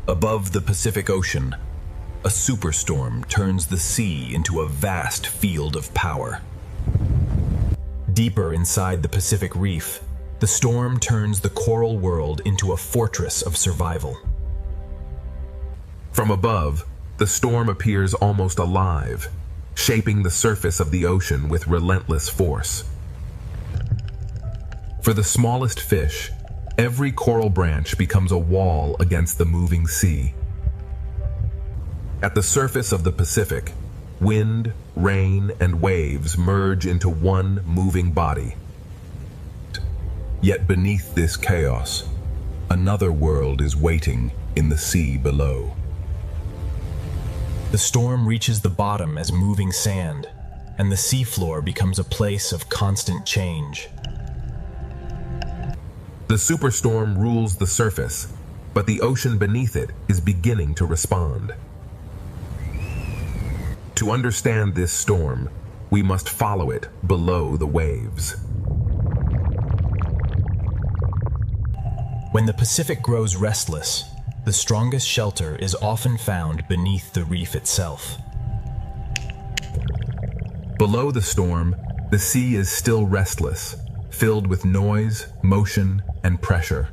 Above the Pacific Ocean, a superstorm turns the sea into a vast field of power. Deeper inside the Pacific Reef, the storm turns the coral world into a fortress of survival. From above, the storm appears almost alive, shaping the surface of the ocean with relentless force. For the smallest fish, every coral branch becomes a wall against the moving sea. At the surface of the Pacific, wind, rain, and waves merge into one moving body. Yet beneath this chaos, another world is waiting in the sea below. The storm reaches the bottom as moving sand, and the seafloor becomes a place of constant change. The superstorm rules the surface, but the ocean beneath it is beginning to respond. To understand this storm, we must follow it below the waves. When the Pacific grows restless, the strongest shelter is often found beneath the reef itself. Below the storm, the sea is still restless, filled with noise, motion, and pressure.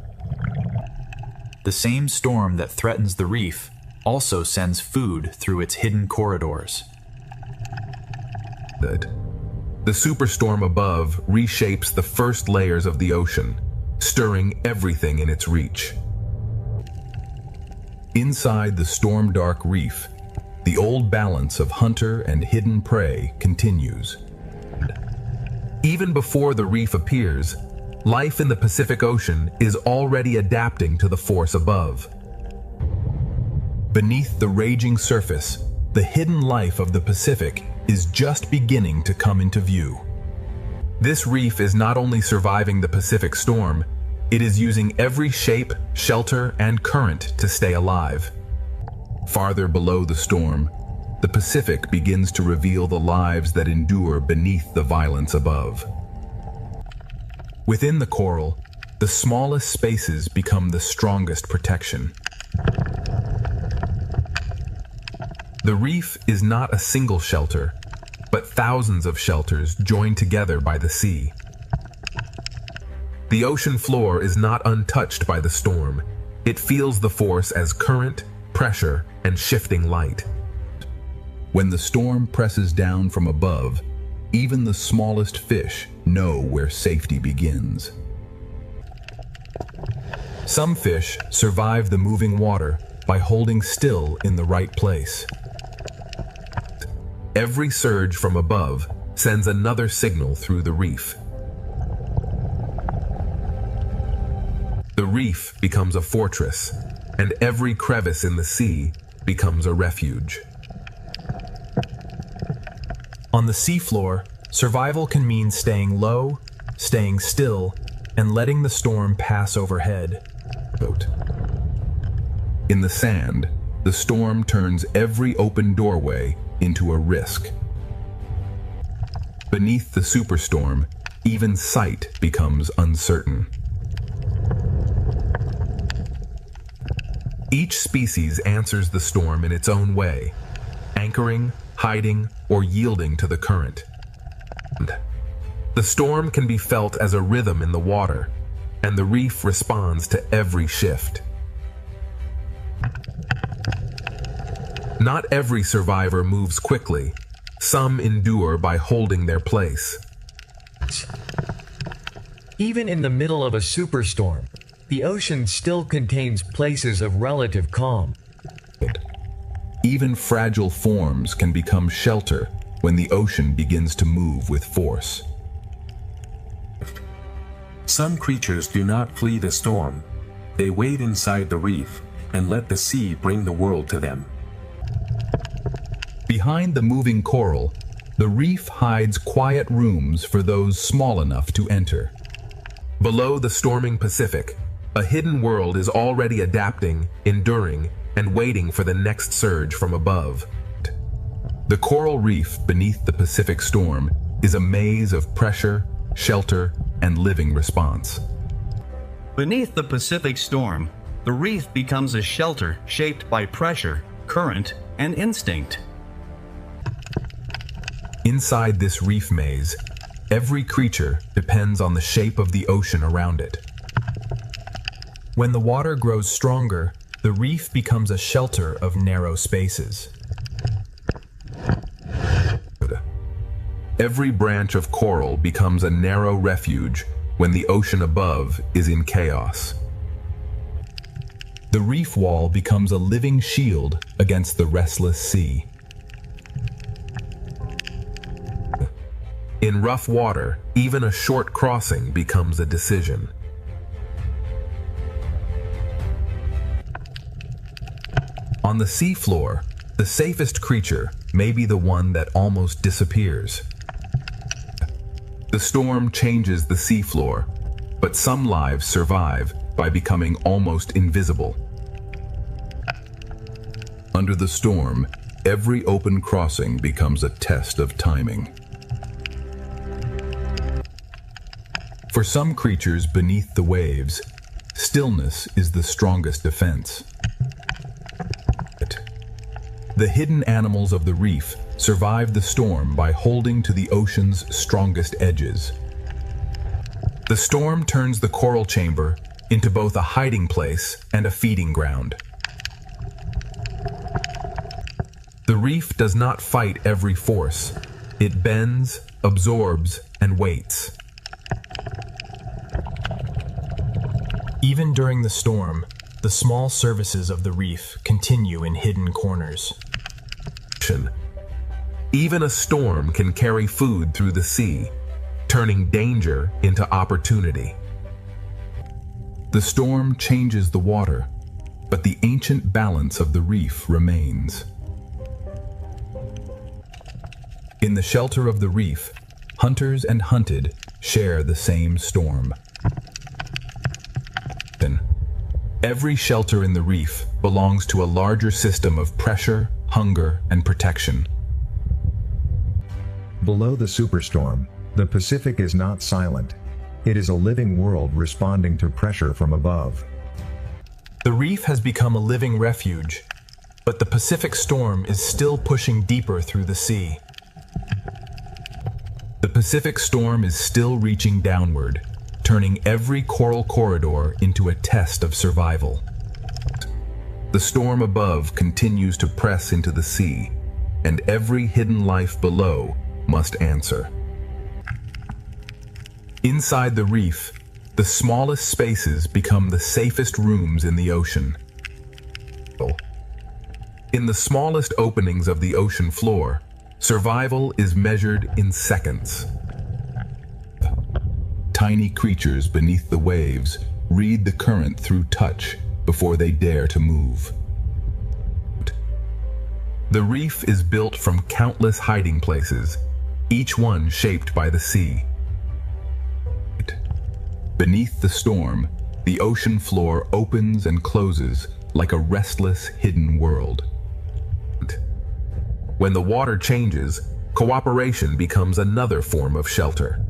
The same storm that threatens the reef also sends food through its hidden corridors. The superstorm above reshapes the first layers of the ocean, stirring everything in its reach. Inside the storm-dark reef, the old balance of hunter and hidden prey continues. Even before the reef appears, life in the Pacific Ocean is already adapting to the force above. Beneath the raging surface, the hidden life of the Pacific is just beginning to come into view. This reef is not only surviving the Pacific storm, it is using every shape, shelter, and current to stay alive. Farther below the storm, the Pacific begins to reveal the lives that endure beneath the violence above. Within the coral, the smallest spaces become the strongest protection. The reef is not a single shelter, but thousands of shelters joined together by the sea. The ocean floor is not untouched by the storm. It feels the force as current, pressure, and shifting light. When the storm presses down from above, even the smallest fish know where safety begins. Some fish survive the moving water by holding still in the right place. Every surge from above sends another signal through the reef. The reef becomes a fortress, and every crevice in the sea becomes a refuge. On the seafloor, survival can mean staying low, staying still, and letting the storm pass overhead. In the sand, the storm turns every open doorway into a risk. Beneath the superstorm, even sight becomes uncertain. Each species answers the storm in its own way, anchoring, hiding, or yielding to the current. The storm can be felt as a rhythm in the water, and the reef responds to every shift. Not every survivor moves quickly. Some endure by holding their place. Even in the middle of a superstorm, the ocean still contains places of relative calm. Even fragile forms can become shelter when the ocean begins to move with force. Some creatures do not flee the storm. They wait inside the reef and let the sea bring the world to them. Behind the moving coral, the reef hides quiet rooms for those small enough to enter. Below the storming Pacific, a hidden world is already adapting, enduring, and waiting for the next surge from above. The coral reef beneath the Pacific storm is a maze of pressure, shelter, and living response. Beneath the Pacific storm, the reef becomes a shelter shaped by pressure, current, and instinct. Inside this reef maze, every creature depends on the shape of the ocean around it. When the water grows stronger, the reef becomes a shelter of narrow spaces. Every branch of coral becomes a narrow refuge when the ocean above is in chaos. The reef wall becomes a living shield against the restless sea. In rough water, even a short crossing becomes a decision. On the seafloor, the safest creature may be the one that almost disappears. The storm changes the seafloor, but some lives survive by becoming almost invisible. Under the storm, every open crossing becomes a test of timing. For some creatures beneath the waves, stillness is the strongest defense. The hidden animals of the reef survive the storm by holding to the ocean's strongest edges. The storm turns the coral chamber into both a hiding place and a feeding ground. The reef does not fight every force. It bends, absorbs, and waits. Even during the storm, the small services of the reef continue in hidden corners. Even a storm can carry food through the sea, turning danger into opportunity. The storm changes the water, but the ancient balance of the reef remains. In the shelter of the reef, hunters and hunted share the same storm. Every shelter in the reef belongs to a larger system of pressure, hunger, and protection. Below the superstorm, the Pacific is not silent. It is a living world responding to pressure from above. The reef has become a living refuge, but the Pacific storm is still pushing deeper through the sea. The Pacific storm is still reaching downward, turning every coral corridor into a test of survival. The storm above continues to press into the sea, and every hidden life below must answer. Inside the reef, the smallest spaces become the safest rooms in the ocean. In the smallest openings of the ocean floor, survival is measured in seconds. Tiny creatures beneath the waves read the current through touch before they dare to move. The reef is built from countless hiding places, each one shaped by the sea. Beneath the storm, the ocean floor opens and closes like a restless, hidden world. When the water changes, cooperation becomes another form of shelter.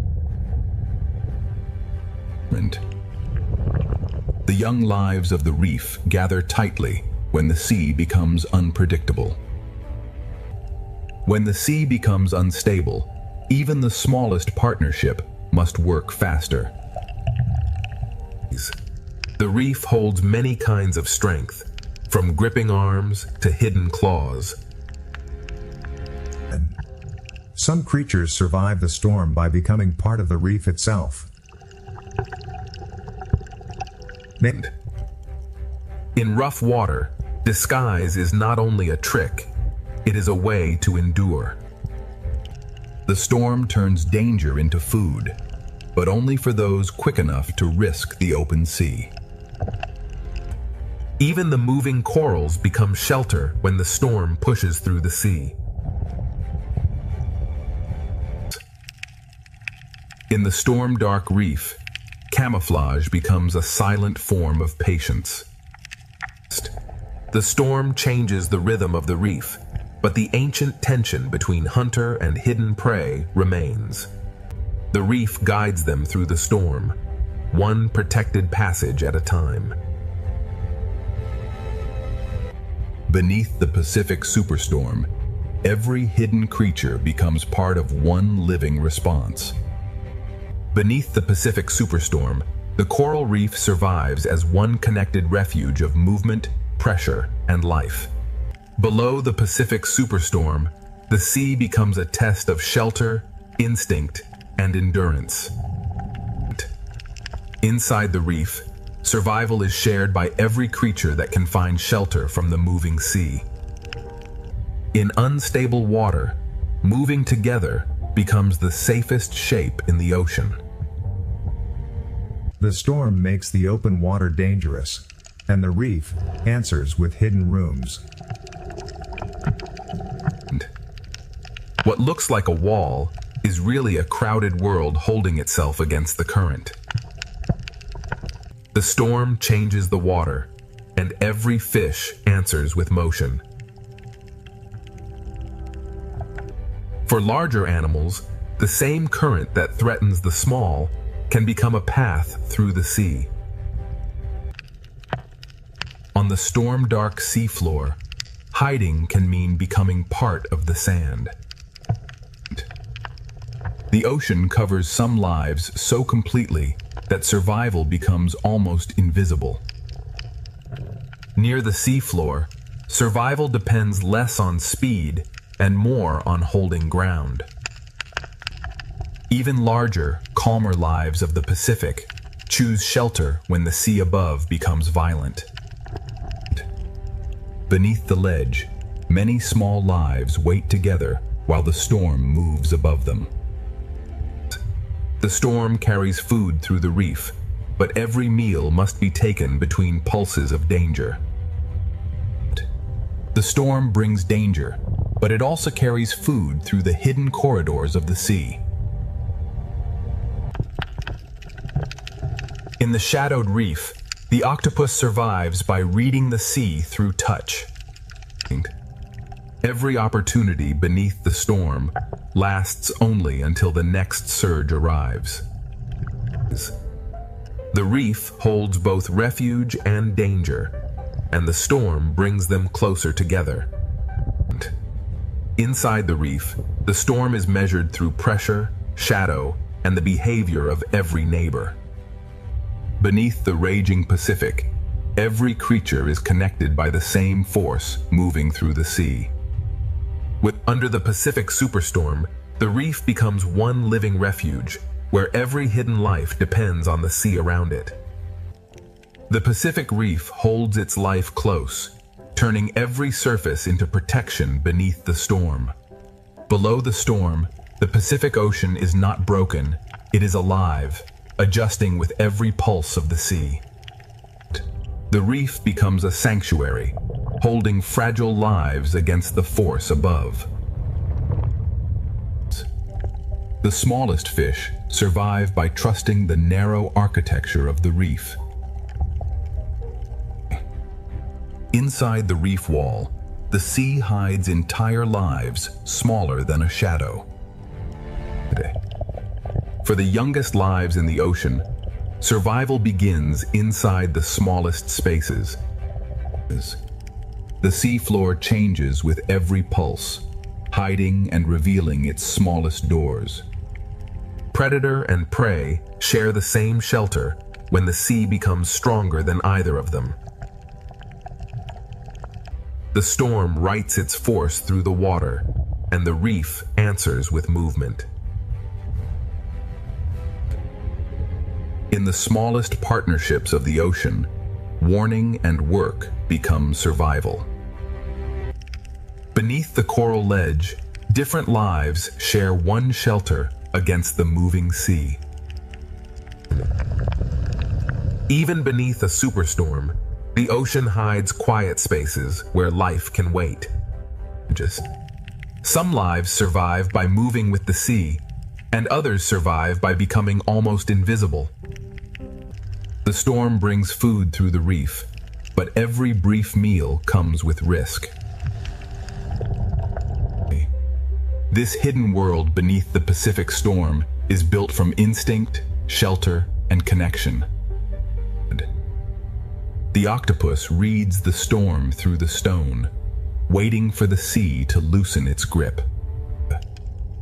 The young lives of the reef gather tightly when the sea becomes unpredictable. When the sea becomes unstable, even the smallest partnership must work faster. The reef holds many kinds of strength, from gripping arms to hidden claws. Some creatures survive the storm by becoming part of the reef itself. In rough water, disguise is not only a trick, it is a way to endure. The storm turns danger into food, but only for those quick enough to risk the open sea. Even the moving corals become shelter when the storm pushes through the sea. In the storm-dark reef, camouflage becomes a silent form of patience. The storm changes the rhythm of the reef, but the ancient tension between hunter and hidden prey remains. The reef guides them through the storm, one protected passage at a time. Beneath the Pacific Superstorm, every hidden creature becomes part of one living response. Beneath the Pacific Superstorm, the coral reef survives as one connected refuge of movement, pressure, and life. Below the Pacific Superstorm, the sea becomes a test of shelter, instinct, and endurance. Inside the reef, survival is shared by every creature that can find shelter from the moving sea. In unstable water, moving together becomes the safest shape in the ocean. The storm makes the open water dangerous, and the reef answers with hidden rooms. What looks like a wall is really a crowded world holding itself against the current. The storm changes the water, and every fish answers with motion. For larger animals, the same current that threatens the small can become a path through the sea. On the storm-dark seafloor, hiding can mean becoming part of the sand. The ocean covers some lives so completely that survival becomes almost invisible. Near the seafloor, survival depends less on speed and more on holding ground. Even larger, calmer lives of the Pacific choose shelter when the sea above becomes violent. Beneath the ledge, many small lives wait together while the storm moves above them. The storm carries food through the reef, but every meal must be taken between pulses of danger. The storm brings danger, but it also carries food through the hidden corridors of the sea. In the shadowed reef, the octopus survives by reading the sea through touch. Every opportunity beneath the storm lasts only until the next surge arrives. The reef holds both refuge and danger, and the storm brings them closer together. Inside the reef, the storm is measured through pressure, shadow, and the behavior of every neighbor. Beneath the raging Pacific, every creature is connected by the same force moving through the sea. Under the Pacific Superstorm, the reef becomes one living refuge, where every hidden life depends on the sea around it. The Pacific Reef holds its life close, turning every surface into protection beneath the storm. Below the storm, the Pacific Ocean is not broken, it is alive, adjusting with every pulse of the sea. The reef becomes a sanctuary, holding fragile lives against the force above. The smallest fish survive by trusting the narrow architecture of the reef. Inside the reef wall, the sea hides entire lives smaller than a shadow. For the youngest lives in the ocean, survival begins inside the smallest spaces. The seafloor changes with every pulse, hiding and revealing its smallest doors. Predator and prey share the same shelter when the sea becomes stronger than either of them. The storm writes its force through the water, and the reef answers with movement. In the smallest partnerships of the ocean, warning and work become survival. Beneath the coral ledge, different lives share one shelter against the moving sea. Even beneath a superstorm, the ocean hides quiet spaces where life can wait. Some lives survive by moving with the sea, and others survive by becoming almost invisible. The storm brings food through the reef, but every brief meal comes with risk. This hidden world beneath the Pacific storm is built from instinct, shelter, and connection. The octopus reads the storm through the stone, waiting for the sea to loosen its grip.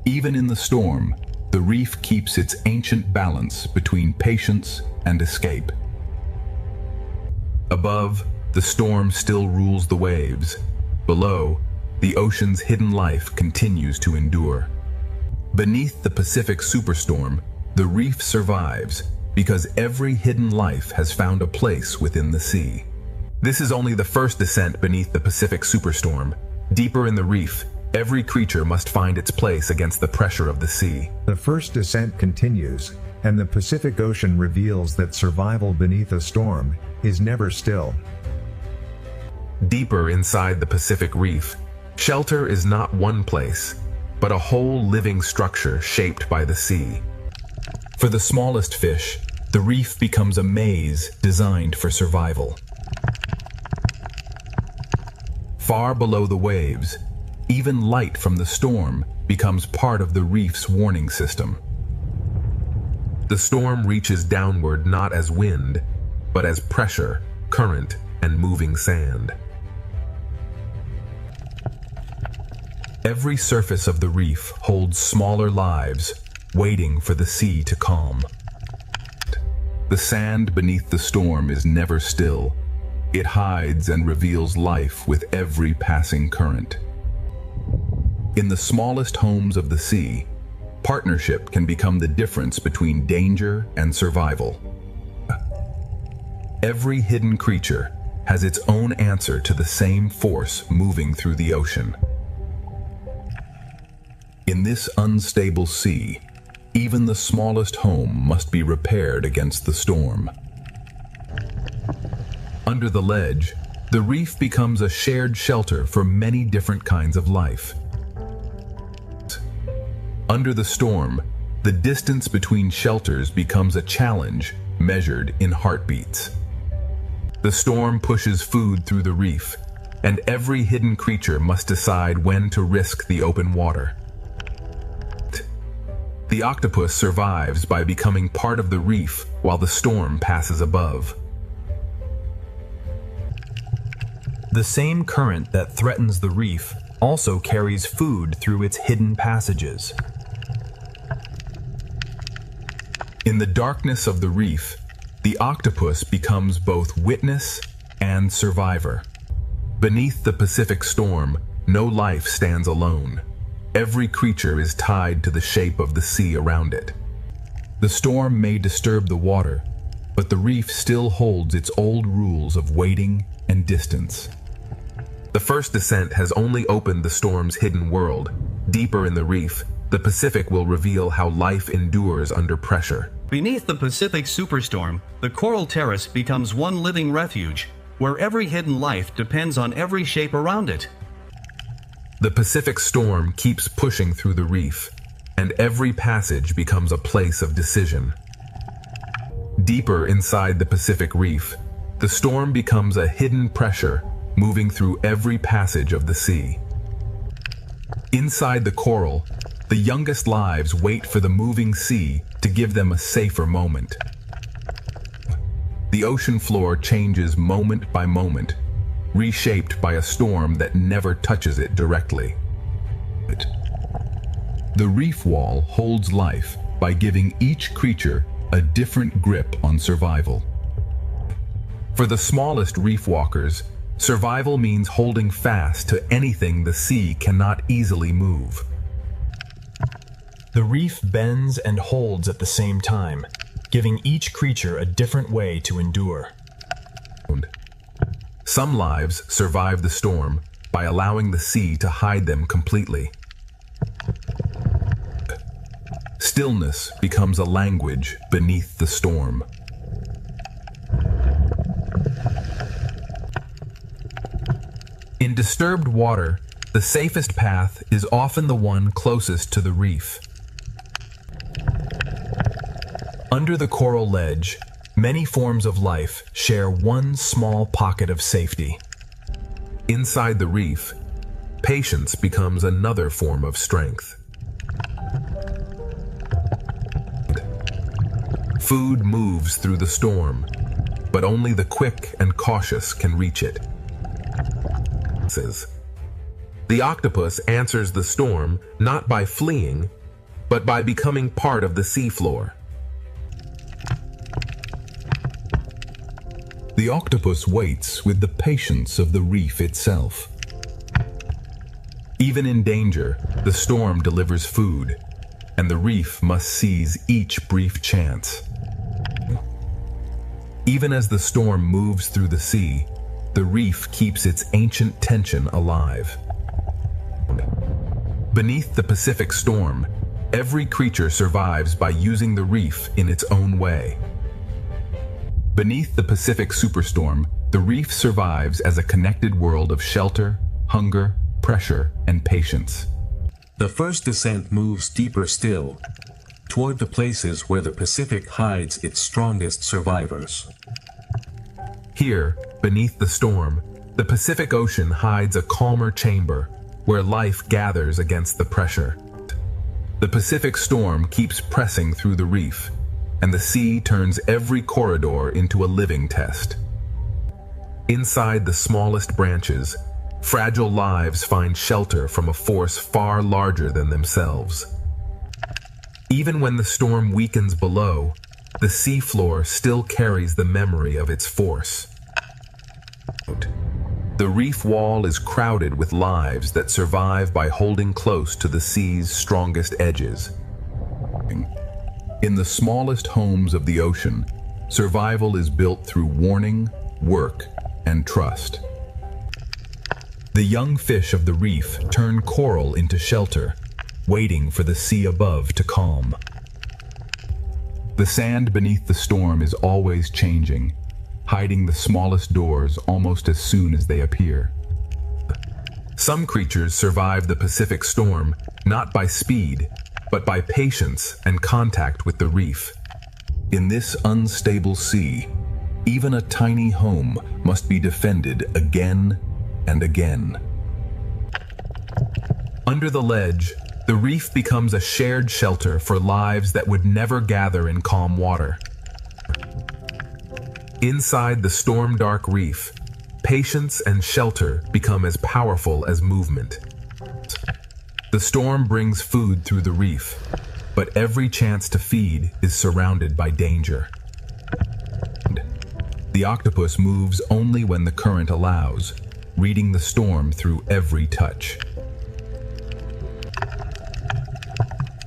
Even in the storm, the reef keeps its ancient balance between patience and escape. Above, the storm still rules the waves. Below, the ocean's hidden life continues to endure. Beneath the Pacific superstorm, the reef survives because every hidden life has found a place within the sea. This is only the first descent beneath the Pacific superstorm. Deeper in the reef, every creature must find its place against the pressure of the sea. The first descent continues, and the Pacific Ocean reveals that survival beneath a storm is never still. Deeper inside the Pacific Reef, shelter is not one place, but a whole living structure shaped by the sea. For the smallest fish, the reef becomes a maze designed for survival. Far below the waves, even light from the storm becomes part of the reef's warning system. The storm reaches downward not as wind, but as pressure, current, and moving sand. Every surface of the reef holds smaller lives, waiting for the sea to calm. The sand beneath the storm is never still. It hides and reveals life with every passing current. In the smallest homes of the sea, partnership can become the difference between danger and survival. Every hidden creature has its own answer to the same force moving through the ocean. In this unstable sea, even the smallest home must be repaired against the storm. Under the ledge, the reef becomes a shared shelter for many different kinds of life. Under the storm, the distance between shelters becomes a challenge measured in heartbeats. The storm pushes food through the reef, and every hidden creature must decide when to risk the open water. The octopus survives by becoming part of the reef while the storm passes above. The same current that threatens the reef also carries food through its hidden passages. In the darkness of the reef, the octopus becomes both witness and survivor. Beneath the Pacific storm, no life stands alone. Every creature is tied to the shape of the sea around it. The storm may disturb the water, but the reef still holds its old rules of waiting and distance. The first descent has only opened the storm's hidden world. Deeper in the reef, the Pacific will reveal how life endures under pressure. Beneath the Pacific superstorm, the coral terrace becomes one living refuge, where every hidden life depends on every shape around it. The Pacific storm keeps pushing through the reef, and every passage becomes a place of decision. Deeper inside the Pacific Reef, the storm becomes a hidden pressure moving through every passage of the sea. Inside the coral, the youngest lives wait for the moving sea to give them a safer moment. The ocean floor changes moment by moment, reshaped by a storm that never touches it directly. The reef wall holds life by giving each creature a different grip on survival. For the smallest reef walkers, survival means holding fast to anything the sea cannot easily move. The reef bends and holds at the same time, giving each creature a different way to endure. Some lives survive the storm by allowing the sea to hide them completely. Stillness becomes a language beneath the storm. In disturbed water, the safest path is often the one closest to the reef. Under the coral ledge, many forms of life share one small pocket of safety. Inside the reef, patience becomes another form of strength. Food moves through the storm, but only the quick and cautious can reach it. The octopus answers the storm not by fleeing, but by becoming part of the seafloor. The octopus waits with the patience of the reef itself. Even in danger, the storm delivers food, and the reef must seize each brief chance. Even as the storm moves through the sea, the reef keeps its ancient tension alive. Beneath the Pacific storm, every creature survives by using the reef in its own way. Beneath the Pacific superstorm, the reef survives as a connected world of shelter, hunger, pressure, and patience. The first descent moves deeper still, toward the places where the Pacific hides its strongest survivors. Here, beneath the storm, the Pacific Ocean hides a calmer chamber where life gathers against the pressure. The Pacific storm keeps pressing through the reef, and the sea turns every corridor into a living test. Inside the smallest branches, fragile lives find shelter from a force far larger than themselves. Even when the storm weakens below, the seafloor still carries the memory of its force. The reef wall is crowded with lives that survive by holding close to the sea's strongest edges. In the smallest homes of the ocean, survival is built through warning, work, and trust. The young fish of the reef turn coral into shelter, waiting for the sea above to calm. The sand beneath the storm is always changing, hiding the smallest doors almost as soon as they appear. Some creatures survive the Pacific storm not by speed, but by patience and contact with the reef. In this unstable sea, even a tiny home must be defended again and again. Under the ledge, the reef becomes a shared shelter for lives that would never gather in calm water. Inside the storm-dark reef, patience and shelter become as powerful as movement. The storm brings food through the reef, but every chance to feed is surrounded by danger. The octopus moves only when the current allows, reading the storm through every touch.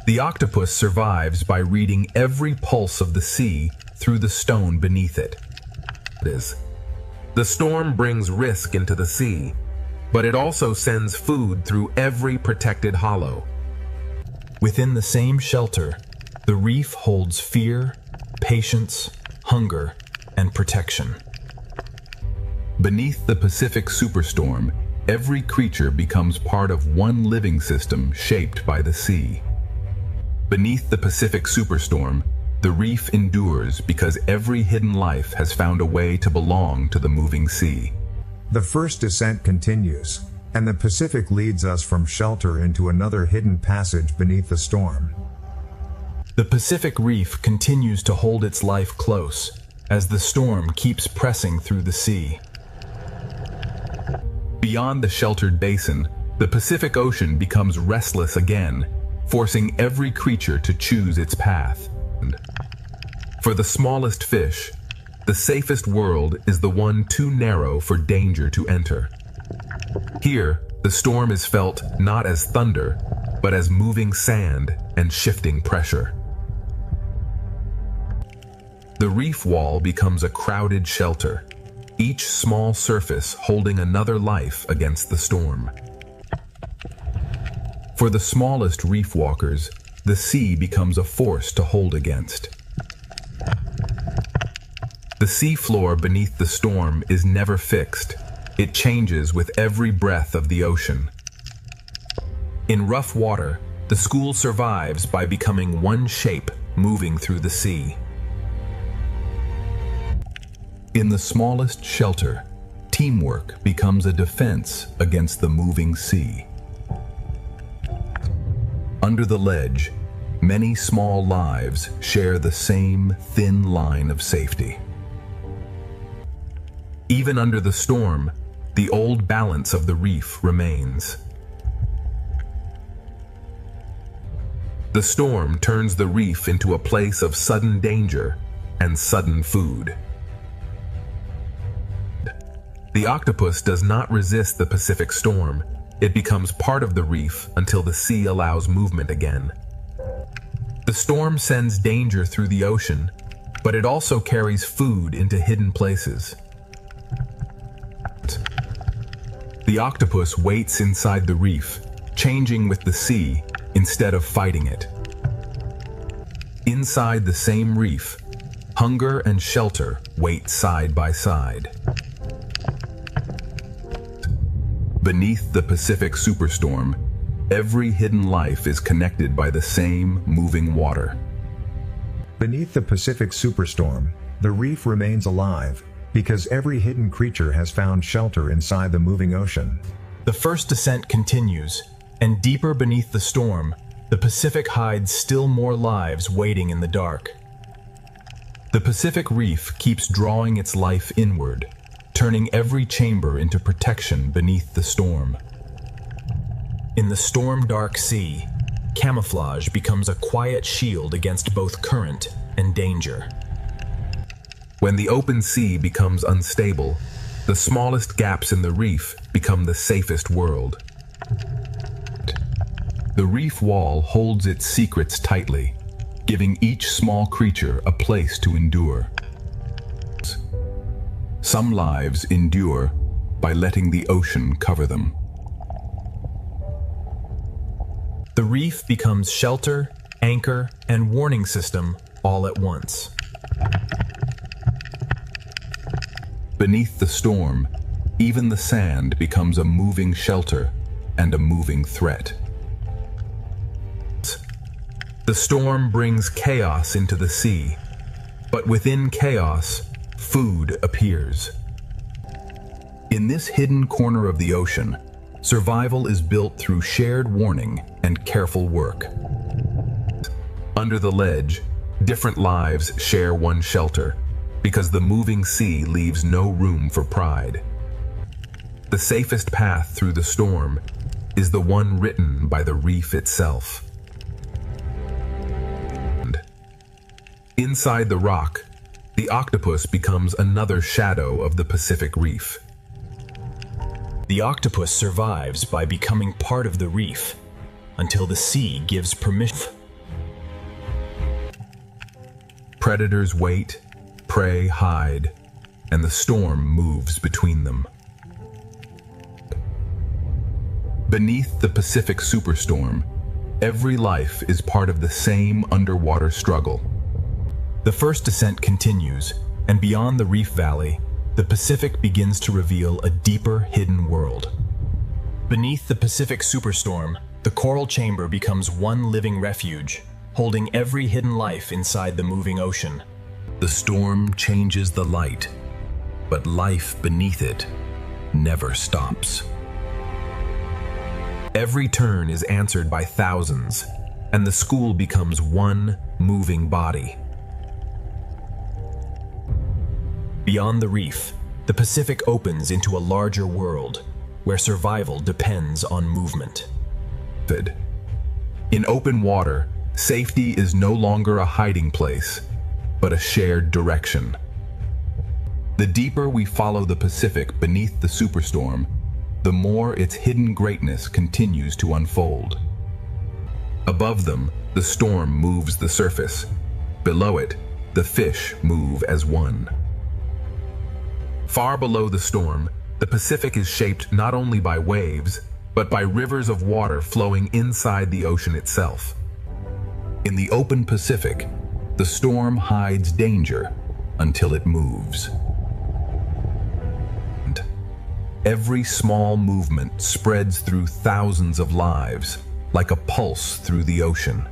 The octopus survives by reading every pulse of the sea through the stone beneath it. The storm brings risk into the sea, but it also sends food through every protected hollow. Within the same shelter, the reef holds fear, patience, hunger, and protection. Beneath the Pacific superstorm, every creature becomes part of one living system shaped by the sea. Beneath the Pacific superstorm, the reef endures because every hidden life has found a way to belong to the moving sea. The first descent continues, and the Pacific leads us from shelter into another hidden passage beneath the storm. The Pacific Reef continues to hold its life close as the storm keeps pressing through the sea. Beyond the sheltered basin, the Pacific Ocean becomes restless again, forcing every creature to choose its path. For the smallest fish, the safest world is the one too narrow for danger to enter. Here, the storm is felt not as thunder, but as moving sand and shifting pressure. The reef wall becomes a crowded shelter, each small surface holding another life against the storm. For the smallest reef walkers, the sea becomes a force to hold against. The seafloor beneath the storm is never fixed. It changes with every breath of the ocean. In rough water, the school survives by becoming one shape moving through the sea. In the smallest shelter, teamwork becomes a defense against the moving sea. Under the ledge, many small lives share the same thin line of safety. Even under the storm, the old balance of the reef remains. The storm turns the reef into a place of sudden danger and sudden food. The octopus does not resist the Pacific storm. It becomes part of the reef until the sea allows movement again. The storm sends danger through the ocean, but it also carries food into hidden places. The octopus waits inside the reef, changing with the sea instead of fighting it. Inside the same reef, hunger and shelter wait side by side. Beneath the Pacific superstorm, every hidden life is connected by the same moving water. Beneath the Pacific superstorm, the reef remains alive, because every hidden creature has found shelter inside the moving ocean. The first descent continues, and deeper beneath the storm, the Pacific hides still more lives waiting in the dark. The Pacific Reef keeps drawing its life inward, turning every chamber into protection beneath the storm. In the storm-dark sea, camouflage becomes a quiet shield against both current and danger. When the open sea becomes unstable, the smallest gaps in the reef become the safest world. The reef wall holds its secrets tightly, giving each small creature a place to endure. Some lives endure by letting the ocean cover them. The reef becomes shelter, anchor, and warning system all at once. Beneath the storm, even the sand becomes a moving shelter and a moving threat. The storm brings chaos into the sea, but within chaos, food appears. In this hidden corner of the ocean, survival is built through shared warning and careful work. Under the ledge, different lives share one shelter, because the moving sea leaves no room for pride. The safest path through the storm is the one written by the reef itself. Inside the rock, the octopus becomes another shadow of the Pacific Reef. The octopus survives by becoming part of the reef until the sea gives permission. Predators wait, prey hide, and the storm moves between them. Beneath the Pacific superstorm, every life is part of the same underwater struggle. The first descent continues, and beyond the reef valley, the Pacific begins to reveal a deeper hidden world. Beneath the Pacific superstorm, the coral chamber becomes one living refuge, holding every hidden life inside the moving ocean. The storm changes the light, but life beneath it never stops. Every turn is answered by thousands, and the school becomes one moving body. Beyond the reef, the Pacific opens into a larger world, where survival depends on movement. In open water, safety is no longer a hiding place, but a shared direction. The deeper we follow the Pacific beneath the superstorm, the more its hidden greatness continues to unfold. Above them, the storm moves the surface. Below it, the fish move as one. Far below the storm, the Pacific is shaped not only by waves, but by rivers of water flowing inside the ocean itself. In the open Pacific, the storm hides danger until it moves. And every small movement spreads through thousands of lives, like a pulse through the ocean.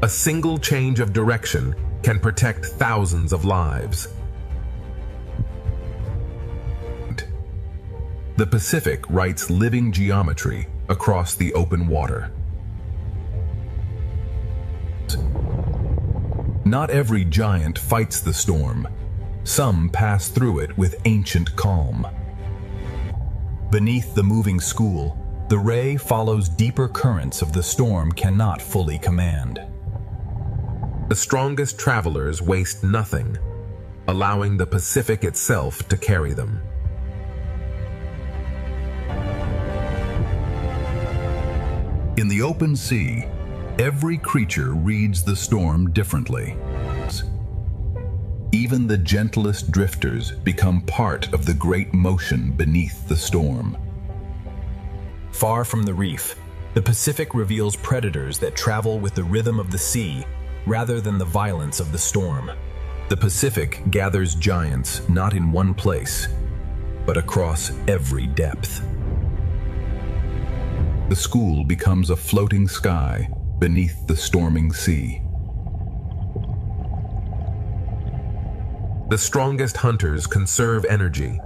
A single change of direction can protect thousands of lives. The Pacific writes living geometry across the open water. Not every giant fights the storm. Some pass through it with ancient calm. Beneath the moving school, The ray follows deeper currents of the storm cannot fully command. The strongest travelers waste nothing, allowing the Pacific itself to carry them. In the open sea, every creature reads the storm differently. Even the gentlest drifters become part of the great motion beneath the storm. Far from the reef, the Pacific reveals predators that travel with the rhythm of the sea rather than the violence of the storm. The Pacific gathers giants not in one place, but across every depth. The school becomes a floating sky beneath the storming sea. The strongest hunters conserve energy,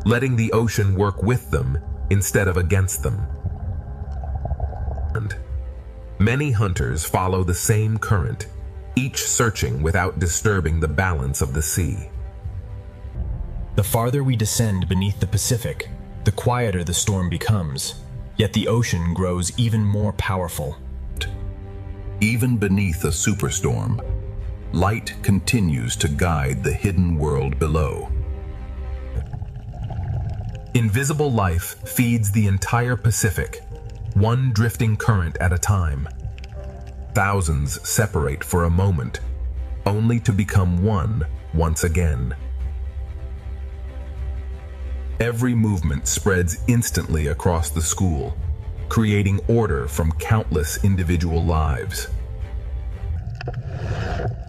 letting the ocean work with them instead of against them. And many hunters follow the same current, each searching without disturbing the balance of the sea. The farther we descend beneath the Pacific, the quieter the storm becomes, yet the ocean grows even more powerful. Even beneath a superstorm, light continues to guide the hidden world below. Invisible life feeds the entire Pacific, one drifting current at a time. Thousands separate for a moment, only to become one once again. Every movement spreads instantly across the school, creating order from countless individual lives.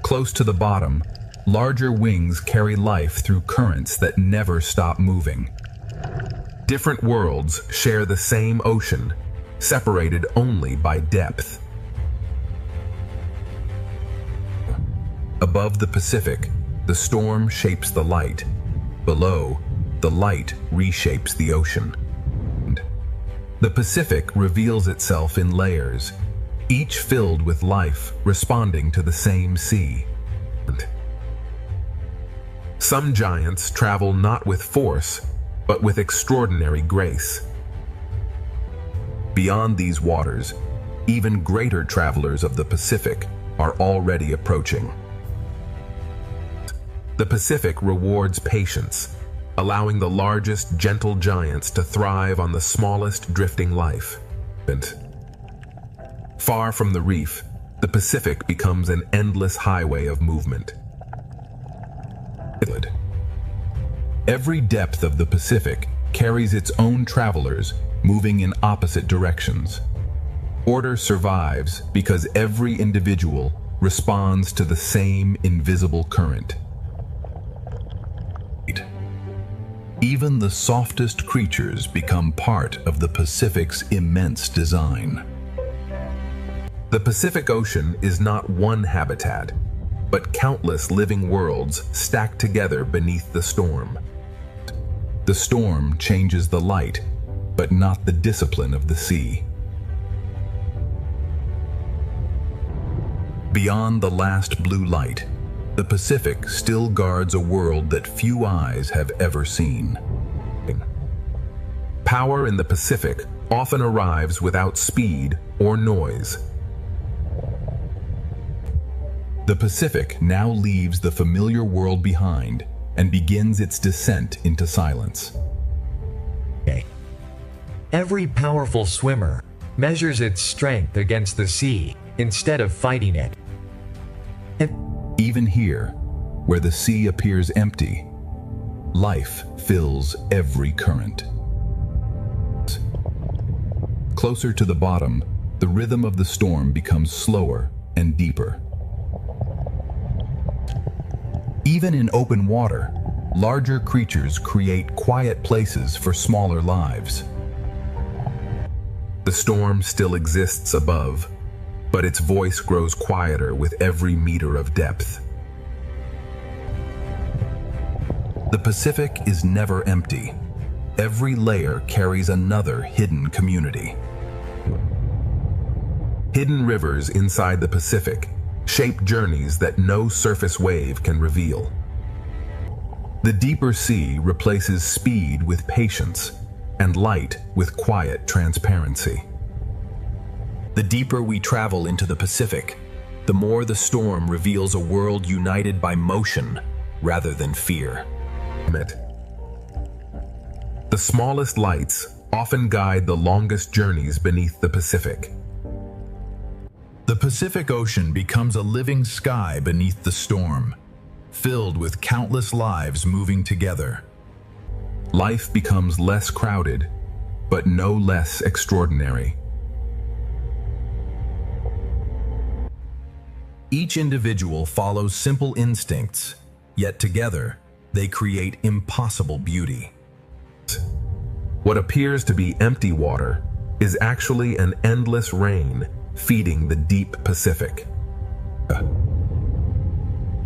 Close to the bottom, larger wings carry life through currents that never stop moving. Different worlds share the same ocean, separated only by depth. Above the Pacific, the storm shapes the light. Below, the light reshapes the ocean. The Pacific reveals itself in layers, each filled with life responding to the same sea. Some giants travel not with force, but with extraordinary grace. Beyond these waters, even greater travelers of the Pacific are already approaching. The Pacific rewards patience, allowing the largest gentle giants to thrive on the smallest drifting life. Far from the reef, the Pacific becomes an endless highway of movement. Every depth of the Pacific carries its own travelers moving in opposite directions. Order survives because every individual responds to the same invisible current. Even the softest creatures become part of the Pacific's immense design. The Pacific Ocean is not one habitat, but countless living worlds stacked together beneath the storm. The storm changes the light, but not the discipline of the sea. Beyond the last blue light, the Pacific still guards a world that few eyes have ever seen. Power in the Pacific often arrives without speed or noise. The Pacific now leaves the familiar world behind and begins its descent into silence. Every powerful swimmer measures its strength against the sea instead of fighting it. Even here, where the sea appears empty, life fills every current. Closer to the bottom, the rhythm of the storm becomes slower and deeper. Even in open water, larger creatures create quiet places for smaller lives. The storm still exists above, but its voice grows quieter with every meter of depth. The Pacific is never empty. Every layer carries another hidden community. Hidden rivers inside the Pacific shape journeys that no surface wave can reveal. The deeper sea replaces speed with patience, and light with quiet transparency. The deeper we travel into the Pacific, the more the storm reveals a world united by motion rather than fear. The smallest lights often guide the longest journeys beneath the Pacific. The Pacific Ocean becomes a living sky beneath the storm, filled with countless lives moving together. Life becomes less crowded, but no less extraordinary. Each individual follows simple instincts, yet together they create impossible beauty. What appears to be empty water is actually an endless rain feeding the deep Pacific.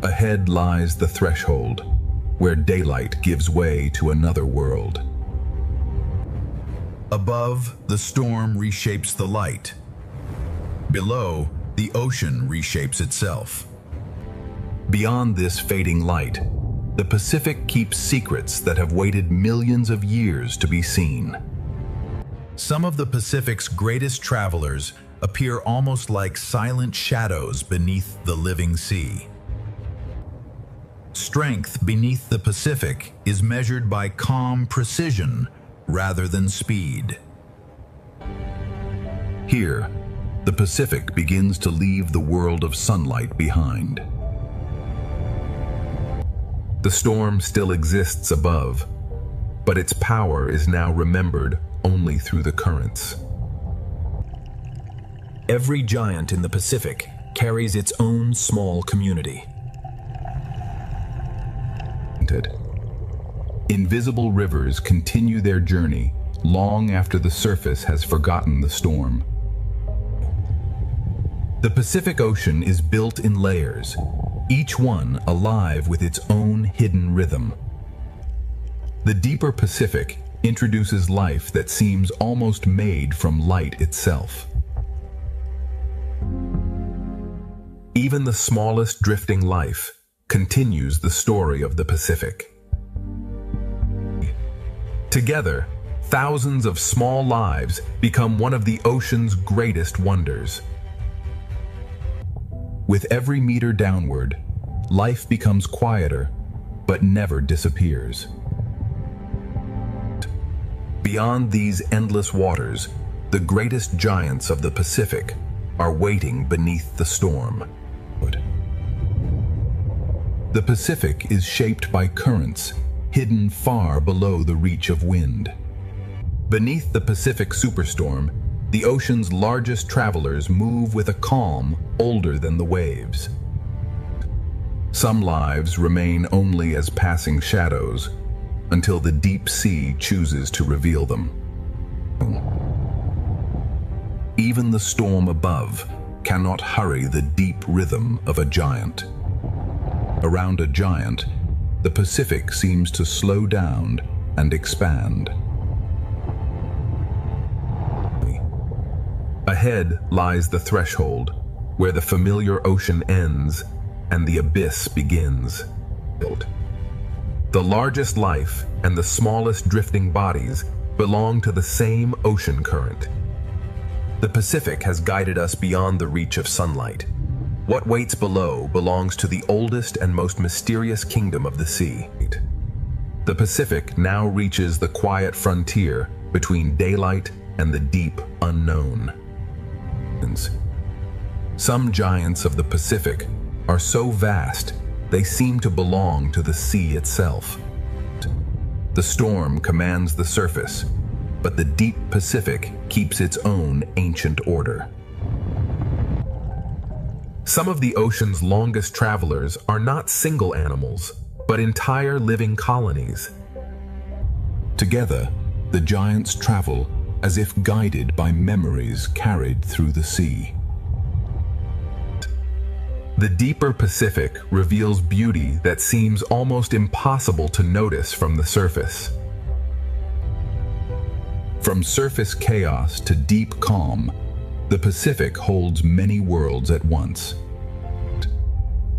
Ahead lies the threshold, where daylight gives way to another world. Above, the storm reshapes the light. Below, the ocean reshapes itself. Beyond this fading light, the Pacific keeps secrets that have waited millions of years to be seen. Some of the Pacific's greatest travelers appear almost like silent shadows beneath the living sea. Strength beneath the Pacific is measured by calm precision rather than speed. Here, the Pacific begins to leave the world of sunlight behind. The storm still exists above, but its power is now remembered only through the currents. Every giant in the Pacific carries its own small community. Invisible rivers continue their journey long after the surface has forgotten the storm. The Pacific Ocean is built in layers, each one alive with its own hidden rhythm. The deeper Pacific introduces life that seems almost made from light itself. Even the smallest drifting life continues the story of the Pacific. Together, thousands of small lives become one of the ocean's greatest wonders. With every meter downward, life becomes quieter, but never disappears. Beyond these endless waters, the greatest giants of the Pacific are waiting beneath the storm. The Pacific is shaped by currents hidden far below the reach of wind. Beneath the Pacific superstorm, the ocean's largest travelers move with a calm older than the waves. Some lives remain only as passing shadows until the deep sea chooses to reveal them. Even the storm above cannot hurry the deep rhythm of a giant. Around a giant, the Pacific seems to slow down and expand. Ahead lies the threshold, where the familiar ocean ends and the abyss begins. The largest life and the smallest drifting bodies belong to the same ocean current. The Pacific has guided us beyond the reach of sunlight. What waits below belongs to the oldest and most mysterious kingdom of the sea. The Pacific now reaches the quiet frontier between daylight and the deep unknown. Some giants of the Pacific are so vast they seem to belong to the sea itself. The storm commands the surface, but the deep Pacific keeps its own ancient order. Some of the ocean's longest travelers are not single animals, but entire living colonies. Together, the giants travel as if guided by memories carried through the sea. The deeper Pacific reveals beauty that seems almost impossible to notice from the surface. From surface chaos to deep calm, the Pacific holds many worlds at once.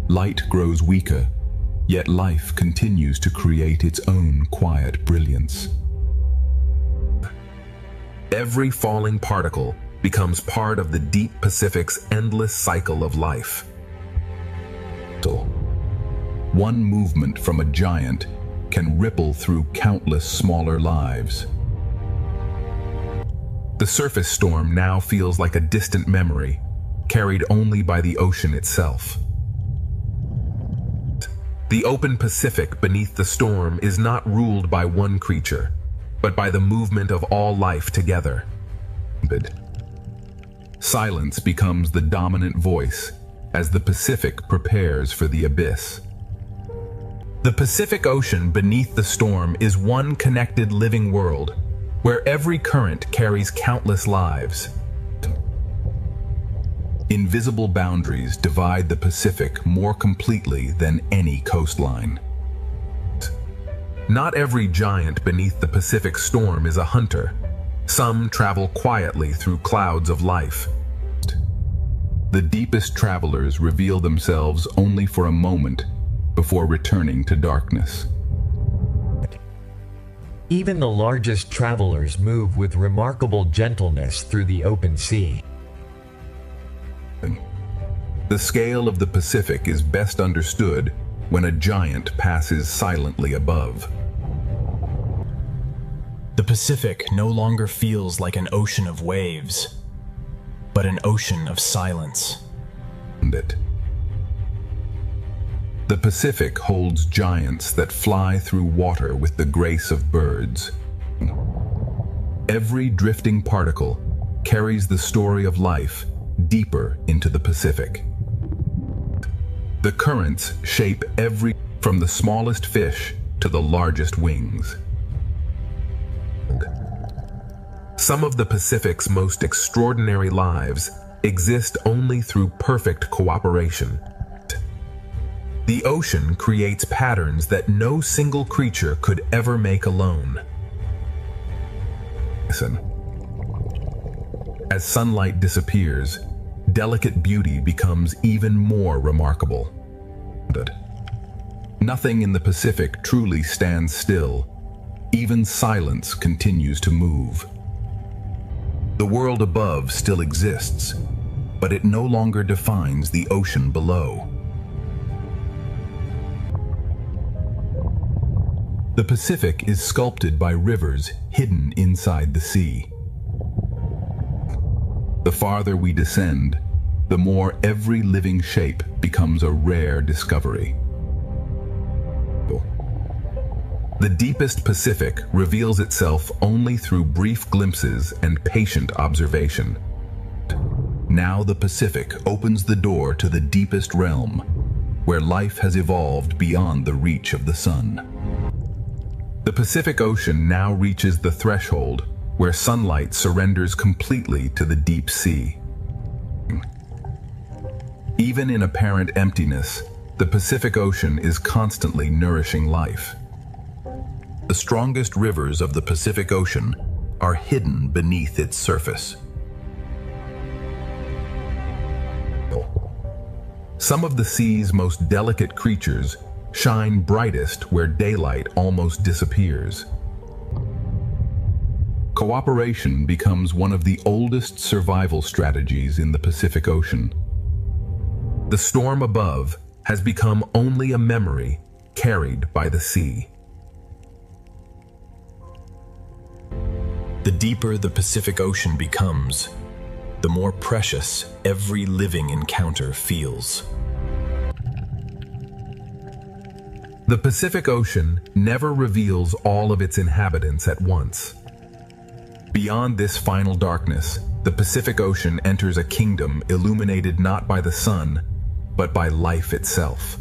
Light grows weaker, yet life continues to create its own quiet brilliance. Every falling particle becomes part of the deep Pacific's endless cycle of life. One movement from a giant can ripple through countless smaller lives. The surface storm now feels like a distant memory, carried only by the ocean itself. The open Pacific beneath the storm is not ruled by one creature, but by the movement of all life together. Silence becomes the dominant voice as the Pacific prepares for the abyss. The Pacific Ocean beneath the storm is one connected living world, where every current carries countless lives. Invisible boundaries divide the Pacific more completely than any coastline. Not every giant beneath the Pacific storm is a hunter. Some travel quietly through clouds of life. The deepest travelers reveal themselves only for a moment before returning to darkness. Even the largest travelers move with remarkable gentleness through the open sea. The scale of the Pacific is best understood when a giant passes silently above. The Pacific no longer feels like an ocean of waves, but an ocean of silence. The Pacific holds giants that fly through water with the grace of birds. Every drifting particle carries the story of life deeper into the Pacific. The currents shape from the smallest fish to the largest wings. Some of the Pacific's most extraordinary lives exist only through perfect cooperation. The ocean creates patterns that no single creature could ever make alone. Listen. As sunlight disappears, delicate beauty becomes even more remarkable. Nothing in the Pacific truly stands still. Even silence continues to move. The world above still exists, but it no longer defines the ocean below. The Pacific is sculpted by rivers hidden inside the sea. The farther we descend, the more every living shape becomes a rare discovery. The deepest Pacific reveals itself only through brief glimpses and patient observation. Now the Pacific opens the door to the deepest realm, where life has evolved beyond the reach of the sun. The Pacific Ocean now reaches the threshold where sunlight surrenders completely to the deep sea. Even in apparent emptiness, the Pacific Ocean is constantly nourishing life. The strongest rivers of the Pacific Ocean are hidden beneath its surface. Some of the sea's most delicate creatures shine brightest where daylight almost disappears. Cooperation becomes one of the oldest survival strategies in the Pacific Ocean. The storm above has become only a memory carried by the sea. The deeper the Pacific Ocean becomes, the more precious every living encounter feels. The Pacific Ocean never reveals all of its inhabitants at once. Beyond this final darkness, the Pacific Ocean enters a kingdom illuminated not by the sun, but by life itself.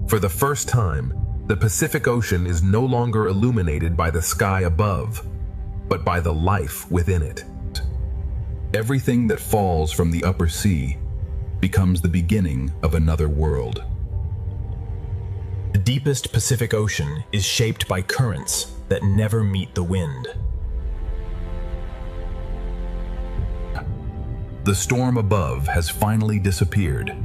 For the first time, the Pacific Ocean is no longer illuminated by the sky above, but by the life within it. Everything that falls from the upper sea becomes the beginning of another world. The deepest Pacific Ocean is shaped by currents that never meet the wind. The storm above has finally disappeared,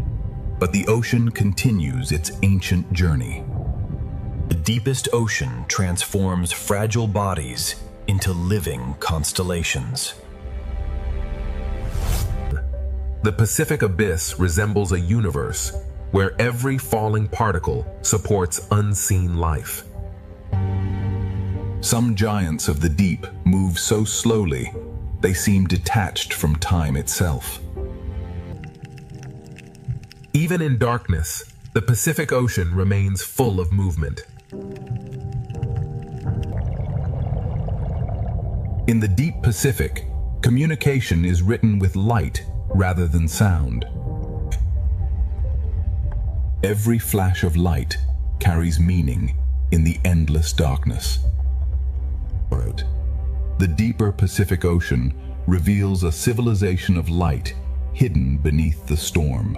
but the ocean continues its ancient journey. The deepest ocean transforms fragile bodies into living constellations. The Pacific Abyss resembles a universe where every falling particle supports unseen life. Some giants of the deep move so slowly, they seem detached from time itself. Even in darkness, the Pacific Ocean remains full of movement. In the deep Pacific, communication is written with light rather than sound. Every flash of light carries meaning in the endless darkness. The deeper Pacific Ocean reveals a civilization of light hidden beneath the storm.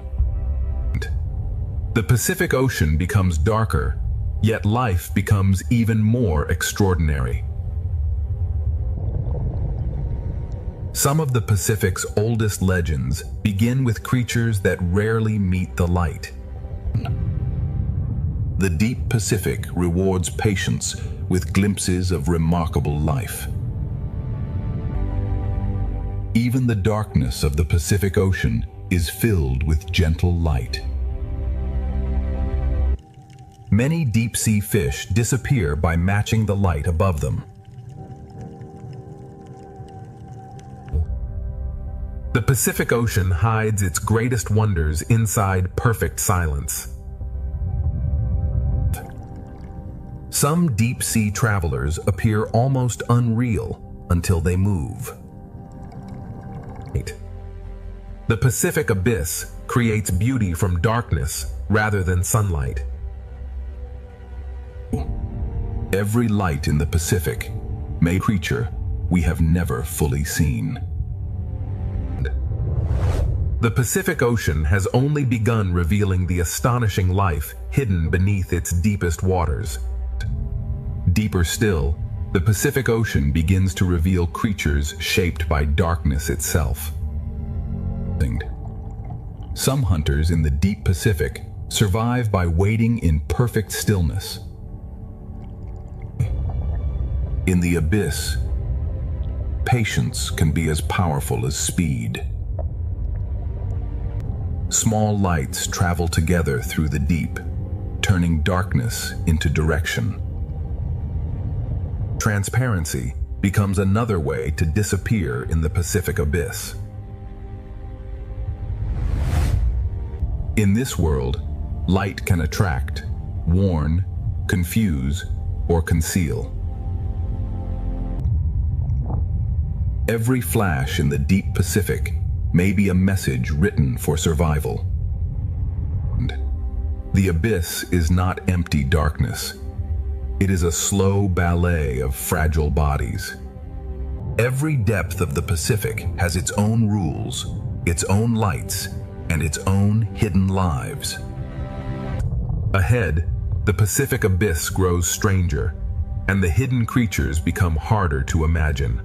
The Pacific Ocean becomes darker, yet life becomes even more extraordinary. Some of the Pacific's oldest legends begin with creatures that rarely meet the light. The deep Pacific rewards patience with glimpses of remarkable life. Even the darkness of the Pacific Ocean is filled with gentle light. Many deep-sea fish disappear by matching the light above them. The Pacific Ocean hides its greatest wonders inside perfect silence. Some deep-sea travelers appear almost unreal until they move. The Pacific Abyss creates beauty from darkness rather than sunlight. Every light in the Pacific may be a creature we have never fully seen. The Pacific Ocean has only begun revealing the astonishing life hidden beneath its deepest waters. Deeper still, the Pacific Ocean begins to reveal creatures shaped by darkness itself. Some hunters in the deep Pacific survive by waiting in perfect stillness. In the abyss, patience can be as powerful as speed. Small lights travel together through the deep, turning darkness into direction. Transparency becomes another way to disappear in the Pacific Abyss. In this world, light can attract, warn, confuse, or conceal. Every flash in the deep Pacific may be a message written for survival. The abyss is not empty darkness. It is a slow ballet of fragile bodies. Every depth of the Pacific has its own rules, its own lights, and its own hidden lives. Ahead, the Pacific Abyss grows stranger, and the hidden creatures become harder to imagine.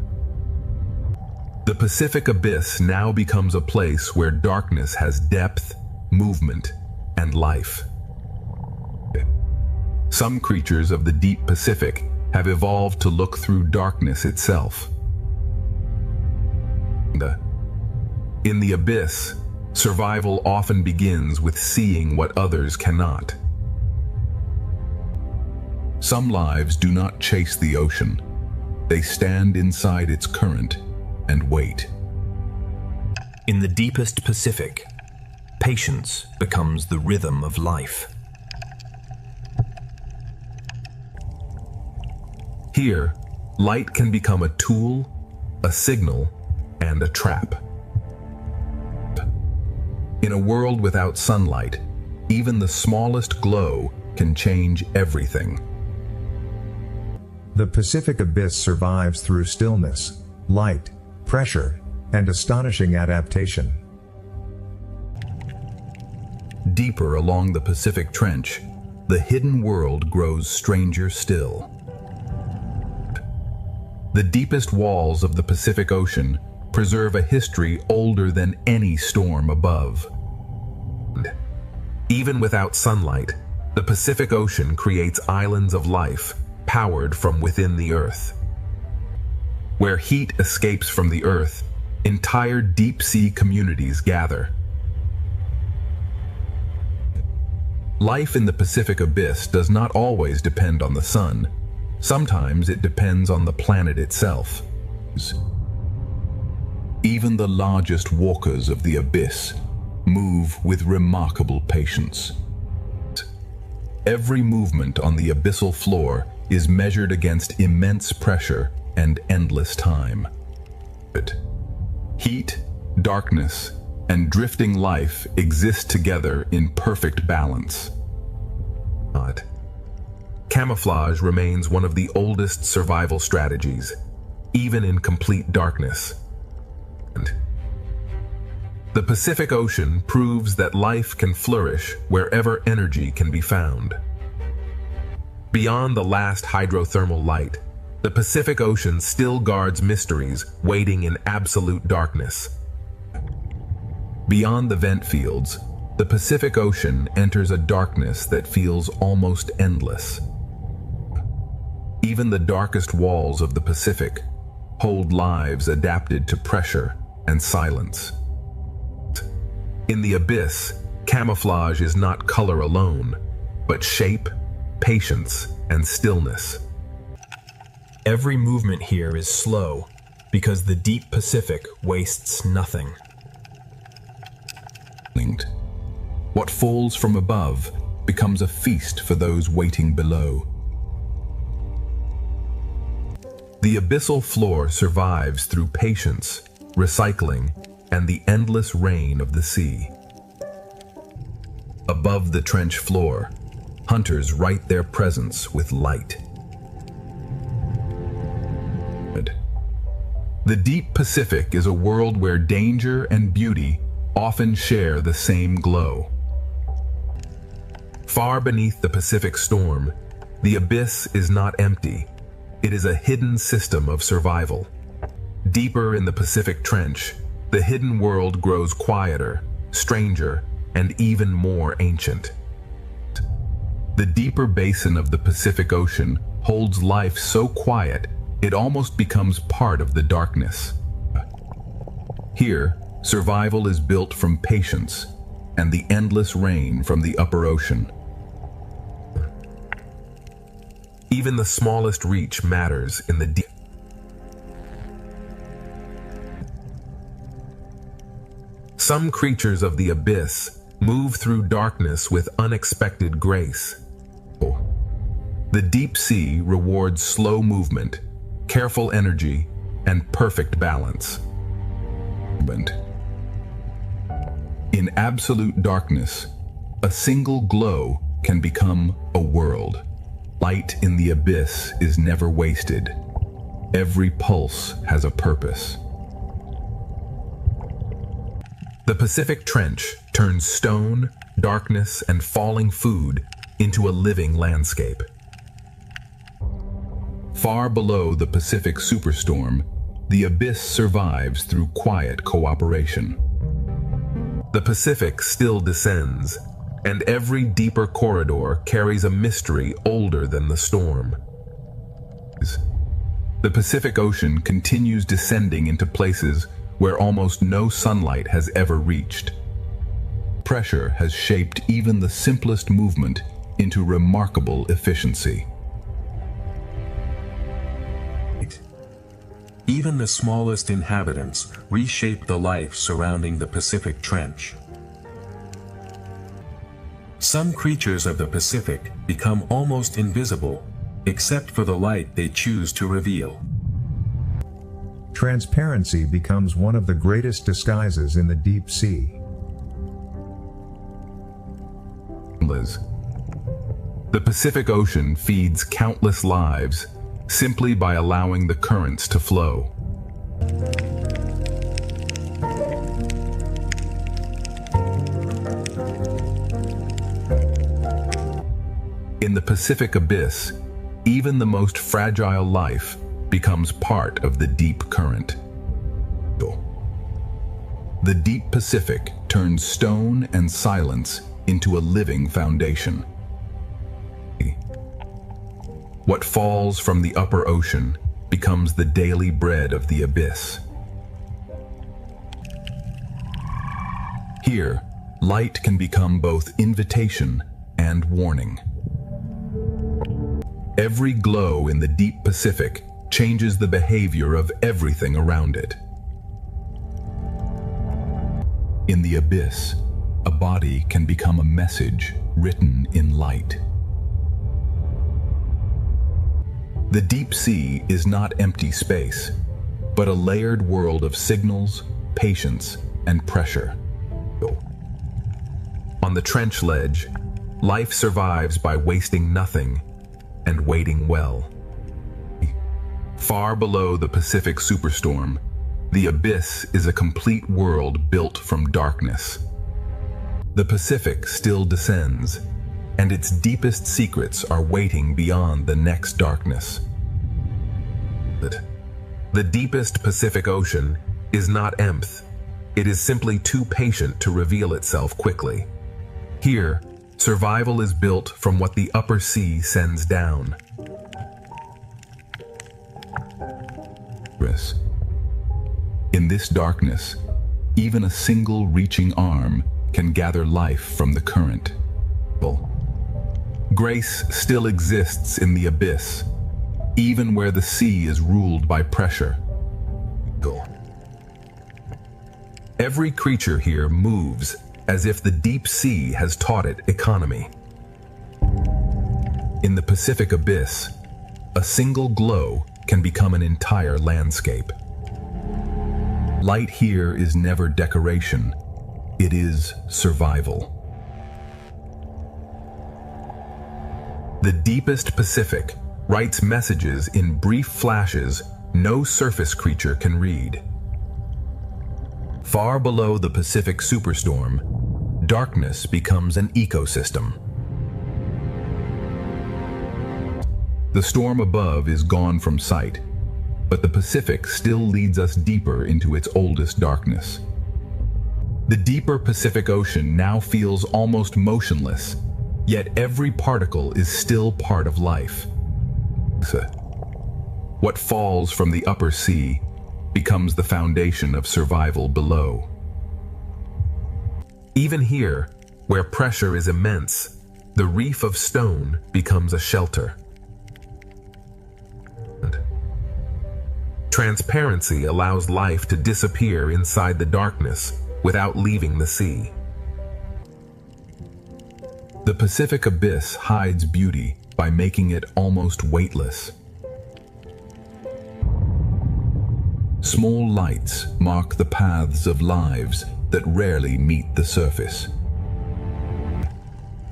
The Pacific Abyss now becomes a place where darkness has depth, movement, and life. Some creatures of the deep Pacific have evolved to look through darkness itself. In the abyss, survival often begins with seeing what others cannot. Some lives do not chase the ocean. They stand inside its current and wait. In the deepest Pacific, patience becomes the rhythm of life. Here, light can become a tool, a signal, and a trap. In a world without sunlight, even the smallest glow can change everything. The Pacific Abyss survives through stillness, light, pressure, and astonishing adaptation. Deeper along the Pacific Trench, the hidden world grows stranger still. The deepest walls of the Pacific Ocean preserve a history older than any storm above. Even without sunlight, the Pacific Ocean creates islands of life powered from within the earth. Where heat escapes from the earth, entire deep-sea communities gather. Life in the Pacific Abyss does not always depend on the sun. Sometimes it depends on the planet itself. Even the largest walkers of the abyss move with remarkable patience. Every movement on the abyssal floor is measured against immense pressure and endless time. Heat, darkness, and drifting life exist together in perfect balance. Camouflage remains one of the oldest survival strategies, even in complete darkness. The Pacific Ocean proves that life can flourish wherever energy can be found. Beyond the last hydrothermal light, the Pacific Ocean still guards mysteries waiting in absolute darkness. Beyond the vent fields, the Pacific Ocean enters a darkness that feels almost endless. Even the darkest walls of the Pacific hold lives adapted to pressure and silence. In the abyss, camouflage is not color alone, but shape, patience, and stillness. Every movement here is slow because the deep Pacific wastes nothing. What falls from above becomes a feast for those waiting below. The abyssal floor survives through patience, recycling, and the endless rain of the sea. Above the trench floor, hunters write their presence with light. The deep Pacific is a world where danger and beauty often share the same glow. Far beneath the Pacific storm, the abyss is not empty. It is a hidden system of survival. Deeper in the Pacific Trench, the hidden world grows quieter, stranger, and even more ancient. The deeper basin of the Pacific Ocean holds life so quiet it almost becomes part of the darkness. Here, survival is built from patience and the endless rain from the upper ocean. Even the smallest reach matters in the deep. Some creatures of the abyss move through darkness with unexpected grace. The deep sea rewards slow movement, careful energy, and perfect balance. In absolute darkness, a single glow can become a world. Light in the abyss is never wasted. Every pulse has a purpose. The Pacific Trench turns stone, darkness, and falling food into a living landscape. Far below the Pacific superstorm, the abyss survives through quiet cooperation. The Pacific still descends, and every deeper corridor carries a mystery older than the storm. The Pacific Ocean continues descending into places where almost no sunlight has ever reached. Pressure has shaped even the simplest movement into remarkable efficiency. Even the smallest inhabitants reshape the life surrounding the Pacific Trench. Some creatures of the Pacific become almost invisible, except for the light they choose to reveal. Transparency becomes one of the greatest disguises in the deep sea. The Pacific Ocean feeds countless lives simply by allowing the currents to flow. In the Pacific Abyss, even the most fragile life becomes part of the deep current. The deep Pacific turns stone and silence into a living foundation. What falls from the upper ocean becomes the daily bread of the abyss. Here, light can become both invitation and warning. Every glow in the deep Pacific changes the behavior of everything around it. In the abyss, a body can become a message written in light. The deep sea is not empty space, but a layered world of signals, patience, and pressure. On the trench ledge, life survives by wasting nothing and waiting well. Far below the Pacific superstorm, the abyss is a complete world built from darkness. The Pacific still descends, and its deepest secrets are waiting beyond the next darkness. The deepest Pacific Ocean is not empty. It is simply too patient to reveal itself quickly. Here, survival is built from what the upper sea sends down. In this darkness, even a single reaching arm can gather life from the current. Grace still exists in the abyss, even where the sea is ruled by pressure. Every creature here moves as if the deep sea has taught it economy. In the Pacific abyss, a single glow can become an entire landscape. Light here is never decoration, it is survival. The deepest Pacific writes messages in brief flashes no surface creature can read. Far below the Pacific superstorm, darkness becomes an ecosystem. The storm above is gone from sight, but the Pacific still leads us deeper into its oldest darkness. The deeper Pacific Ocean now feels almost motionless, yet every particle is still part of life. What falls from the upper sea becomes the foundation of survival below. Even here, where pressure is immense, the reef of stone becomes a shelter. Transparency allows life to disappear inside the darkness without leaving the sea. The Pacific abyss hides beauty by making it almost weightless. Small lights mark the paths of lives that rarely meet the surface.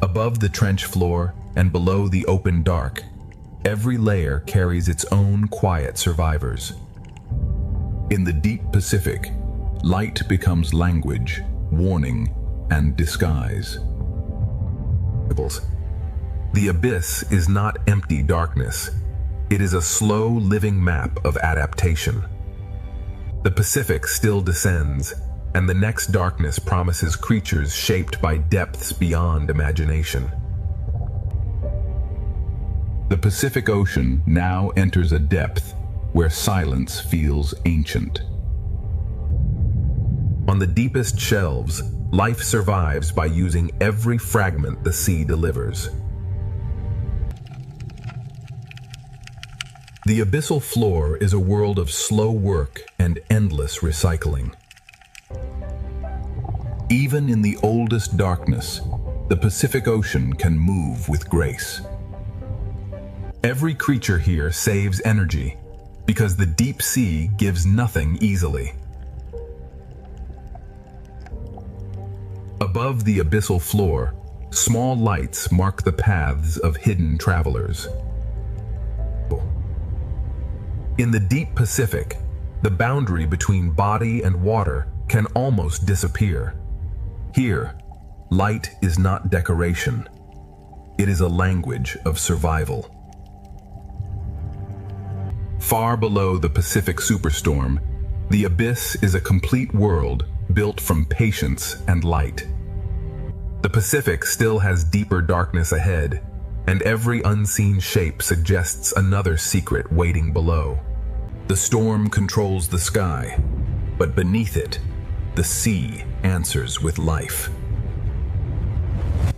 Above the trench floor and below the open dark, every layer carries its own quiet survivors. In the deep Pacific, light becomes language, warning, and disguise. The abyss is not empty darkness. It is a slow living map of adaptation. The Pacific still descends, and the next darkness promises creatures shaped by depths beyond imagination. The Pacific Ocean now enters a depth where silence feels ancient. On the deepest shelves, life survives by using every fragment the sea delivers. The abyssal floor is a world of slow work and endless recycling. Even in the oldest darkness, the Pacific Ocean can move with grace. Every creature here saves energy because the deep sea gives nothing easily. Above the abyssal floor, small lights mark the paths of hidden travelers. In the deep Pacific, the boundary between body and water can almost disappear. Here, light is not decoration. It is a language of survival. Far below the Pacific superstorm, the abyss is a complete world built from patience and light. The Pacific still has deeper darkness ahead, and every unseen shape suggests another secret waiting below. The storm controls the sky, but beneath it, the sea answers with life.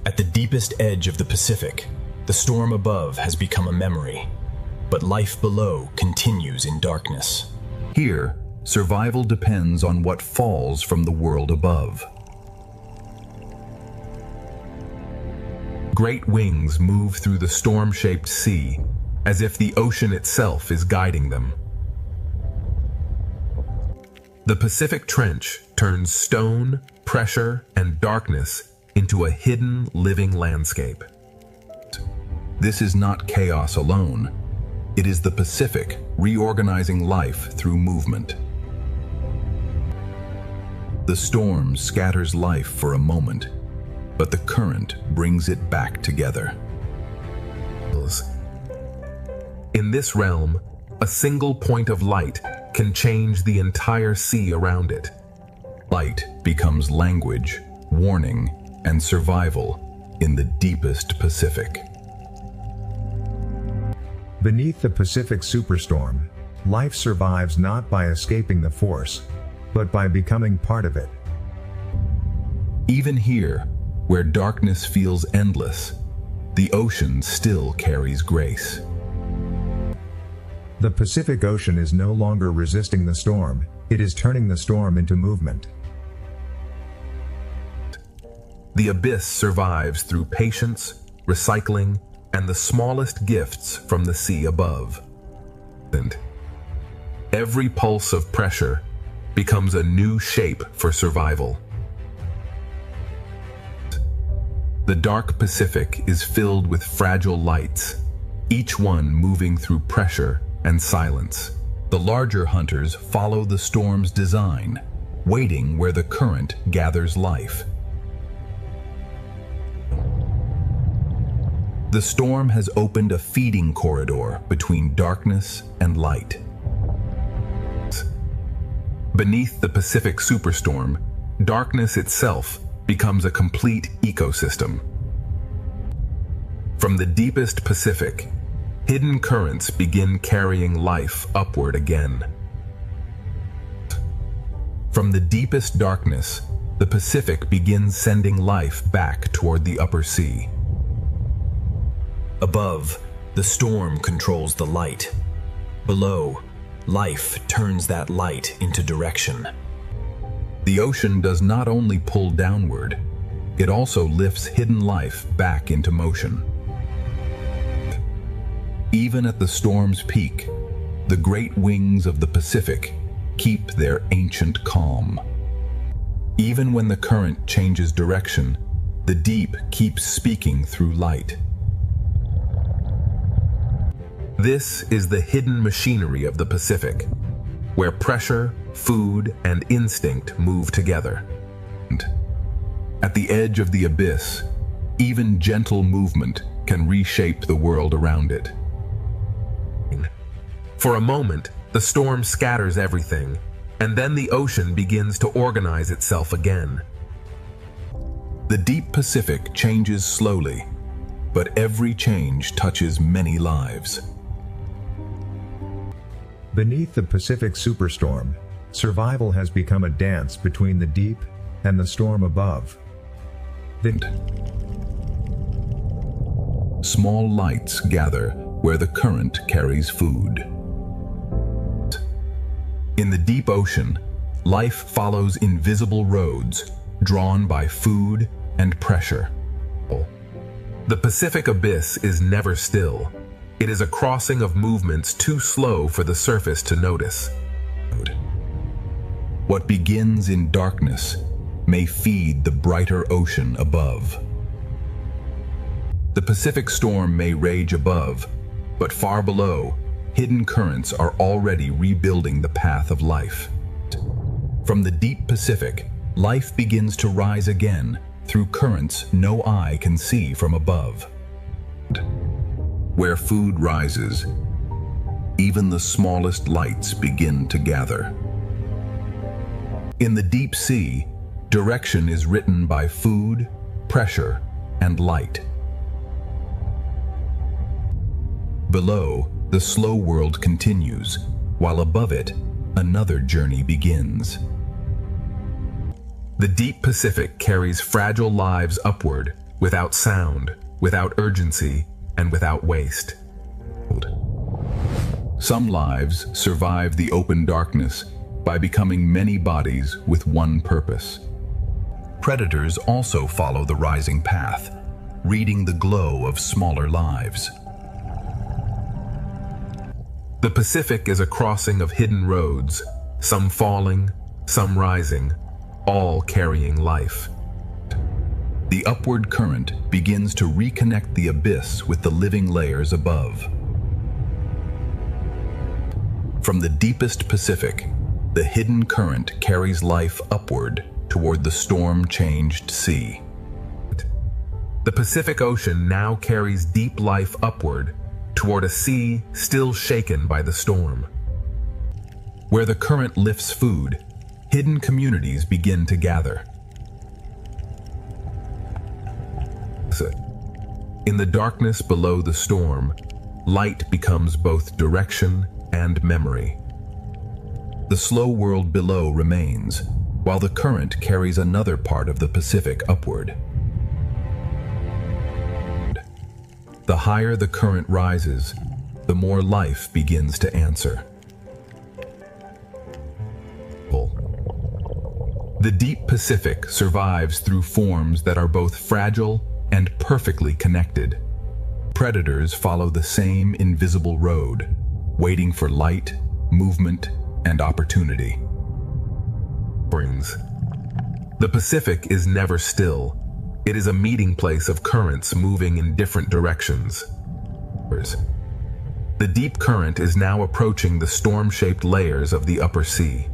At the deepest edge of the Pacific, the storm above has become a memory, but life below continues in darkness. Here, survival depends on what falls from the world above. Great wings move through the storm-shaped sea, as if the ocean itself is guiding them. The Pacific Trench turns stone, pressure, and darkness into a hidden, living landscape. This is not chaos alone. It is the Pacific reorganizing life through movement. The storm scatters life for a moment, but the current brings it back together. In this realm, a single point of light can change the entire sea around it. Light becomes language, warning, and survival in the deepest Pacific. Beneath the Pacific Superstorm, life survives not by escaping the force, but by becoming part of it. Even here, where darkness feels endless, the ocean still carries grace. The Pacific Ocean is no longer resisting the storm, it is turning the storm into movement. The abyss survives through patience, recycling, and the smallest gifts from the sea above. And every pulse of pressure becomes a new shape for survival. The dark Pacific is filled with fragile lights, each one moving through pressure and silence. The larger hunters follow the storm's design, waiting where the current gathers life. The storm has opened a feeding corridor between darkness and light. Beneath the Pacific Superstorm, darkness itself becomes a complete ecosystem. From the deepest Pacific, hidden currents begin carrying life upward again. From the deepest darkness, the Pacific begins sending life back toward the upper sea. Above, the storm controls the light. Below, life turns that light into direction. The ocean does not only pull downward, it also lifts hidden life back into motion. Even at the storm's peak, the great wings of the Pacific keep their ancient calm. Even when the current changes direction, the deep keeps speaking through light. This is the hidden machinery of the Pacific, where pressure, food, and instinct move together. And at the edge of the abyss, even gentle movement can reshape the world around it. For a moment, the storm scatters everything, and then the ocean begins to organize itself again. The deep Pacific changes slowly, but every change touches many lives. Beneath the Pacific Superstorm, survival has become a dance between the deep and the storm above. Small lights gather where the current carries food. In the deep ocean, life follows invisible roads drawn by food and pressure. The Pacific Abyss is never still. It is a crossing of movements too slow for the surface to notice. What begins in darkness may feed the brighter ocean above. The Pacific storm may rage above, but far below, hidden currents are already rebuilding the path of life. From the deep Pacific, life begins to rise again through currents no eye can see from above. Where food rises, even the smallest lights begin to gather. In the deep sea, direction is written by food, pressure, and light. Below, the slow world continues, while above it, another journey begins. The deep Pacific carries fragile lives upward, without sound, without urgency, and without waste. Some lives survive the open darkness by becoming many bodies with one purpose. Predators also follow the rising path, reading the glow of smaller lives. The Pacific is a crossing of hidden roads, some falling, some rising, all carrying life. The upward current begins to reconnect the abyss with the living layers above. From the deepest Pacific, the hidden current carries life upward toward the storm-changed sea. The Pacific Ocean now carries deep life upward toward a sea still shaken by the storm. Where the current lifts food, hidden communities begin to gather. In the darkness below the storm, light becomes both direction and memory. The slow world below remains, while the current carries another part of the Pacific upward. The higher the current rises, the more life begins to answer. The deep Pacific survives through forms that are both fragile and perfectly connected. Predators follow the same invisible road, waiting for light, movement, and opportunity. The Pacific is never still. It is a meeting place of currents moving in different directions. The deep current is now approaching the storm-shaped layers of the upper sea.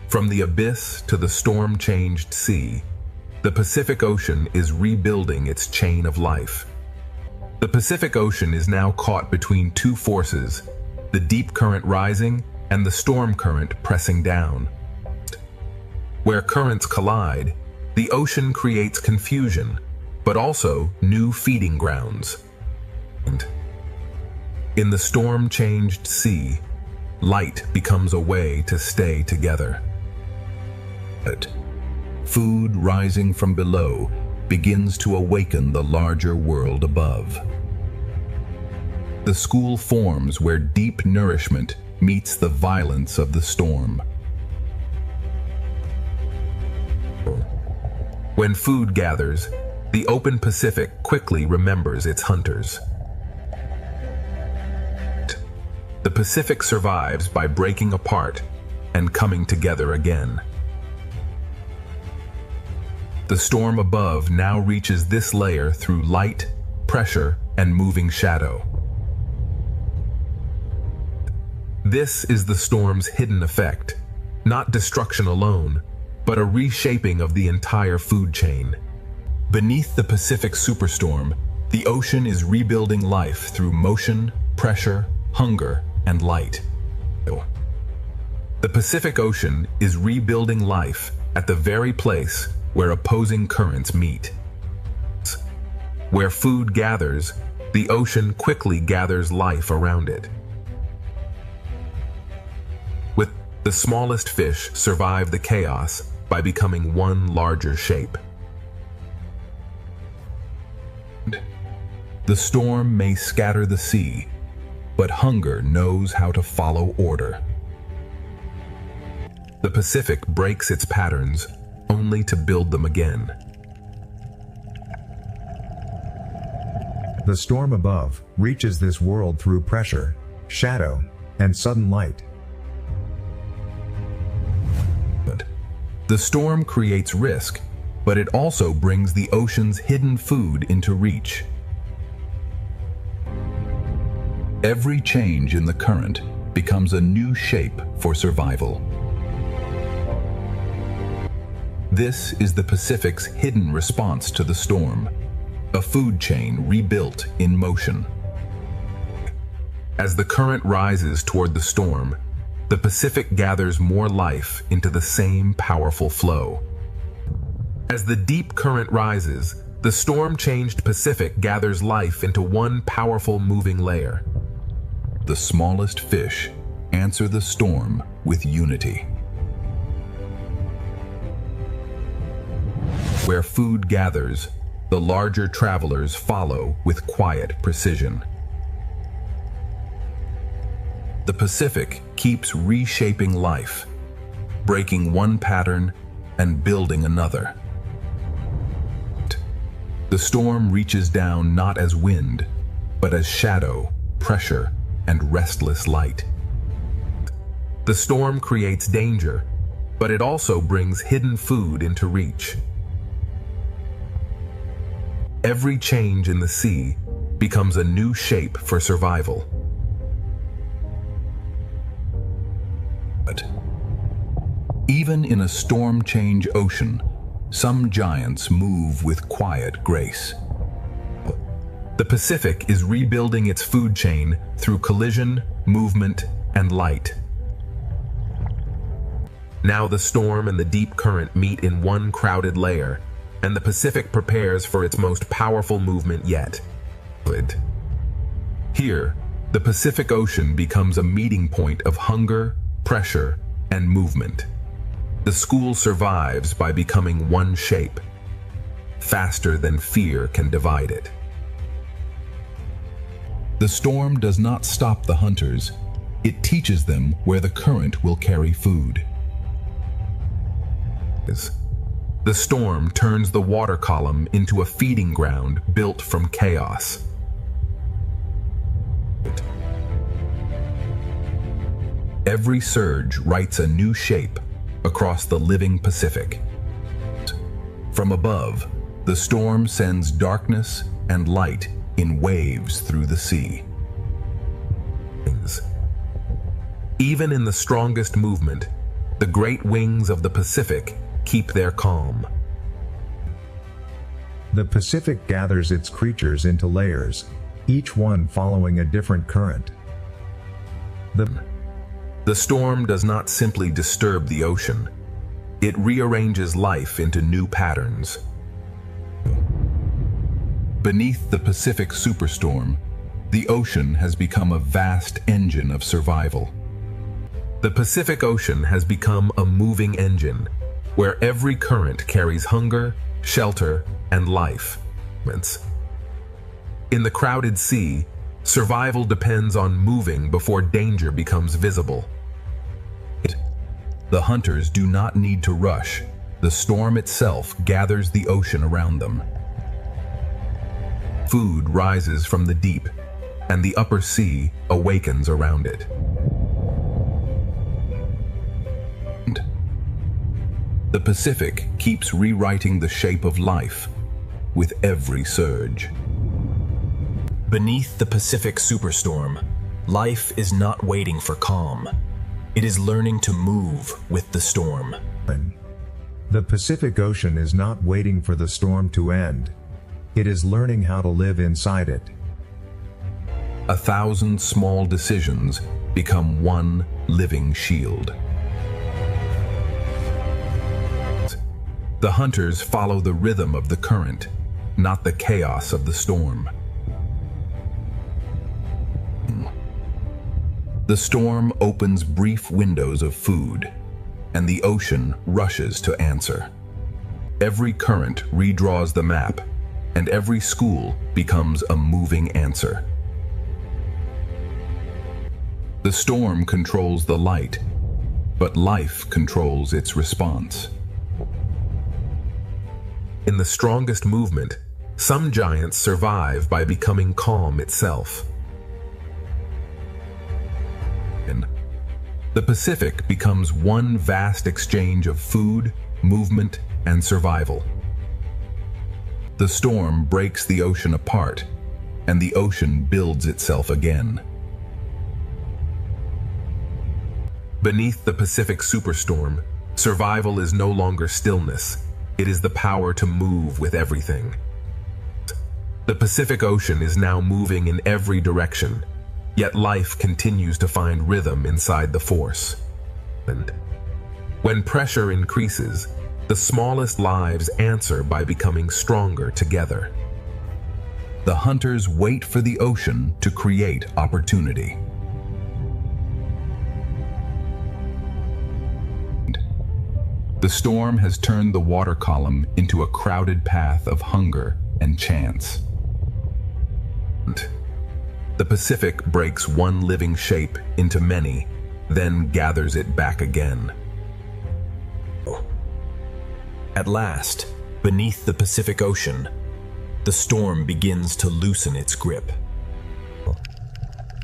From the abyss to the storm-changed sea, the Pacific Ocean is rebuilding its chain of life. The Pacific Ocean is now caught between two forces, the deep current rising and the storm current pressing down. Where currents collide, the ocean creates confusion, but also new feeding grounds. In the storm-changed sea, light becomes a way to stay together. Food rising from below begins to awaken the larger world above. The school forms where deep nourishment meets the violence of the storm. When food gathers, the open Pacific quickly remembers its hunters. The Pacific survives by breaking apart and coming together again. The storm above now reaches this layer through light, pressure, and moving shadow. This is the storm's hidden effect, not destruction alone, but a reshaping of the entire food chain. Beneath the Pacific superstorm, the ocean is rebuilding life through motion, pressure, hunger, and light. The Pacific Ocean is rebuilding life at the very place where opposing currents meet. Where food gathers, the ocean quickly gathers life around it. With the smallest fish survive the chaos by becoming one larger shape. The storm may scatter the sea, but hunger knows how to follow order. The Pacific breaks its patterns only to build them again. The storm above reaches this world through pressure, shadow, and sudden light. The storm creates risk, but it also brings the ocean's hidden food into reach. Every change in the current becomes a new shape for survival. This is the Pacific's hidden response to the storm, a food chain rebuilt in motion. As the current rises toward the storm, the Pacific gathers more life into the same powerful flow. As the deep current rises, the storm-changed Pacific gathers life into one powerful moving layer. the smallest fish answer the storm with unity. Where food gathers, the larger travelers follow with quiet precision. The Pacific keeps reshaping life, breaking one pattern and building another. The storm reaches down not as wind, but as shadow, pressure, and restless light. The storm creates danger, but it also brings hidden food into reach. Every change in the sea becomes a new shape for survival. But even in a storm-change ocean, some giants move with quiet grace. The Pacific is rebuilding its food chain through collision, movement, and light. Now the storm and the deep current meet in one crowded layer, and the Pacific prepares for its most powerful movement yet. Here, the Pacific Ocean becomes a meeting point of hunger, pressure, and movement. The school survives by becoming one shape, faster than fear can divide it. The storm does not stop the hunters. It teaches them where the current will carry food. The storm turns the water column into a feeding ground built from chaos. Every surge writes a new shape across the living Pacific. From above, the storm sends darkness and light in waves through the sea. Even in the strongest movement, the great wings of the Pacific keep their calm. The Pacific gathers its creatures into layers, each one following a different current. The storm does not simply disturb the ocean. It rearranges life into new patterns. Beneath the Pacific superstorm, the ocean has become a vast engine of survival. The Pacific Ocean has become a moving engine, where every current carries hunger, shelter, and life. In the crowded sea, survival depends on moving before danger becomes visible. The hunters do not need to rush. The storm itself gathers the ocean around them. Food rises from the deep, and the upper sea awakens around it. The Pacific keeps rewriting the shape of life with every surge. Beneath the Pacific superstorm, life is not waiting for calm. It is learning to move with the storm. The Pacific Ocean is not waiting for the storm to end. It is learning how to live inside it. 1,000 small decisions become one living shield. The hunters follow the rhythm of the current, not the chaos of the storm. The storm opens brief windows of food, and the ocean rushes to answer. Every current redraws the map, and every school becomes a moving answer. The storm controls the light, but life controls its response. In the strongest movement, some giants survive by becoming calm itself. The Pacific becomes one vast exchange of food, movement, and survival. The storm breaks the ocean apart, and the ocean builds itself again. Beneath the Pacific superstorm, survival is no longer stillness. It is the power to move with everything. The Pacific Ocean is now moving in every direction, yet life continues to find rhythm inside the force. And when pressure increases, the smallest lives answer by becoming stronger together. The hunters wait for the ocean to create opportunity. The storm has turned the water column into a crowded path of hunger and chance. The Pacific breaks one living shape into many, then gathers it back again. At last, beneath the Pacific Ocean, the storm begins to loosen its grip.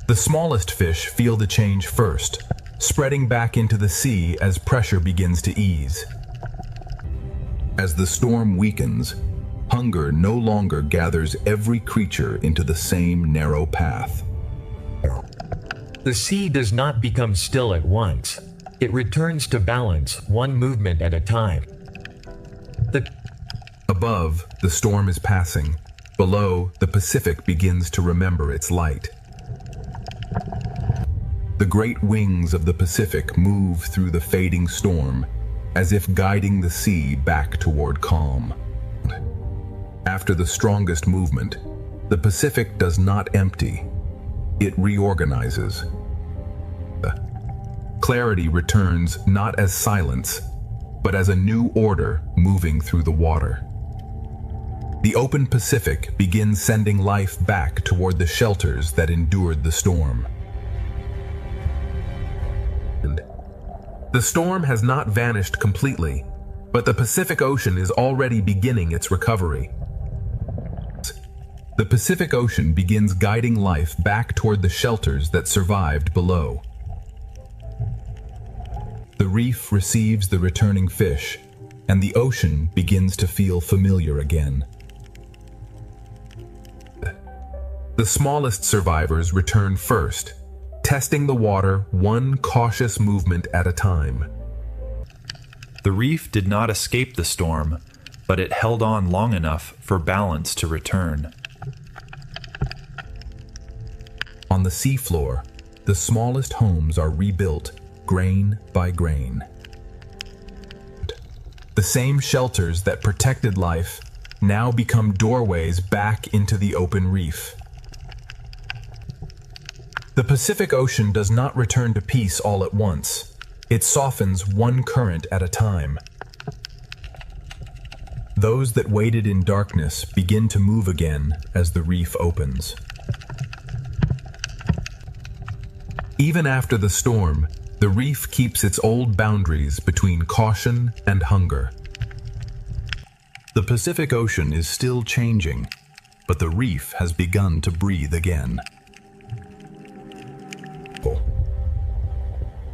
The smallest fish feel the change first, spreading back into the sea as pressure begins to ease. As the storm weakens, hunger no longer gathers every creature into the same narrow path. The sea does not become still at once. It returns to balance, one movement at a time. Above, the storm is passing. Below, the Pacific begins to remember its light. The great wings of the Pacific move through the fading storm, as if guiding the sea back toward calm. After the strongest movement, the Pacific does not empty. It reorganizes. Clarity returns not as silence, but as a new order moving through the water. The open Pacific begins sending life back toward the shelters that endured the storm. The storm has not vanished completely, but the Pacific Ocean is already beginning its recovery. The Pacific Ocean begins guiding life back toward the shelters that survived below. The reef receives the returning fish, and the ocean begins to feel familiar again. The smallest survivors return first, testing the water one cautious movement at a time. The reef did not escape the storm, but it held on long enough for balance to return. On the seafloor, the smallest homes are rebuilt grain by grain. The same shelters that protected life now become doorways back into the open reef. The Pacific Ocean does not return to peace all at once. It softens one current at a time. Those that waited in darkness begin to move again as the reef opens. Even after the storm, the reef keeps its old boundaries between caution and hunger. The Pacific Ocean is still changing, but the reef has begun to breathe again.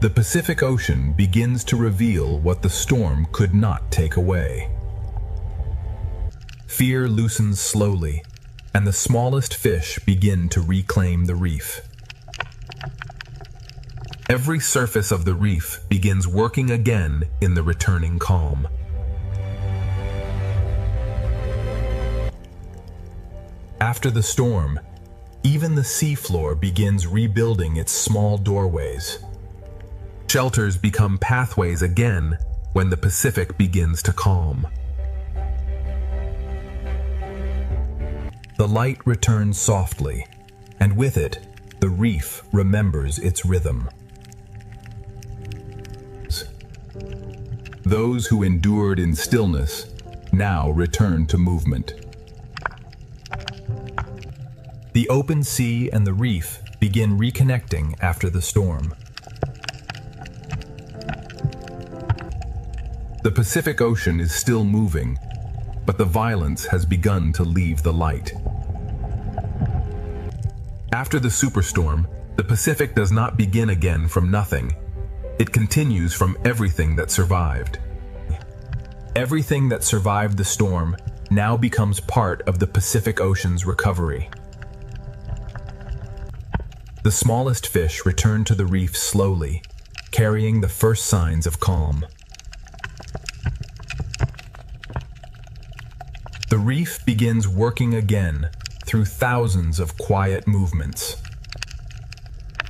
The Pacific Ocean begins to reveal what the storm could not take away. Fear loosens slowly, and the smallest fish begin to reclaim the reef. Every surface of the reef begins working again in the returning calm. After the storm, even the seafloor begins rebuilding its small doorways. Shelters become pathways again when the Pacific begins to calm. The light returns softly, and with it, the reef remembers its rhythm. Those who endured in stillness now return to movement. The open sea and the reef begin reconnecting after the storm. The Pacific Ocean is still moving, but the violence has begun to leave the light. After the superstorm, the Pacific does not begin again from nothing. It continues from everything that survived. Everything that survived the storm now becomes part of the Pacific Ocean's recovery. The smallest fish return to the reef slowly, carrying the first signs of calm. The reef begins working again through thousands of quiet movements.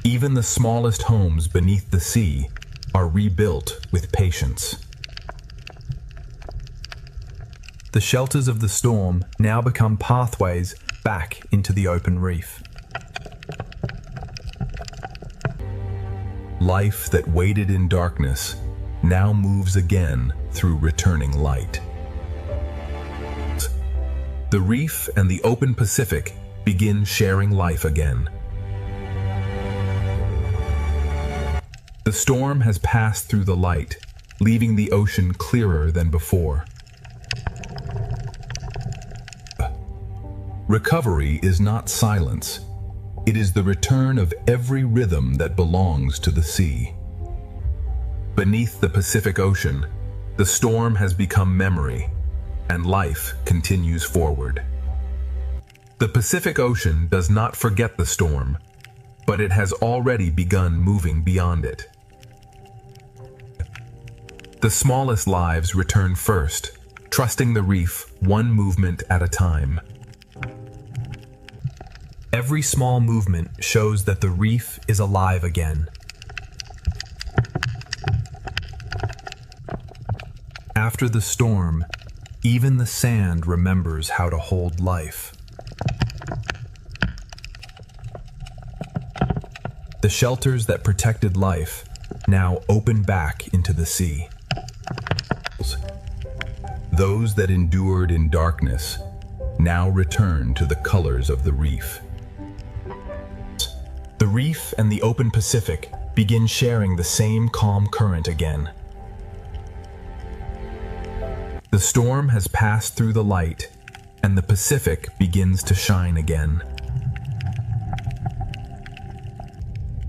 Even the smallest homes beneath the sea are rebuilt with patience. The shelters of the storm now become pathways back into the open reef. Life that waited in darkness now moves again through returning light. The reef and the open Pacific begin sharing life again. The storm has passed through the light, leaving the ocean clearer than before. Recovery is not silence. It is the return of every rhythm that belongs to the sea. Beneath the Pacific Ocean, the storm has become memory, and life continues forward. The Pacific Ocean does not forget the storm, but it has already begun moving beyond it. The smallest lives return first, trusting the reef one movement at a time. Every small movement shows that the reef is alive again. After the storm, even the sand remembers how to hold life. The shelters that protected life now open back into the sea. Those that endured in darkness now return to the colors of the reef. The reef and the open Pacific begin sharing the same calm current again. The storm has passed through the light, and the Pacific begins to shine again.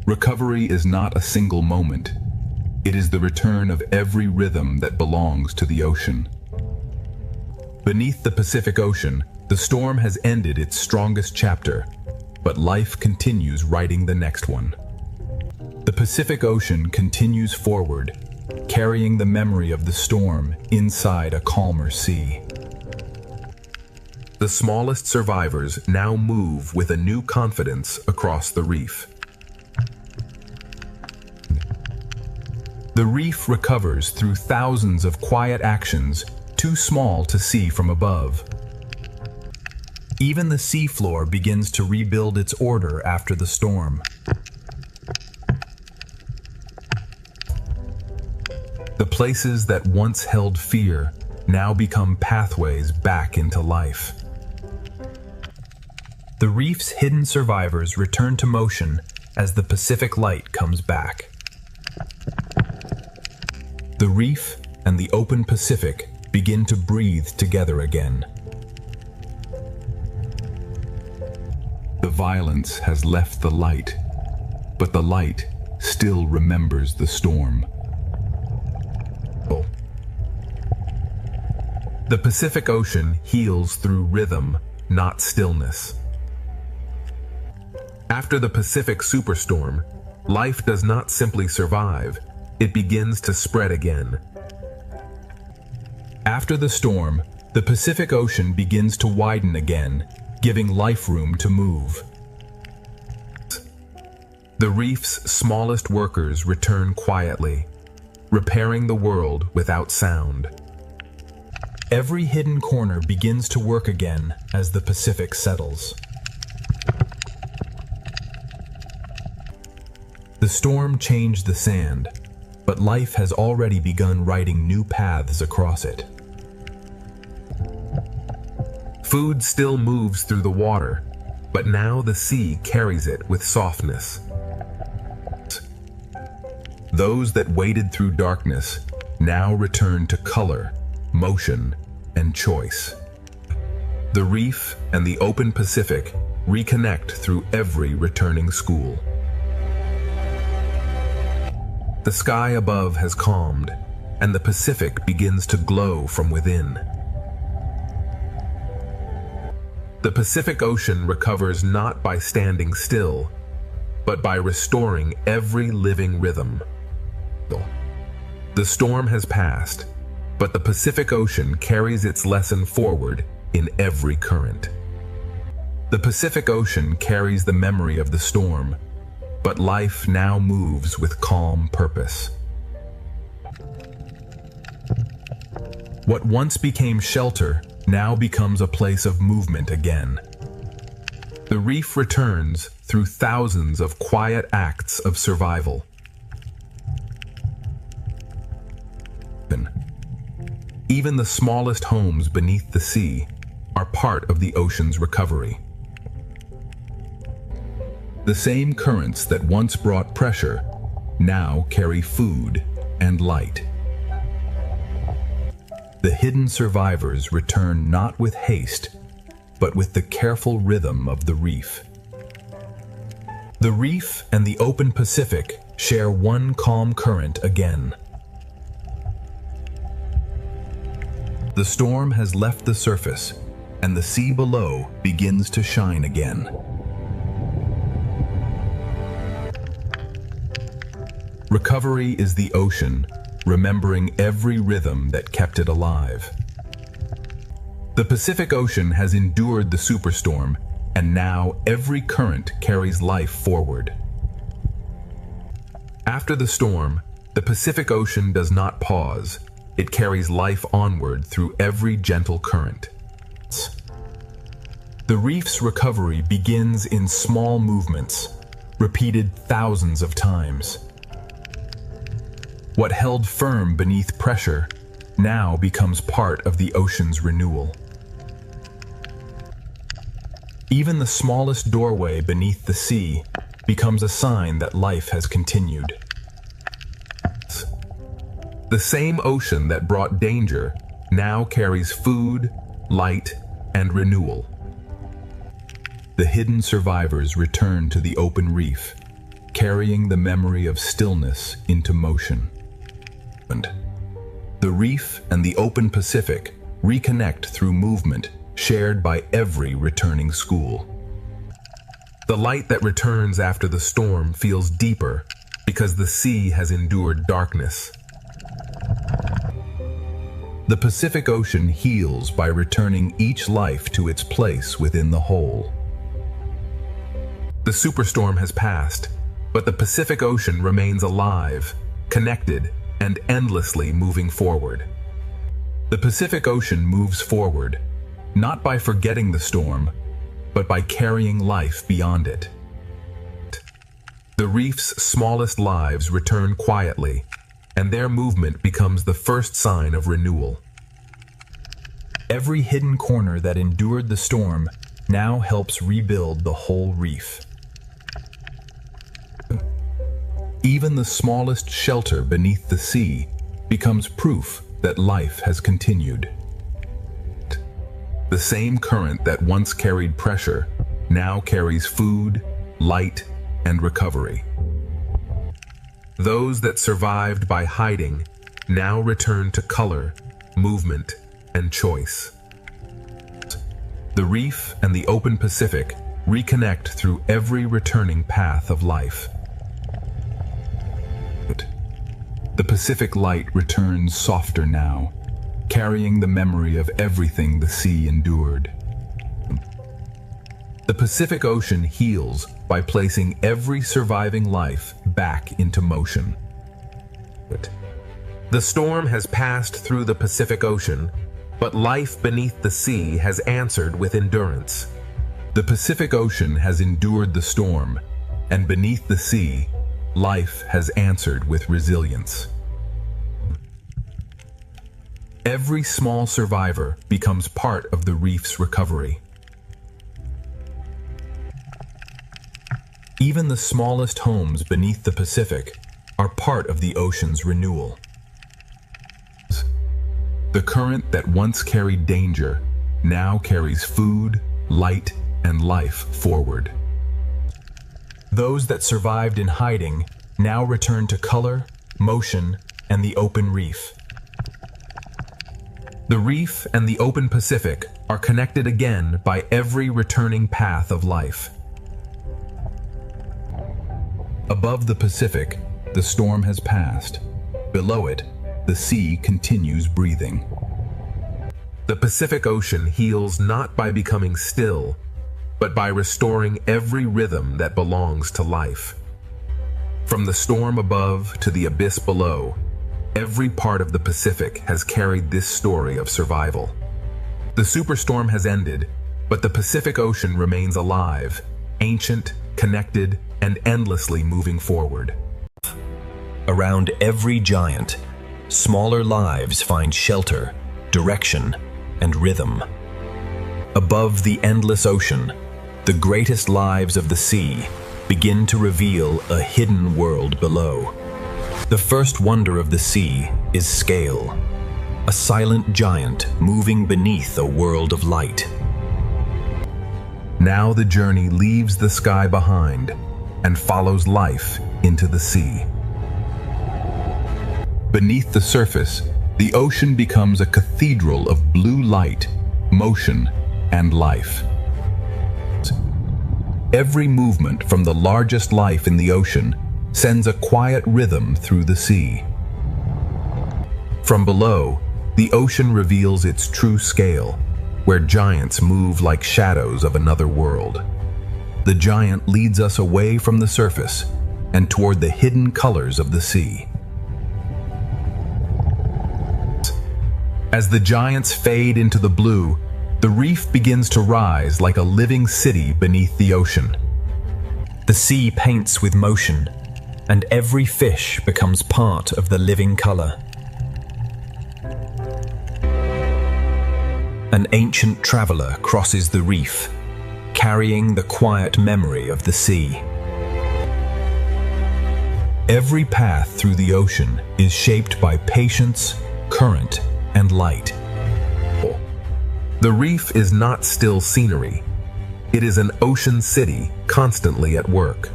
Recovery is not a single moment. It is the return of every rhythm that belongs to the ocean. Beneath the Pacific Ocean, the storm has ended its strongest chapter, but life continues writing the next one. The Pacific Ocean continues forward, carrying the memory of the storm inside a calmer sea. The smallest survivors now move with a new confidence across the reef. The reef recovers through thousands of quiet actions too small to see from above. Even the seafloor begins to rebuild its order after the storm. The places that once held fear now become pathways back into life. The reef's hidden survivors return to motion as the Pacific light comes back. The reef and the open Pacific begin to breathe together again. The violence has left the light, but the light still remembers the storm. The Pacific Ocean heals through rhythm, not stillness. After the Pacific superstorm, life does not simply survive, it begins to spread again. After the storm, the Pacific Ocean begins to widen again, giving life room to move. The reef's smallest workers return quietly, repairing the world without sound. Every hidden corner begins to work again as the Pacific settles. The storm changed the sand, but life has already begun writing new paths across it. Food still moves through the water, but now the sea carries it with softness. Those that waded through darkness now return to color, motion, and choice. The reef and the open Pacific reconnect through every returning school. The sky above has calmed, and the Pacific begins to glow from within. The Pacific Ocean recovers not by standing still, but by restoring every living rhythm. The storm has passed, but the Pacific Ocean carries its lesson forward in every current. The Pacific Ocean carries the memory of the storm, but life now moves with calm purpose. What once became shelter now becomes a place of movement again. The reef returns through thousands of quiet acts of survival. happen. Even the smallest homes beneath the sea are part of the ocean's recovery. The same currents that once brought pressure now carry food and light. The hidden survivors return not with haste, but with the careful rhythm of the reef. The reef and the open Pacific share one calm current again. The storm has left the surface, and the sea below begins to shine again. Recovery is the ocean, remembering every rhythm that kept it alive. The Pacific Ocean has endured the superstorm, and now every current carries life forward. After the storm, the Pacific Ocean does not pause. It carries life onward through every gentle current. The reef's recovery begins in small movements, repeated thousands of times. What held firm beneath pressure now becomes part of the ocean's renewal. Even the smallest doorway beneath the sea becomes a sign that life has continued. The same ocean that brought danger now carries food, light, and renewal. The hidden survivors return to the open reef, carrying the memory of stillness into motion. The reef and the open Pacific reconnect through movement shared by every returning school. The light that returns after the storm feels deeper because the sea has endured darkness. The Pacific Ocean heals by returning each life to its place within the whole. The superstorm has passed, but the Pacific Ocean remains alive, connected, and endlessly moving forward. The Pacific Ocean moves forward, not by forgetting the storm, but by carrying life beyond it. The reef's smallest lives return quietly, and their movement becomes the first sign of renewal. Every hidden corner that endured the storm now helps rebuild the whole reef. Even the smallest shelter beneath the sea becomes proof that life has continued. The same current that once carried pressure now carries food, light, and recovery. Those that survived by hiding now return to color, movement, and choice. The reef and the open Pacific reconnect through every returning path of life. The Pacific light returns softer now, carrying the memory of everything the sea endured. The Pacific Ocean heals by placing every surviving life back into motion. The storm has passed through the Pacific Ocean, but life beneath the sea has answered with endurance. The Pacific Ocean has endured the storm, and beneath the sea, life has answered with resilience. Every small survivor becomes part of the reef's recovery. Even the smallest homes beneath the Pacific are part of the ocean's renewal. The current that once carried danger now carries food, light, and life forward. Those that survived in hiding now return to color, motion, and the open reef. The reef and the open Pacific are connected again by every returning path of life. Above the Pacific, the storm has passed. Below it, the sea continues breathing. The Pacific Ocean heals not by becoming still, but by restoring every rhythm that belongs to life. From the storm above to the abyss below, every part of the Pacific has carried this story of survival. The superstorm has ended, but the Pacific Ocean remains alive, ancient, connected, and endlessly moving forward. Around every giant, smaller lives find shelter, direction, and rhythm. Above the endless ocean, the greatest lives of the sea begin to reveal a hidden world below. The first wonder of the sea is scale, a silent giant moving beneath a world of light. Now the journey leaves the sky behind and follows life into the sea. Beneath the surface, the ocean becomes a cathedral of blue light, motion, and life. Every movement from the largest life in the ocean sends a quiet rhythm through the sea. From below, the ocean reveals its true scale, where giants move like shadows of another world. The giant leads us away from the surface and toward the hidden colors of the sea. As the giants fade into the blue, the reef begins to rise like a living city beneath the ocean. The sea paints with motion, and every fish becomes part of the living color. An ancient traveler crosses the reef, carrying the quiet memory of the sea. Every path through the ocean is shaped by patience, current, and light. The reef is not still scenery. It is an ocean city constantly at work.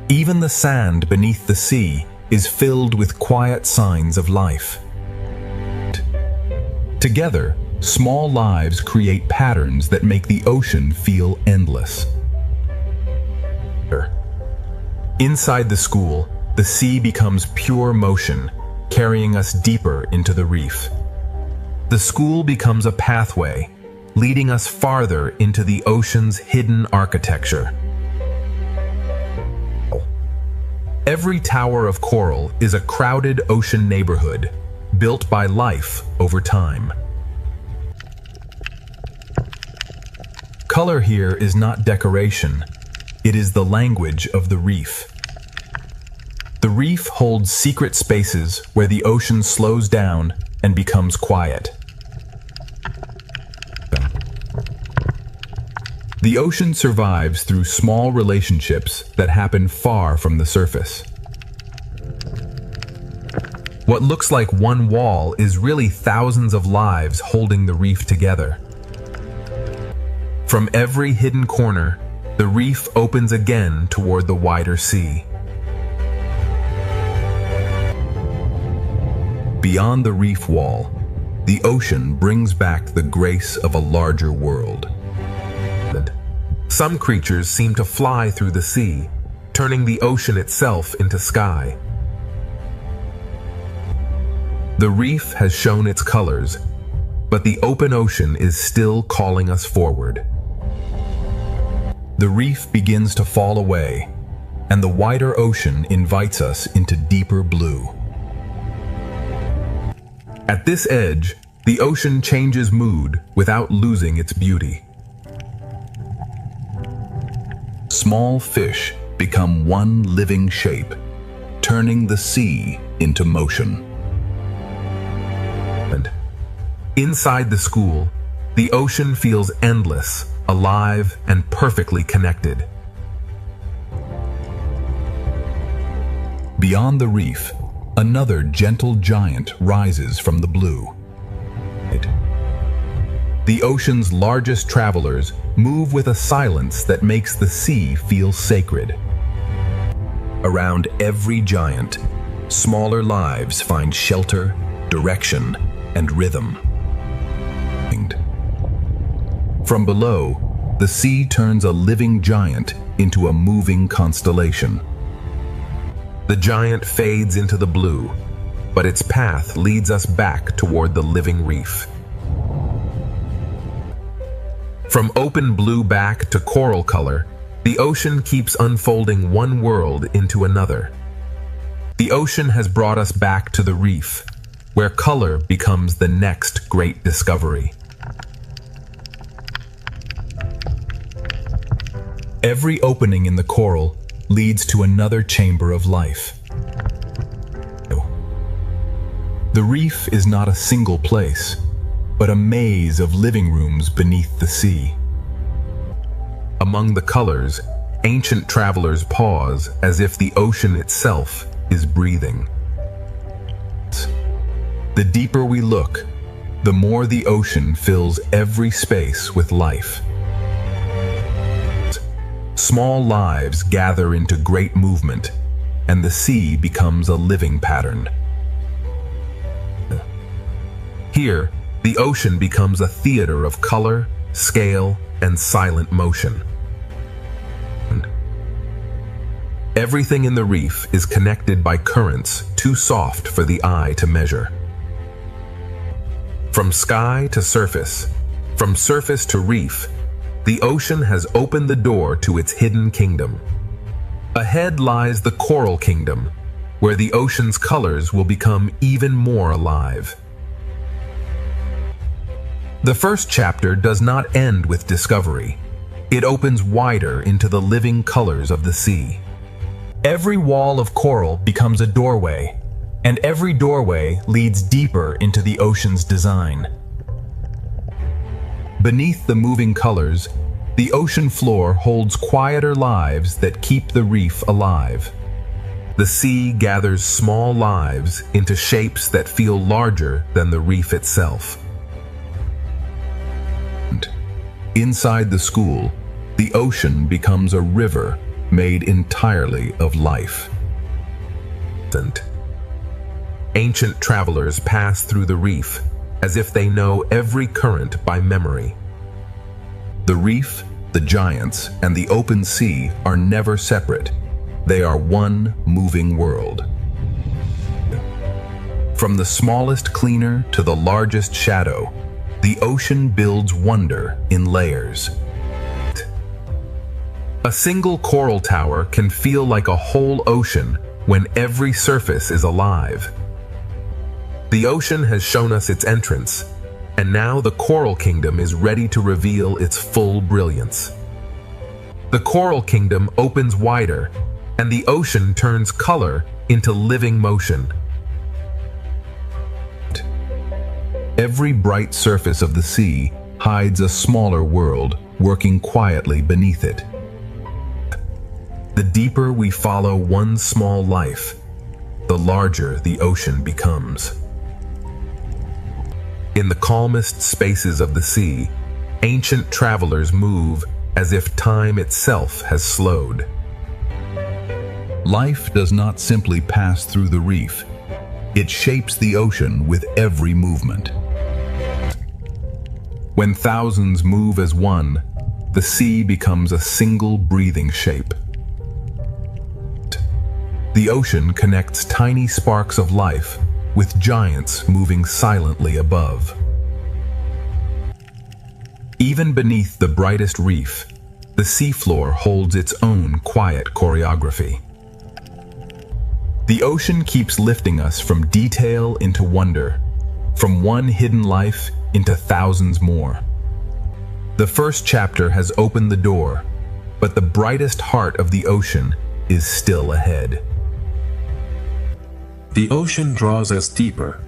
Even the sand beneath the sea is filled with quiet signs of life. Together, small lives create patterns that make the ocean feel endless. Inside the school, the sea becomes pure motion, carrying us deeper into the reef. The school becomes a pathway, leading us farther into the ocean's hidden architecture. Every tower of coral is a crowded ocean neighborhood, built by life over time. Color here is not decoration, it is the language of the reef. The reef holds secret spaces where the ocean slows down and becomes quiet. The ocean survives through small relationships that happen far from the surface. What looks like one wall is really thousands of lives holding the reef together. From every hidden corner, the reef opens again toward the wider sea. Beyond the reef wall, the ocean brings back the grace of a larger world. Some creatures seem to fly through the sea, turning the ocean itself into sky. The reef has shown its colors, but the open ocean is still calling us forward. The reef begins to fall away, and the wider ocean invites us into deeper blue. At this edge, the ocean changes mood without losing its beauty. Small fish become one living shape, turning the sea into motion. And inside the school, the ocean feels endless, alive, and perfectly connected. Beyond the reef, another gentle giant rises from the blue. The ocean's largest travelers move with a silence that makes the sea feel sacred. Around every giant, smaller lives find shelter, direction, and rhythm. From below, the sea turns a living giant into a moving constellation. The giant fades into the blue, but its path leads us back toward the living reef. From open blue back to coral color, the ocean keeps unfolding one world into another. The ocean has brought us back to the reef, where color becomes the next great discovery. Every opening in the coral leads to another chamber of life. The reef is not a single place, but a maze of living rooms beneath the sea. Among the colors, ancient travelers pause as if the ocean itself is breathing. The deeper we look, the more the ocean fills every space with life. Small lives gather into great movement, and the sea becomes a living pattern. Here, the ocean becomes a theater of color, scale, and silent motion. Everything in the reef is connected by currents too soft for the eye to measure. From sky to surface, from surface to reef, the ocean has opened the door to its hidden kingdom. Ahead lies the coral kingdom, where the ocean's colors will become even more alive. The first chapter does not end with discovery. It opens wider into the living colors of the sea. Every wall of coral becomes a doorway, and every doorway leads deeper into the ocean's design. Beneath the moving colors, the ocean floor holds quieter lives that keep the reef alive. The sea gathers small lives into shapes that feel larger than the reef itself. Inside the school, the ocean becomes a river made entirely of life. Ancient travelers pass through the reef as if they know every current by memory. The reef, the giants, and the open sea are never separate. They are one moving world. From the smallest cleaner to the largest shadow, the ocean builds wonder in layers. A single coral tower can feel like a whole ocean when every surface is alive. The ocean has shown us its entrance, and now the coral kingdom is ready to reveal its full brilliance. The coral kingdom opens wider, and the ocean turns color into living motion. Every bright surface of the sea hides a smaller world working quietly beneath it. The deeper we follow one small life, the larger the ocean becomes. In the calmest spaces of the sea, ancient travelers move as if time itself has slowed. Life does not simply pass through the reef. It shapes the ocean with every movement. When thousands move as one, the sea becomes a single breathing shape. The ocean connects tiny sparks of life with giants moving silently above. Even beneath the brightest reef, the seafloor holds its own quiet choreography. The ocean keeps lifting us from detail into wonder, from one hidden life into thousands more. The first chapter has opened the door, but the brightest heart of the ocean is still ahead. The ocean draws us deeper,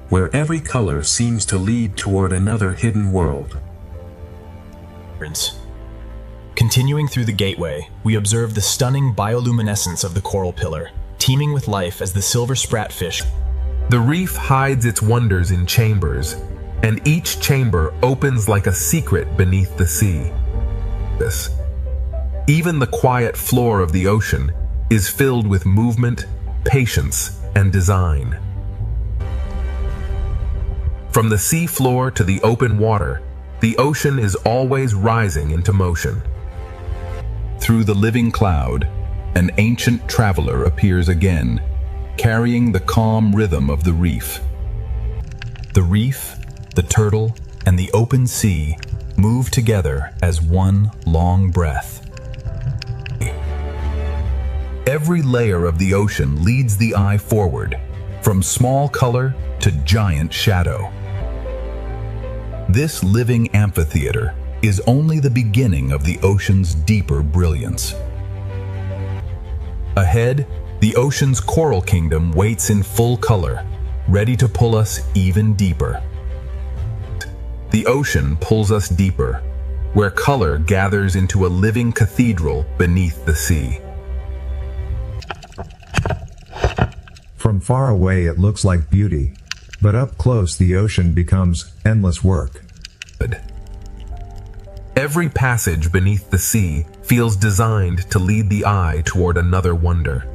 where every color seems to lead toward another hidden world. Continuing through the gateway, we observe the stunning bioluminescence of the coral pillar, teeming with life as the silver spratfish. The reef hides its wonders in chambers, and each chamber opens like a secret beneath the sea. Even the quiet floor of the ocean is filled with movement, patience, and design. From the sea floor to the open water, the ocean is always rising into motion. Through the living cloud, an ancient traveler appears again, carrying the calm rhythm of the reef. The reef, the turtle, and the open sea move together as one long breath. Every layer of the ocean leads the eye forward, from small color to giant shadow. This living amphitheater is only the beginning of the ocean's deeper brilliance. Ahead, the ocean's coral kingdom waits in full color, ready to pull us even deeper. The ocean pulls us deeper, where color gathers into a living cathedral beneath the sea. From far away it looks like beauty, but up close the ocean becomes endless work. Every passage beneath the sea feels designed to lead the eye toward another wonder.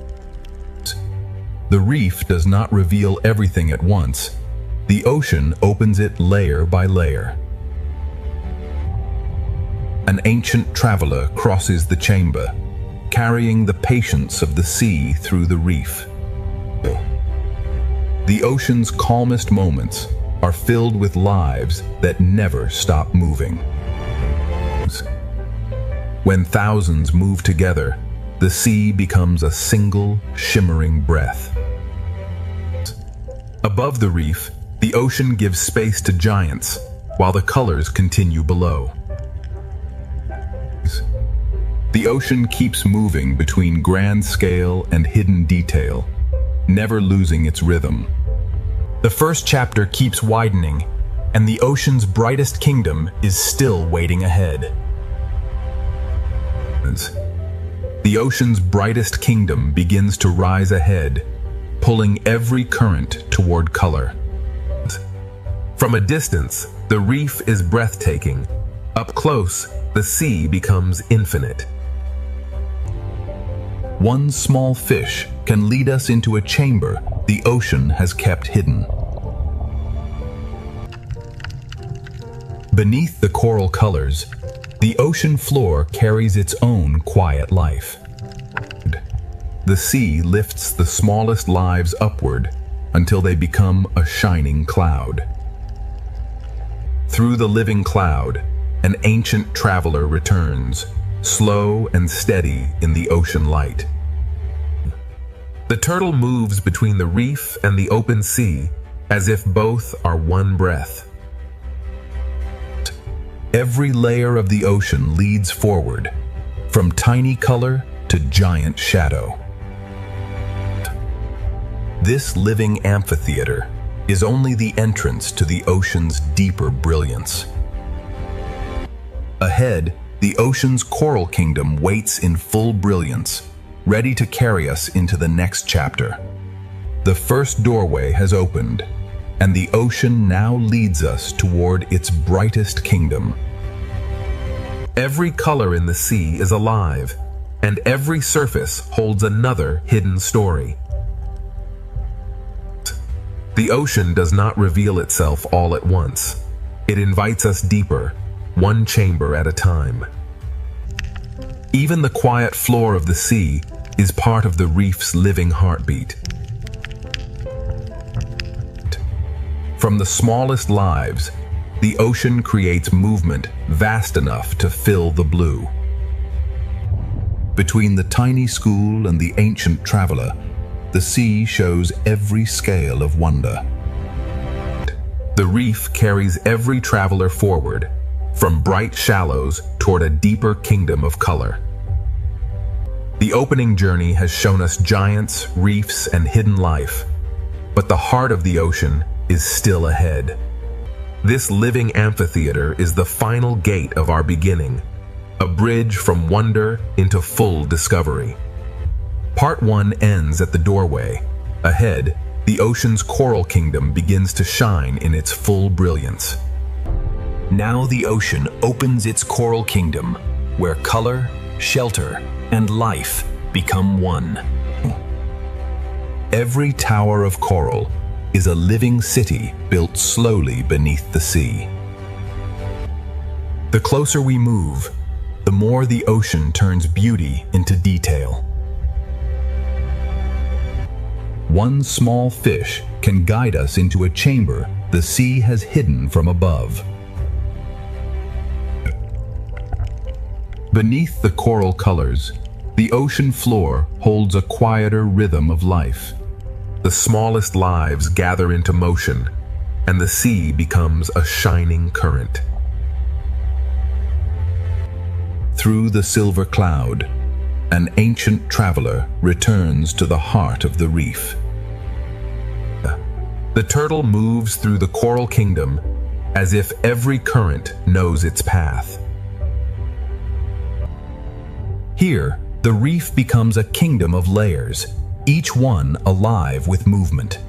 The reef does not reveal everything at once. The ocean opens it layer by layer. An ancient traveler crosses the chamber, carrying the patience of the sea through the reef. The ocean's calmest moments are filled with lives that never stop moving. When thousands move together, the sea becomes a single, shimmering breath. Above the reef, the ocean gives space to giants, while the colors continue below. The ocean keeps moving between grand scale and hidden detail, never losing its rhythm. The first chapter keeps widening, and the ocean's brightest kingdom is still waiting ahead. The ocean's brightest kingdom begins to rise ahead, pulling every current toward color. From a distance, the reef is breathtaking. Up close, the sea becomes infinite. One small fish can lead us into a chamber the ocean has kept hidden. Beneath the coral colors, the ocean floor carries its own quiet life. The sea lifts the smallest lives upward until they become a shining cloud. Through the living cloud, an ancient traveler returns, slow and steady in the ocean light. The turtle moves between the reef and the open sea, as if both are one breath. Every layer of the ocean leads forward, from tiny color to giant shadow. This living amphitheater is only the entrance to the ocean's deeper brilliance. Ahead, the ocean's coral kingdom waits in full brilliance, ready to carry us into the next chapter. The first doorway has opened, and the ocean now leads us toward its brightest kingdom. Every color in the sea is alive, and every surface holds another hidden story. The ocean does not reveal itself all at once. It invites us deeper, one chamber at a time. Even the quiet floor of the sea is part of the reef's living heartbeat. From the smallest lives, the ocean creates movement vast enough to fill the blue. Between the tiny school and the ancient traveler, the sea shows every scale of wonder. The reef carries every traveler forward, from bright shallows toward a deeper kingdom of color. The opening journey has shown us giants, reefs, and hidden life, but the heart of the ocean is still ahead. This living amphitheater is the final gate of our beginning, a bridge from wonder into full discovery. Part 1 ends at the doorway. Ahead, the ocean's coral kingdom begins to shine in its full brilliance. Now the ocean opens its coral kingdom, where color, shelter, and life become one. Every tower of coral is a living city built slowly beneath the sea. The closer we move, the more the ocean turns beauty into detail. One small fish can guide us into a chamber the sea has hidden from above. Beneath the coral colors, the ocean floor holds a quieter rhythm of life. The smallest lives gather into motion, and the sea becomes a shining current. Through the silver cloud, an ancient traveler returns to the heart of the reef. The turtle moves through the coral kingdom as if every current knows its path. Here, the reef becomes a kingdom of layers, each one alive with movement.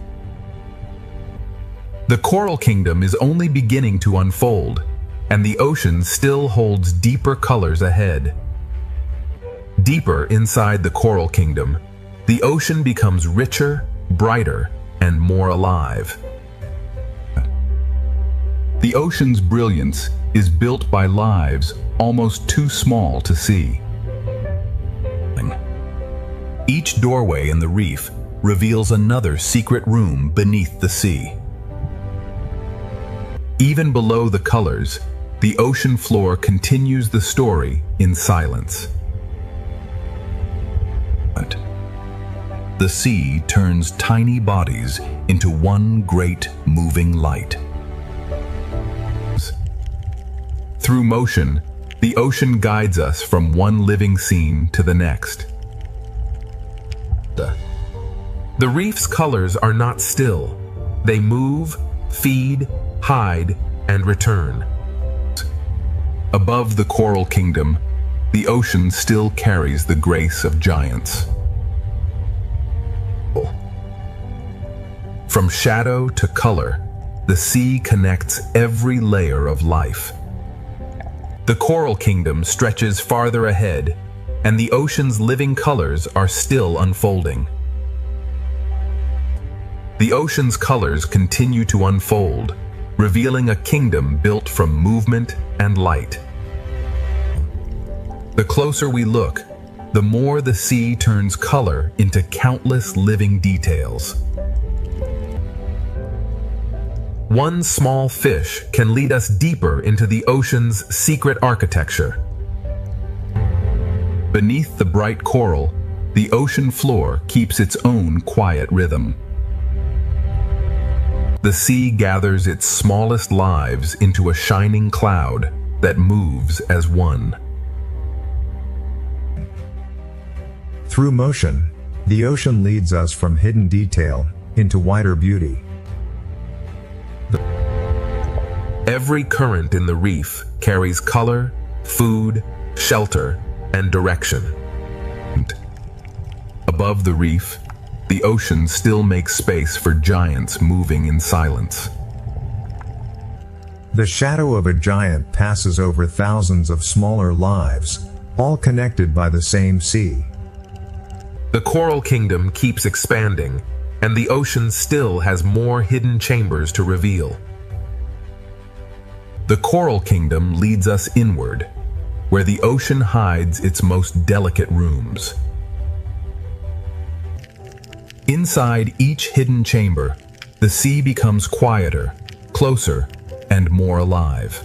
The coral kingdom is only beginning to unfold, and the ocean still holds deeper colors ahead. Deeper inside the coral kingdom, the ocean becomes richer, brighter, and more alive. The ocean's brilliance is built by lives almost too small to see. Each doorway in the reef reveals another secret room beneath the sea. Even below the colors, the ocean floor continues the story in silence. The sea turns tiny bodies into one great moving light. Through motion, the ocean guides us from one living scene to the next. The reef's colors are not still. They move, feed, hide, and return. Above the coral kingdom, the ocean still carries the grace of giants. From shadow to color, the sea connects every layer of life. The coral kingdom stretches farther ahead, and the ocean's living colors are still unfolding. The ocean's colors continue to unfold, revealing a kingdom built from movement and light. The closer we look, the more the sea turns color into countless living details. One small fish can lead us deeper into the ocean's secret architecture. Beneath the bright coral, the ocean floor keeps its own quiet rhythm. The sea gathers its smallest lives into a shining cloud that moves as one. Through motion, the ocean leads us from hidden detail into wider beauty. Every current in the reef carries color, food, shelter, and direction. Above the reef, the ocean still makes space for giants moving in silence. The shadow of a giant passes over thousands of smaller lives, all connected by the same sea. The coral kingdom keeps expanding, and the ocean still has more hidden chambers to reveal. The coral kingdom leads us inward, where the ocean hides its most delicate rooms. Inside each hidden chamber, the sea becomes quieter, closer, and more alive.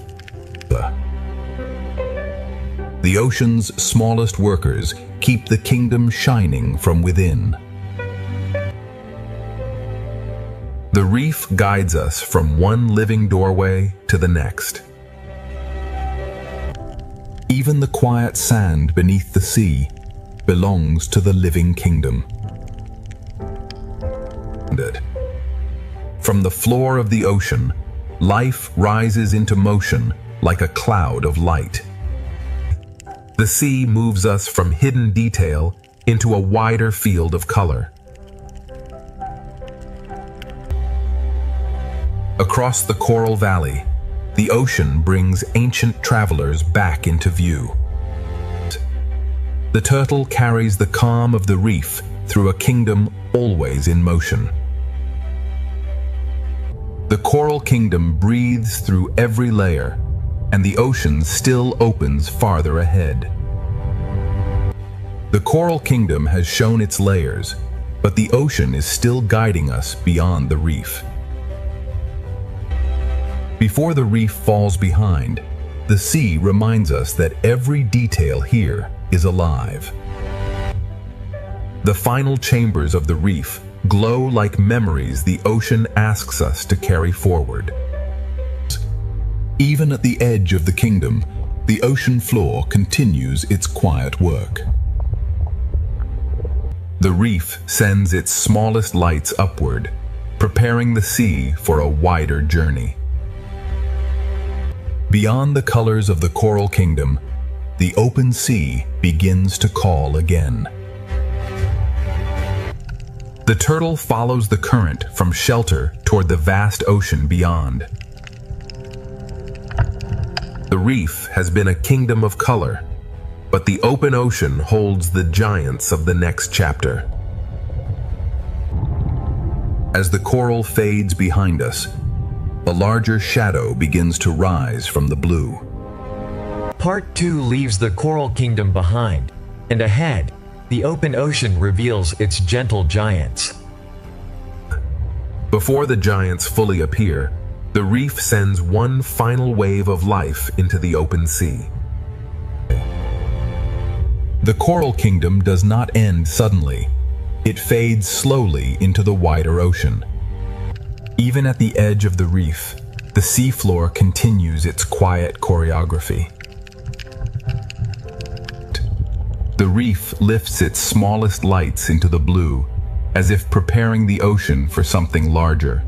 The ocean's smallest workers keep the kingdom shining from within. The reef guides us from one living doorway to the next. Even the quiet sand beneath the sea belongs to the living kingdom. From the floor of the ocean, life rises into motion like a cloud of light. The sea moves us from hidden detail into a wider field of color. Across the coral valley, the ocean brings ancient travelers back into view. The turtle carries the calm of the reef through a kingdom always in motion. The coral kingdom breathes through every layer, and the ocean still opens farther ahead. The coral kingdom has shown its layers, but the ocean is still guiding us beyond the reef. Before the reef falls behind, the sea reminds us that every detail here is alive. The final chambers of the reef glow like memories the ocean asks us to carry forward. Even at the edge of the kingdom, the ocean floor continues its quiet work. The reef sends its smallest lights upward, preparing the sea for a wider journey. Beyond the colors of the Coral Kingdom, the open sea begins to call again. The turtle follows the current from shelter toward the vast ocean beyond. The reef has been a kingdom of color, but the open ocean holds the giants of the next chapter. As the coral fades behind us, a larger shadow begins to rise from the blue. Part 2 leaves the Coral Kingdom behind, and ahead, the open ocean reveals its gentle giants. Before the giants fully appear, the reef sends one final wave of life into the open sea. The Coral Kingdom does not end suddenly. It fades slowly into the wider ocean. Even at the edge of the reef, the seafloor continues its quiet choreography. The reef lifts its smallest lights into the blue, as if preparing the ocean for something larger.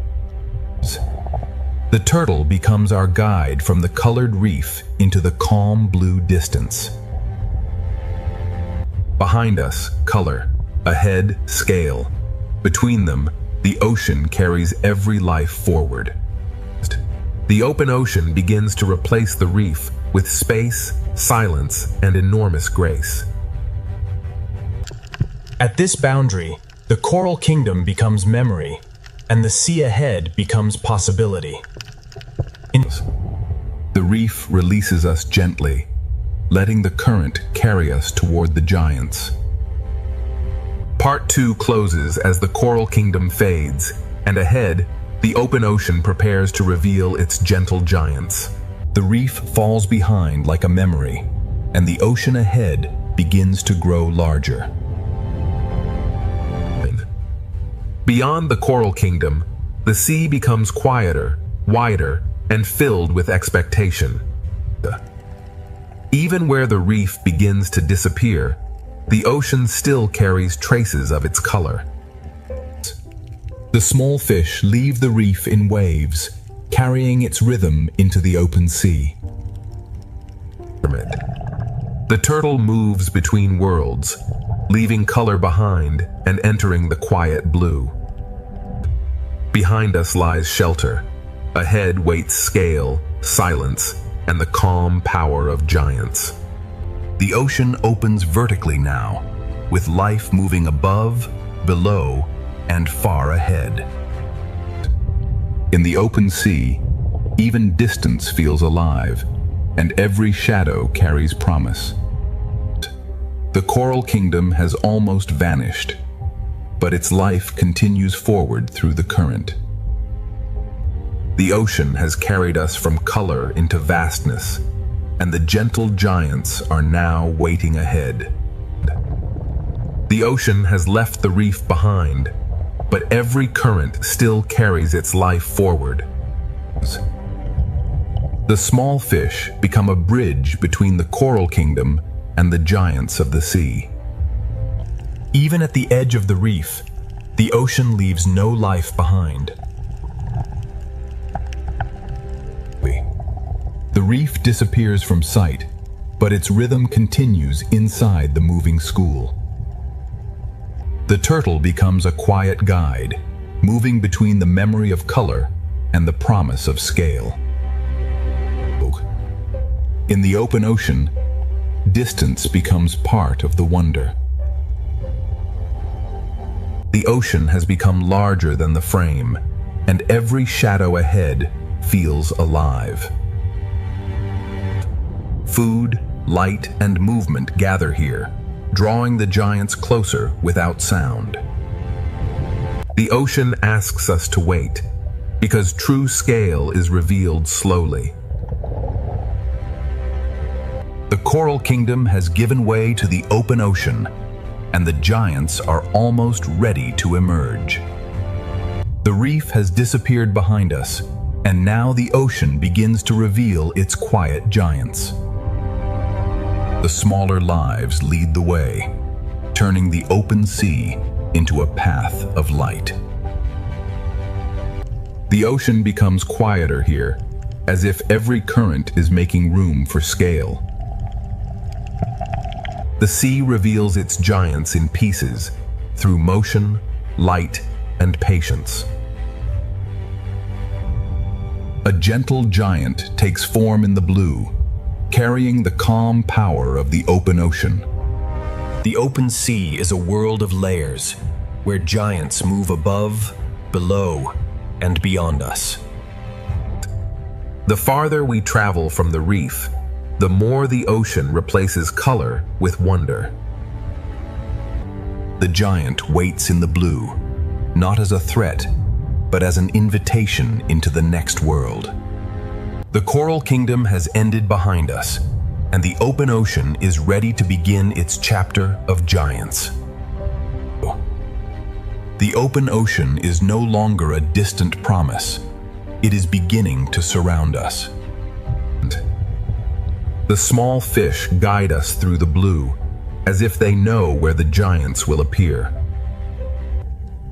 The turtle becomes our guide from the colored reef into the calm blue distance. Behind us, color. Ahead, scale. Between them, the ocean carries every life forward. The open ocean begins to replace the reef with space, silence, and enormous grace. At this boundary, the Coral Kingdom becomes memory, and the sea ahead becomes possibility. The reef releases us gently, letting the current carry us toward the giants. Part 2 closes as the Coral Kingdom fades, and ahead, the open ocean prepares to reveal its gentle giants. The reef falls behind like a memory, and the ocean ahead begins to grow larger. Beyond the Coral Kingdom, the sea becomes quieter, wider, and filled with expectation. Even where the reef begins to disappear, the ocean still carries traces of its color. The small fish leave the reef in waves, carrying its rhythm into the open sea. The turtle moves between worlds, leaving color behind and entering the quiet blue. Behind us lies shelter. Ahead waits scale, silence, and the calm power of giants. The ocean opens vertically now, with life moving above, below, and far ahead. In the open sea, even distance feels alive, and every shadow carries promise. The Coral Kingdom has almost vanished, but its life continues forward through the current. The ocean has carried us from color into vastness, and the gentle giants are now waiting ahead. The ocean has left the reef behind, but every current still carries its life forward. The small fish become a bridge between the Coral Kingdom and the giants of the sea. Even at the edge of the reef, the ocean leaves no life behind. The reef disappears from sight, but its rhythm continues inside the moving school. The turtle becomes a quiet guide, moving between the memory of color and the promise of scale. In the open ocean, distance becomes part of the wonder. The ocean has become larger than the frame, and every shadow ahead feels alive. Food, light, and movement gather here, drawing the giants closer without sound. The ocean asks us to wait, because true scale is revealed slowly. The Coral Kingdom has given way to the open ocean, and the giants are almost ready to emerge. The reef has disappeared behind us, and now the ocean begins to reveal its quiet giants. The smaller lives lead the way, turning the open sea into a path of light. The ocean becomes quieter here, as if every current is making room for scale. The sea reveals its giants in pieces through motion, light, and patience. A gentle giant takes form in the blue, carrying the calm power of the open ocean. The open sea is a world of layers, where giants move above, below, and beyond us. The farther we travel from the reef, the more the ocean replaces color with wonder. The giant waits in the blue, not as a threat, but as an invitation into the next world. The Coral Kingdom has ended behind us, and the open ocean is ready to begin its chapter of giants. The open ocean is no longer a distant promise. It is beginning to surround us. The small fish guide us through the blue, as if they know where the giants will appear.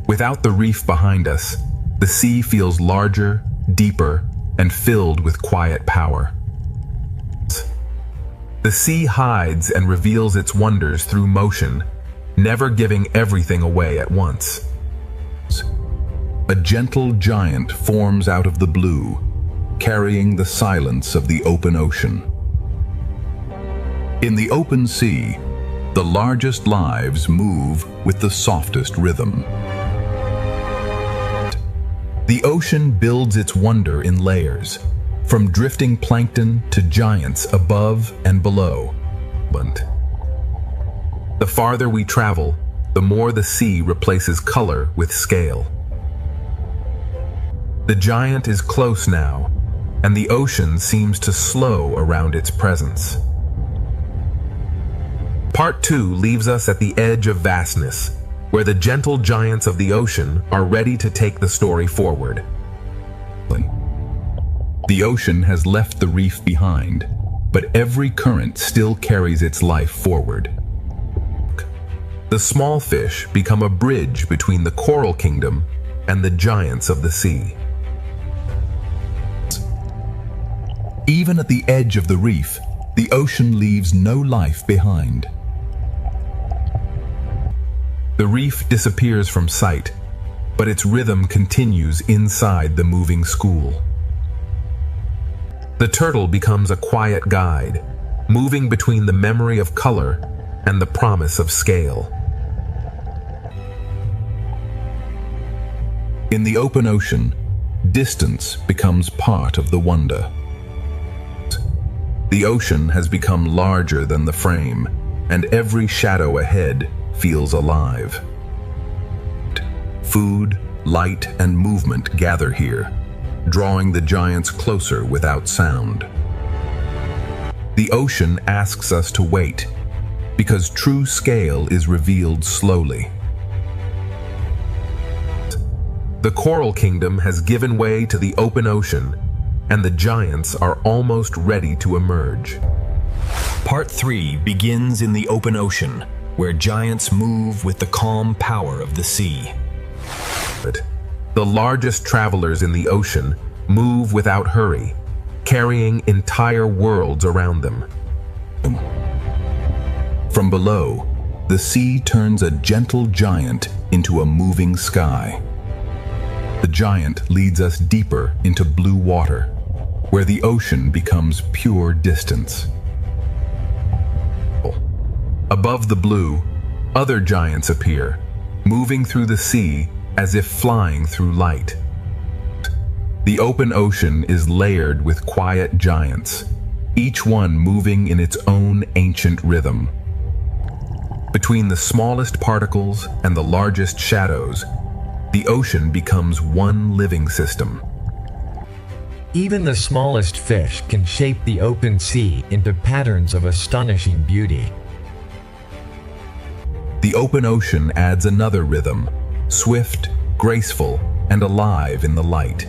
Without the reef behind us, the sea feels larger, deeper, and filled with quiet power. The sea hides and reveals its wonders through motion, never giving everything away at once. A gentle giant forms out of the blue, carrying the silence of the open ocean. In the open sea, the largest lives move with the softest rhythm. The ocean builds its wonder in layers, from drifting plankton to giants above and below. The farther we travel, the more the sea replaces color with scale. The giant is close now, and the ocean seems to slow around its presence. Part 2 leaves us at the edge of vastness, where the gentle giants of the ocean are ready to take the story forward. The ocean has left the reef behind, but every current still carries its life forward. The small fish become a bridge between the Coral Kingdom and the giants of the sea. Even at the edge of the reef, the ocean leaves no life behind. The reef disappears from sight, but its rhythm continues inside the moving school. The turtle becomes a quiet guide, moving between the memory of color and the promise of scale. In the open ocean, distance becomes part of the wonder. The ocean has become larger than the frame, and every shadow ahead feels alive. Food, light, and movement gather here, drawing the giants closer without sound. The ocean asks us to wait, because true scale is revealed slowly. The Coral Kingdom has given way to the open ocean, and the giants are almost ready to emerge. Part 3 begins in the open ocean, where giants move with the calm power of the sea. The largest travelers in the ocean move without hurry, carrying entire worlds around them. From below, the sea turns a gentle giant into a moving sky. The giant leads us deeper into blue water, where the ocean becomes pure distance. Above the blue, other giants appear, moving through the sea as if flying through light. The open ocean is layered with quiet giants, each one moving in its own ancient rhythm. Between the smallest particles and the largest shadows, the ocean becomes one living system. Even the smallest fish can shape the open sea into patterns of astonishing beauty. The open ocean adds another rhythm, swift, graceful, and alive in the light.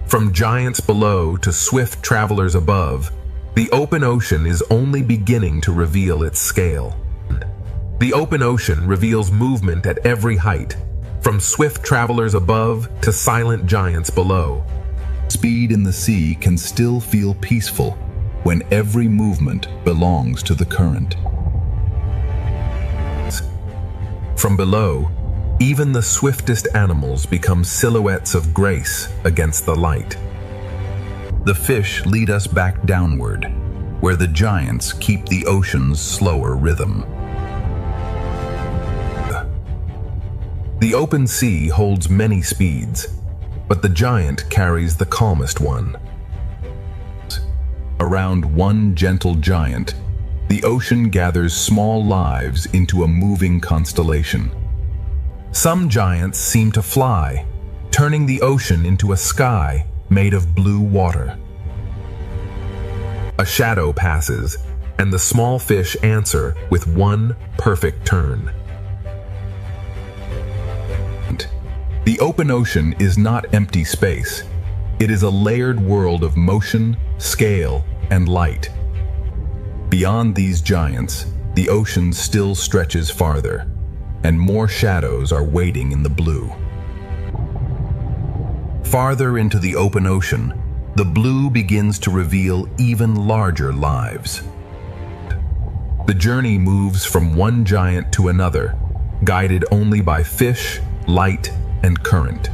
From giants below to swift travelers above, the open ocean is only beginning to reveal its scale. The open ocean reveals movement at every height, from swift travelers above to silent giants below. Speed in the sea can still feel peaceful when every movement belongs to the current. From below, even the swiftest animals become silhouettes of grace against the light. The fish lead us back downward, where the giants keep the ocean's slower rhythm. The open sea holds many speeds, but the giant carries the calmest one. Around one gentle giant, the ocean gathers small lives into a moving constellation. Some giants seem to fly, turning the ocean into a sky made of blue water. A shadow passes, and the small fish answer with one perfect turn. The open ocean is not empty space. It is a layered world of motion, scale, and light. Beyond these giants, the ocean still stretches farther, and more shadows are waiting in the blue. Farther into the open ocean, the blue begins to reveal even larger lives. The journey moves from one giant to another, guided only by fish, light, and current.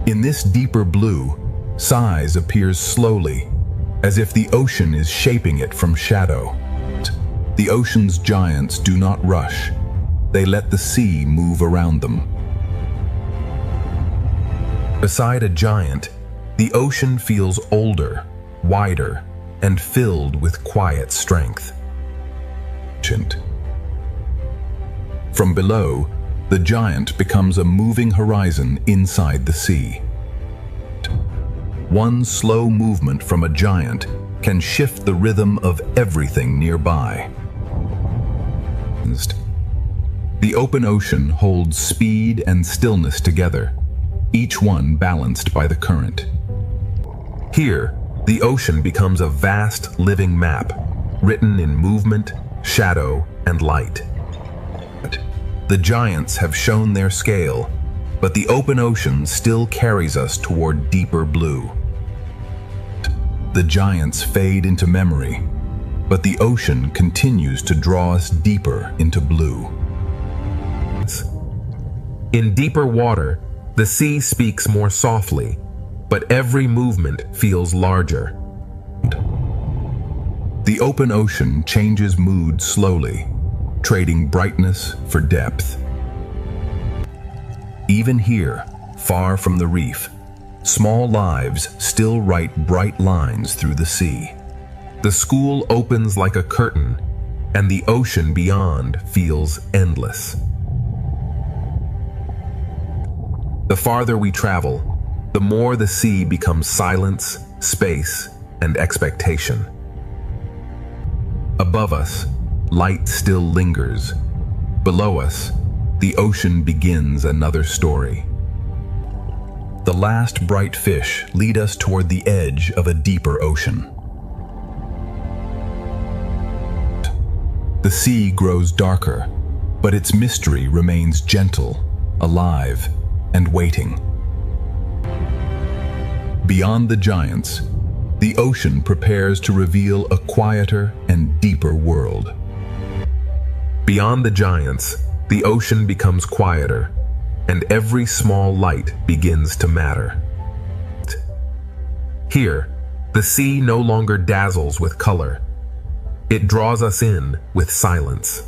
In this deeper blue, size appears slowly, as if the ocean is shaping it from shadow. The ocean's giants do not rush. They let the sea move around them. Beside a giant, the ocean feels older, wider, and filled with quiet strength. From below, the giant becomes a moving horizon inside the sea. One slow movement from a giant can shift the rhythm of everything nearby. The open ocean holds speed and stillness together, each one balanced by the current. Here, the ocean becomes a vast living map, written in movement, shadow, and light. The giants have shown their scale, but the open ocean still carries us toward deeper blue. The giants fade into memory, but the ocean continues to draw us deeper into blue. In deeper water, the sea speaks more softly, but every movement feels larger. The open ocean changes mood slowly, trading brightness for depth. Even here, far from the reef, small lives still write bright lines through the sea. The school opens like a curtain, and the ocean beyond feels endless. The farther we travel, the more the sea becomes silence, space, and expectation. Above us, light still lingers. Below us, the ocean begins another story. The last bright fish lead us toward the edge of a deeper ocean. The sea grows darker, but its mystery remains gentle, alive, and waiting. Beyond the giants, the ocean prepares to reveal a quieter and deeper world. Beyond the giants, the ocean becomes quieter, and every small light begins to matter. Here, the sea no longer dazzles with color. It draws us in with silence.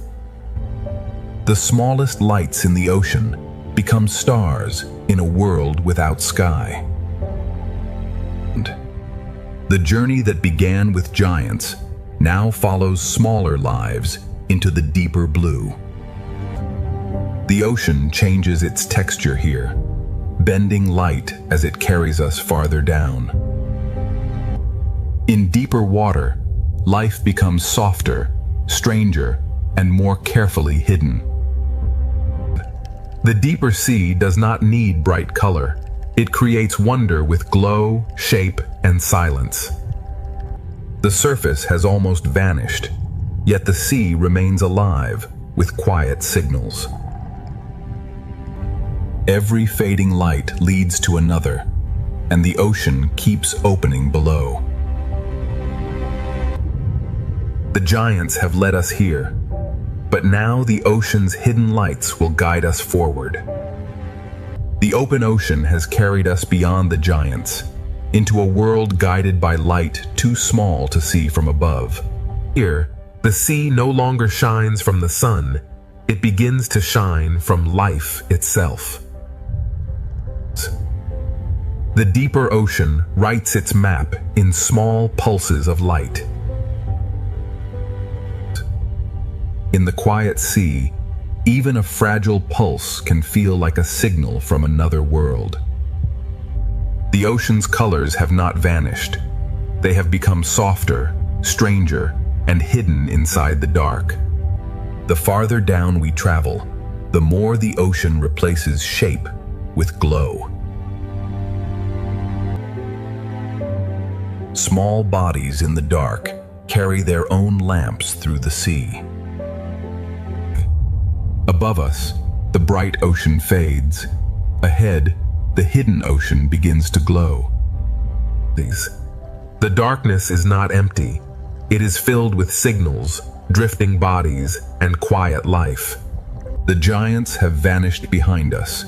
The smallest lights in the ocean become stars in a world without sky. The journey that began with giants now follows smaller lives into the deeper blue. The ocean changes its texture here, bending light as it carries us farther down. In deeper water, life becomes softer, stranger, and more carefully hidden. The deeper sea does not need bright color. It creates wonder with glow, shape, and silence. The surface has almost vanished, yet the sea remains alive with quiet signals. Every fading light leads to another, and the ocean keeps opening below. The giants have led us here, but now the ocean's hidden lights will guide us forward. The open ocean has carried us beyond the giants, into a world guided by light too small to see from above. Here, the sea no longer shines from the sun, it begins to shine from life itself. The deeper ocean writes its map in small pulses of light. In the quiet sea, even a fragile pulse can feel like a signal from another world. The ocean's colors have not vanished. They have become softer, stranger, and hidden inside the dark. The farther down we travel, the more the ocean replaces shape with glow. Small bodies in the dark carry their own lamps through the sea. Above us, the bright ocean fades. Ahead, the hidden ocean begins to glow. The darkness is not empty. It is filled with signals, drifting bodies, and quiet life. The giants have vanished behind us,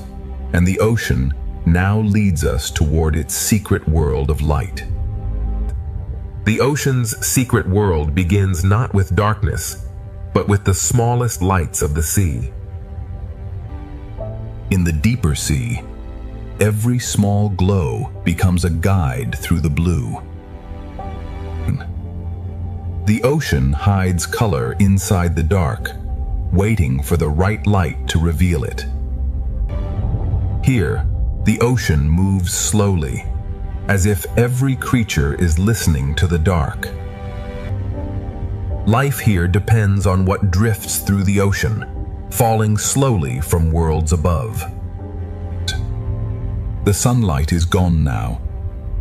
and the ocean now leads us toward its secret world of light. The ocean's secret world begins not with darkness, but with the smallest lights of the sea. In the deeper sea, every small glow becomes a guide through the blue. The ocean hides color inside the dark, waiting for the right light to reveal it. Here, the ocean moves slowly, as if every creature is listening to the dark. Life here depends on what drifts through the ocean, falling slowly from worlds above. The sunlight is gone now,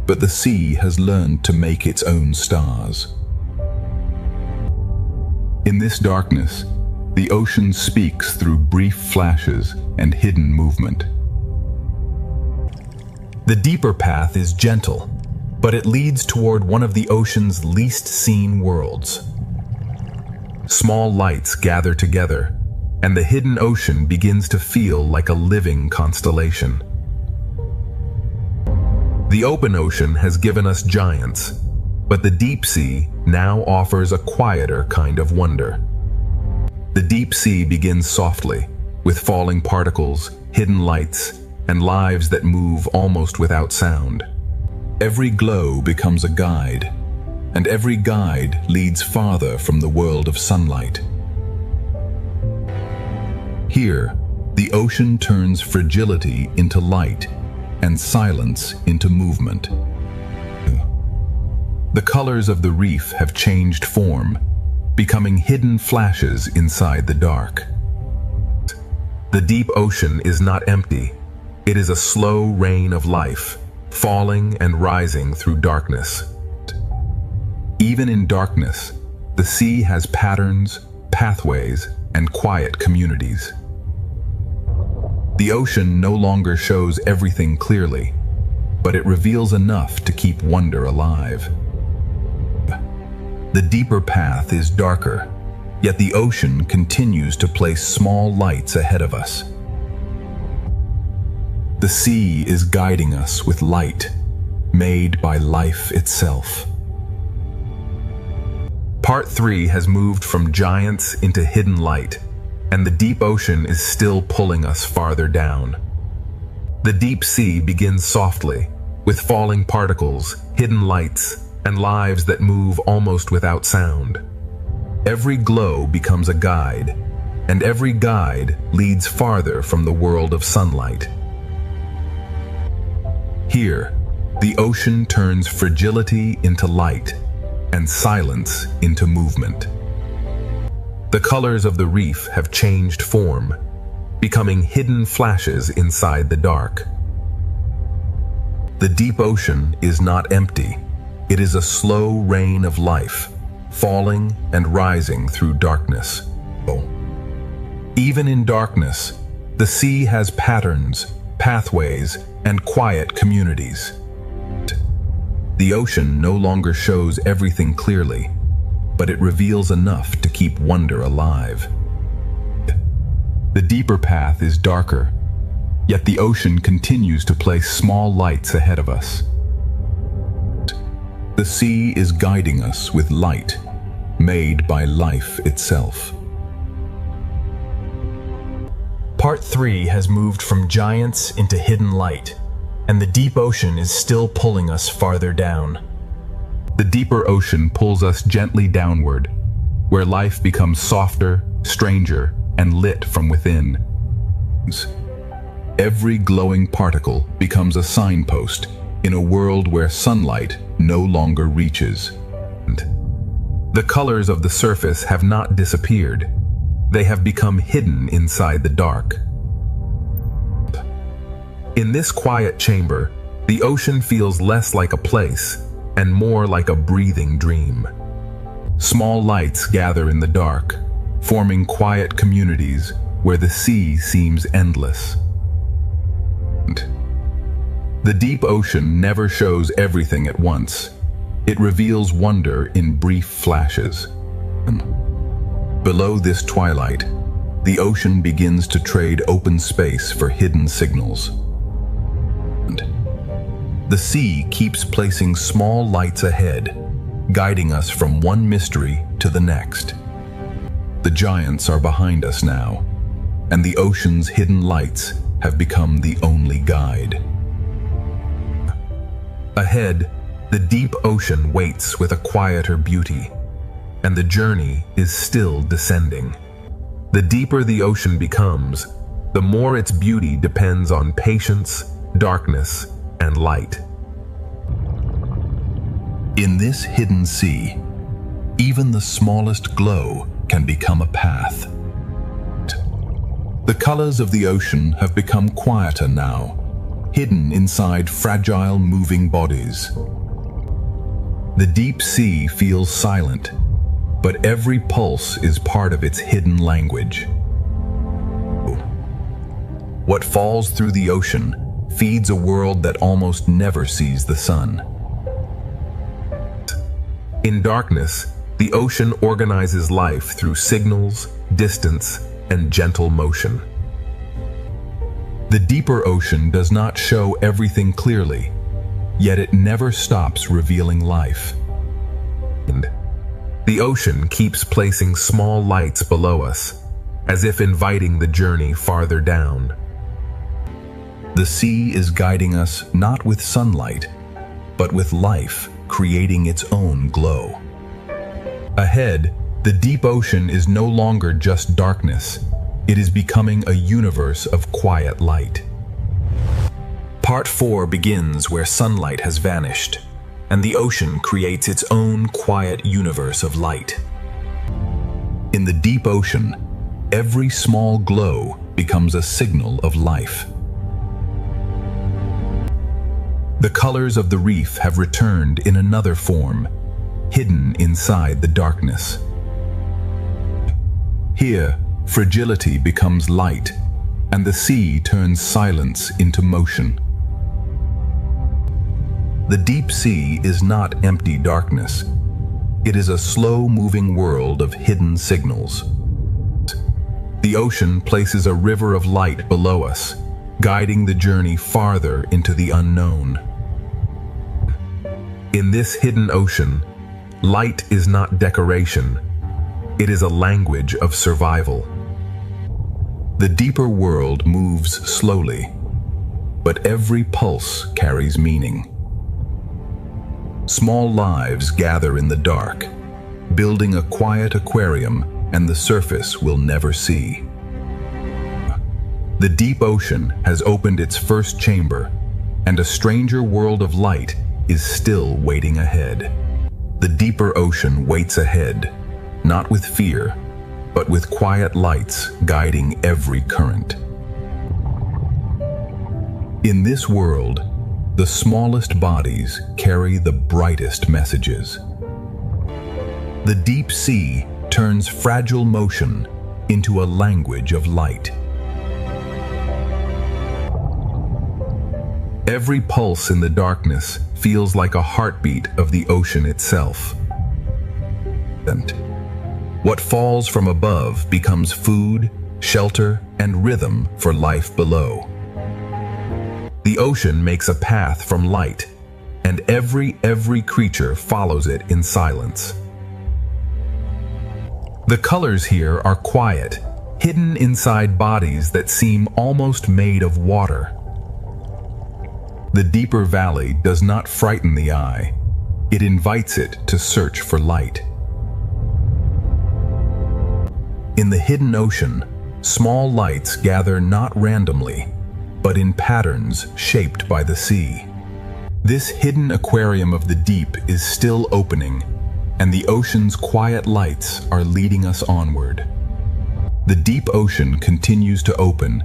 but the sea has learned to make its own stars. In this darkness, the ocean speaks through brief flashes and hidden movement. The deeper path is gentle, but it leads toward one of the ocean's least seen worlds. Small lights gather together, and the hidden ocean begins to feel like a living constellation. The open ocean has given us giants, but the deep sea now offers a quieter kind of wonder. The deep sea begins softly, with falling particles, hidden lights, and lives that move almost without sound. Every glow becomes a guide, and every guide leads farther from the world of sunlight. Here, the ocean turns fragility into light, and silence into movement. The colors of the reef have changed form, becoming hidden flashes inside the dark. The deep ocean is not empty. It is a slow rain of life, falling and rising through darkness. Even in darkness, the sea has patterns, pathways, and quiet communities. The ocean no longer shows everything clearly, but it reveals enough to keep wonder alive. The deeper path is darker, yet the ocean continues to place small lights ahead of us. The sea is guiding us with light, made by life itself. Part 3 has moved from giants into hidden light, and the deep ocean is still pulling us farther down. The deep sea begins softly, with falling particles, hidden lights, and lives that move almost without sound. Every glow becomes a guide, and every guide leads farther from the world of sunlight. Here, the ocean turns fragility into light, and silence into movement. The colors of the reef have changed form, becoming hidden flashes inside the dark. The deep ocean is not empty. It is a slow rain of life, falling and rising through darkness. Even in darkness, the sea has patterns, pathways, and quiet communities. The ocean no longer shows everything clearly, but it reveals enough to keep wonder alive. The deeper path is darker, yet the ocean continues to place small lights ahead of us. The sea is guiding us with light, made by life itself. Part 3 has moved from giants into hidden light, and the deep ocean is still pulling us farther down. The deeper ocean pulls us gently downward, where life becomes softer, stranger, and lit from within. Every glowing particle becomes a signpost in a world where sunlight no longer reaches. The colors of the surface have not disappeared. They have become hidden inside the dark. In this quiet chamber, the ocean feels less like a place and more like a breathing dream. Small lights gather in the dark, forming quiet communities where the sea seems endless. The deep ocean never shows everything at once. It reveals wonder in brief flashes. Below this twilight, the ocean begins to trade open space for hidden signals. The sea keeps placing small lights ahead, guiding us from one mystery to the next. The giants are behind us now, and the ocean's hidden lights have become the only guide. Ahead, the deep ocean waits with a quieter beauty, and the journey is still descending. The deeper the ocean becomes, the more its beauty depends on patience, darkness, and light. In this hidden sea, even the smallest glow can become a path. The colors of the ocean have become quieter now, hidden inside fragile moving bodies. The deep sea feels silent, but every pulse is part of its hidden language. What falls through the ocean feeds a world that almost never sees the sun. In darkness, the ocean organizes life through signals, distance, and gentle motion. The deeper ocean does not show everything clearly, yet it never stops revealing life. And the ocean keeps placing small lights below us, as if inviting the journey farther down. The sea is guiding us not with sunlight, but with life creating its own glow. Ahead, the deep ocean is no longer just darkness. It is becoming a universe of quiet light. Part 4 begins where sunlight has vanished, and the ocean creates its own quiet universe of light. In the deep ocean, every small glow becomes a signal of life. The colors of the reef have returned in another form, hidden inside the darkness. Here, fragility becomes light, and the sea turns silence into motion. The deep sea is not empty darkness. It is a slow-moving world of hidden signals. The ocean places a river of light below us, guiding the journey farther into the unknown. In this hidden ocean, light is not decoration. It is a language of survival. The deeper world moves slowly, but every pulse carries meaning. Small lives gather in the dark, building a quiet aquarium and the surface we'll never see. The deep ocean has opened its first chamber, and a stranger world of light is still waiting ahead. The deeper ocean waits ahead, not with fear, but with quiet lights guiding every current. In this world, the smallest bodies carry the brightest messages. The deep sea turns fragile motion into a language of light. Every pulse in the darkness feels like a heartbeat of the ocean itself. And what falls from above becomes food, shelter, and rhythm for life below. The ocean makes a path from light, and every creature follows it in silence. The colors here are quiet, hidden inside bodies that seem almost made of water. The deeper valley does not frighten the eye. It invites it to search for light. In the hidden ocean, small lights gather not randomly, but in patterns shaped by the sea. This hidden aquarium of the deep is still opening, and the ocean's quiet lights are leading us onward. The deep ocean continues to open,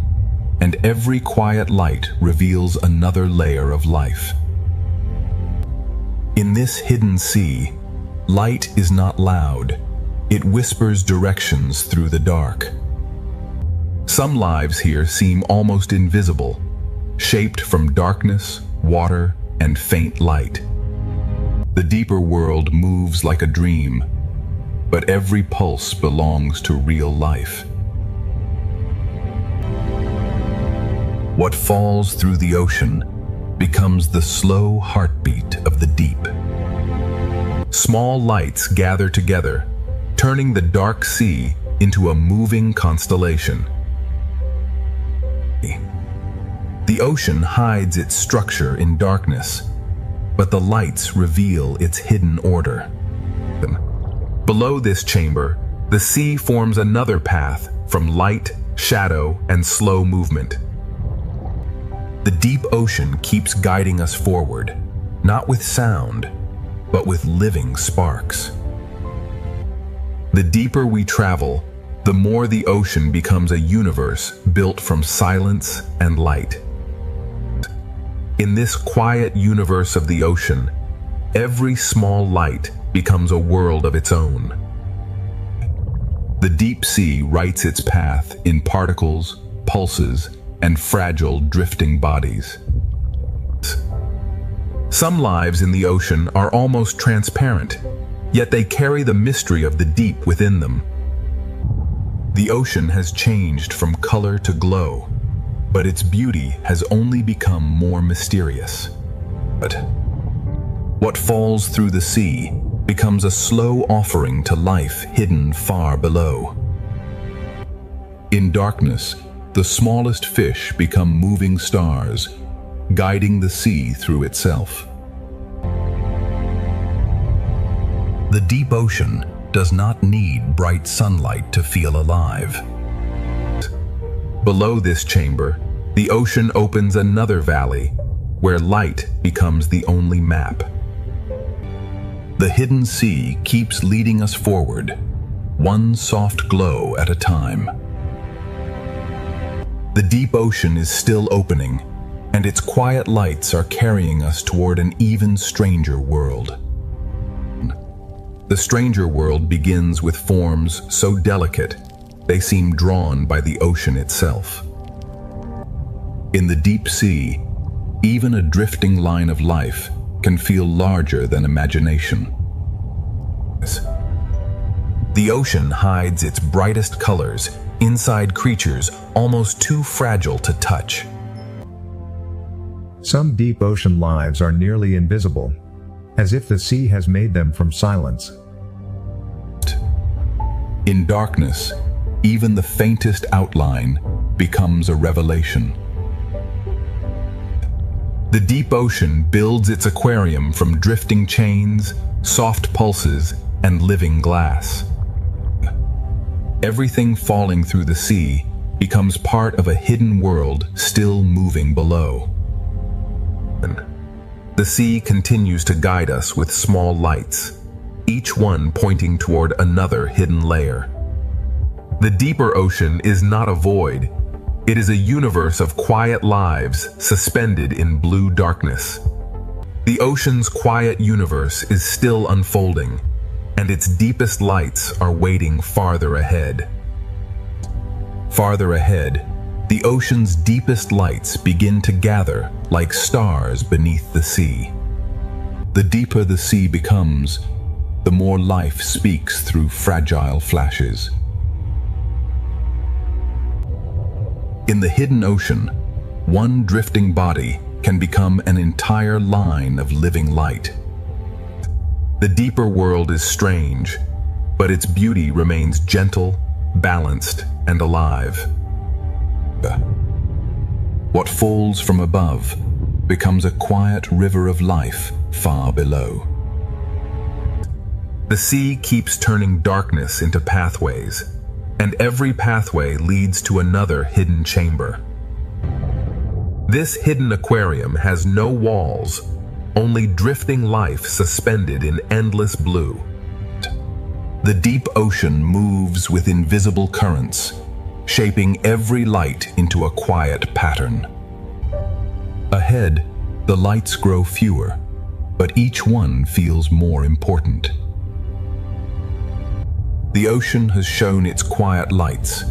and every quiet light reveals another layer of life. In this hidden sea, light is not loud. It whispers directions through the dark. Some lives here seem almost invisible, shaped from darkness, water, and faint light. The deeper world moves like a dream, but every pulse belongs to real life. What falls through the ocean becomes the slow heartbeat of the deep. Small lights gather together, turning the dark sea into a moving constellation. The ocean hides its structure in darkness, but the lights reveal its hidden order. Below this chamber, the sea forms another path from light, shadow, and slow movement. The deep ocean keeps guiding us forward, not with sound, but with living sparks. The deeper we travel, the more the ocean becomes a universe built from silence and light. In this quiet universe of the ocean, every small light becomes a world of its own. The deep sea writes its path in particles, pulses, and fragile drifting bodies. Some lives in the ocean are almost transparent, yet they carry the mystery of the deep within them. The ocean has changed from color to glow, but its beauty has only become more mysterious. But what falls through the sea becomes a slow offering to life hidden far below. In darkness, the smallest fish become moving stars, guiding the sea through itself. The deep ocean does not need bright sunlight to feel alive. Below this chamber, the ocean opens another valley, where light becomes the only map. The hidden sea keeps leading us forward, one soft glow at a time. The deep ocean is still opening, and its quiet lights are carrying us toward an even stranger world. The stranger world begins with forms so delicate, they seem drawn by the ocean itself. In the deep sea, even a drifting line of life can feel larger than imagination. The ocean hides its brightest colors inside creatures almost too fragile to touch. Some deep ocean lives are nearly invisible, as if the sea has made them from silence. In darkness, even the faintest outline becomes a revelation. The deep ocean builds its aquarium from drifting chains, soft pulses, and living glass. Everything falling through the sea becomes part of a hidden world still moving below. The sea continues to guide us with small lights, each one pointing toward another hidden layer. The deeper ocean is not a void. It is a universe of quiet lives suspended in blue darkness. The ocean's quiet universe is still unfolding, and its deepest lights are waiting farther ahead. Farther ahead, the ocean's deepest lights begin to gather like stars beneath the sea. The deeper the sea becomes, the more life speaks through fragile flashes. In the hidden ocean, one drifting body can become an entire line of living light. The deeper world is strange, but its beauty remains gentle, balanced, and alive. What falls from above becomes a quiet river of life far below. The sea keeps turning darkness into pathways, and every pathway leads to another hidden chamber. This hidden aquarium has no walls, only drifting life suspended in endless blue. The deep ocean moves with invisible currents, shaping every light into a quiet pattern. Ahead, the lights grow fewer, but each one feels more important. The ocean has shown its quiet lights,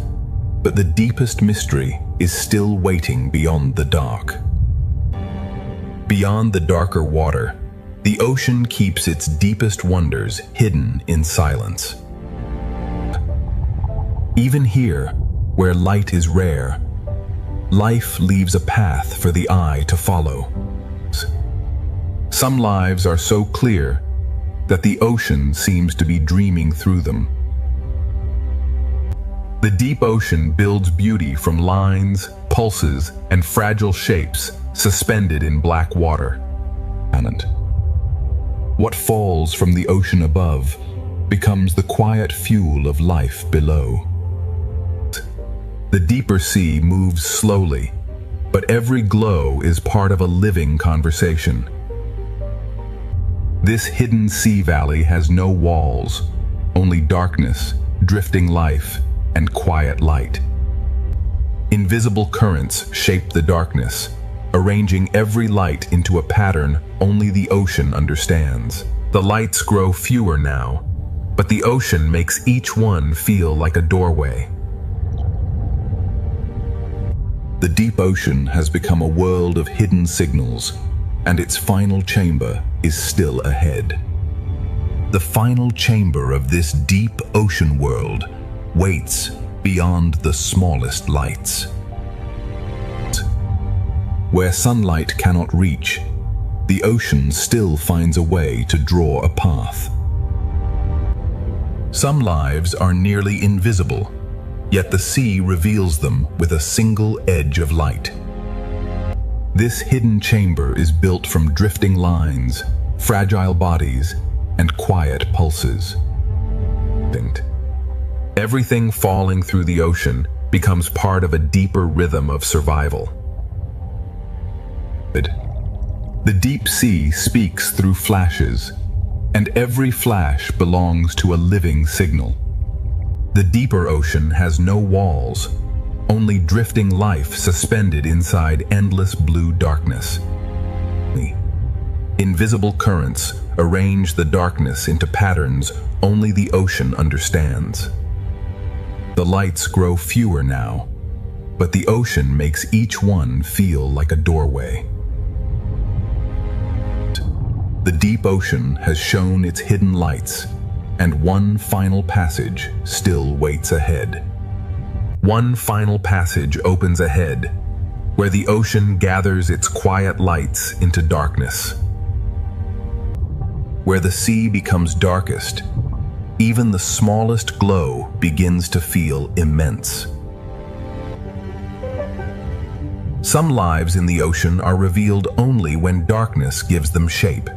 but the deepest mystery is still waiting beyond the dark. Beyond the darker water, the ocean keeps its deepest wonders hidden in silence. Even here, where light is rare, life leaves a path for the eye to follow. Some lives are so clear that the ocean seems to be dreaming through them. The deep ocean builds beauty from lines, pulses, and fragile shapes suspended in black water. What falls from the ocean above becomes the quiet fuel of life below. The deeper sea moves slowly, but every glow is part of a living conversation. This hidden sea valley has no walls, only darkness, drifting life, and quiet light. Invisible currents shape the darkness, arranging every light into a pattern only the ocean understands. The lights grow fewer now, but the ocean makes each one feel like a doorway. The deep ocean has become a world of hidden signals, and its final chamber is still ahead. The final chamber of this deep ocean world waits beyond the smallest lights. Where sunlight cannot reach, the ocean still finds a way to draw a path. Some lives are nearly invisible, yet the sea reveals them with a single edge of light. This hidden chamber is built from drifting lines, fragile bodies, and quiet pulses. Everything falling through the ocean becomes part of a deeper rhythm of survival. The deep sea speaks through flashes, and every flash belongs to a living signal. The deeper ocean has no walls, only drifting life suspended inside endless blue darkness. Invisible currents arrange the darkness into patterns only the ocean understands. The lights grow fewer now, but the ocean makes each one feel like a doorway. The deep ocean has shown its hidden lights, and one final passage still waits ahead. One final passage opens ahead, where the ocean gathers its quiet lights into darkness. Where the sea becomes darkest, even the smallest glow begins to feel immense. Some lives in the ocean are revealed only when darkness gives them shape.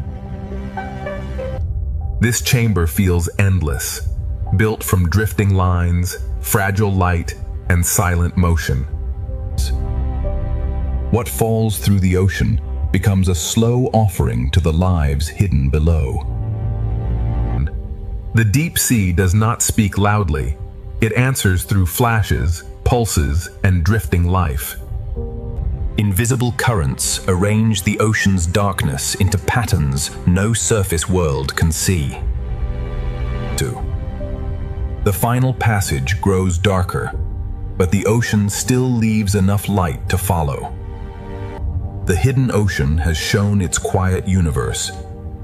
This chamber feels endless, built from drifting lines, fragile light, and silent motion. What falls through the ocean becomes a slow offering to the lives hidden below. The deep sea does not speak loudly. It answers through flashes, pulses, and drifting life. Invisible currents arrange the ocean's darkness into patterns no surface world can see. 2. The final passage grows darker, but the ocean still leaves enough light to follow. The hidden ocean has shown its quiet universe,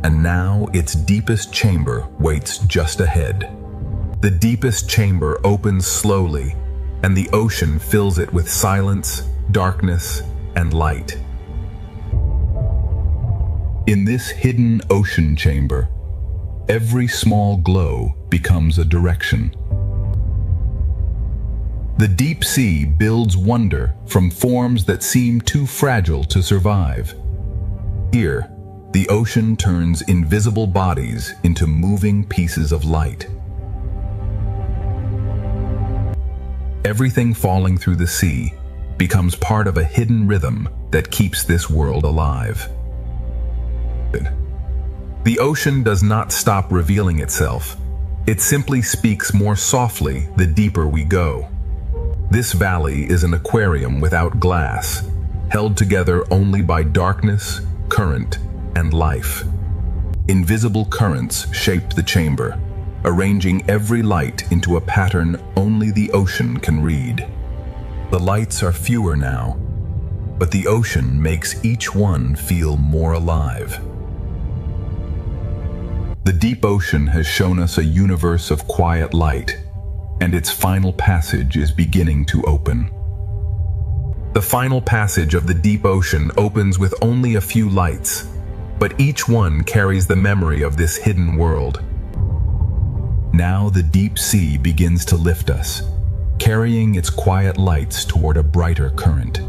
and now its deepest chamber waits just ahead. The deepest chamber opens slowly, and the ocean fills it with silence, darkness, and light. In this hidden ocean chamber, every small glow becomes a direction. The deep sea builds wonder from forms that seem too fragile to survive. Here, the ocean turns invisible bodies into moving pieces of light. Everything falling through the sea becomes part of a hidden rhythm that keeps this world alive. The ocean does not stop revealing itself. It simply speaks more softly the deeper we go. This valley is an aquarium without glass, held together only by darkness, current, and life. Invisible currents shape the chamber, arranging every light into a pattern only the ocean can read. The lights are fewer now, but the ocean makes each one feel more alive. The deep ocean has shown us a universe of quiet light, and its final passage is beginning to open. The final passage of the deep ocean opens with only a few lights, but each one carries the memory of this hidden world. Now the deep sea begins to lift us, carrying its quiet lights toward a brighter current.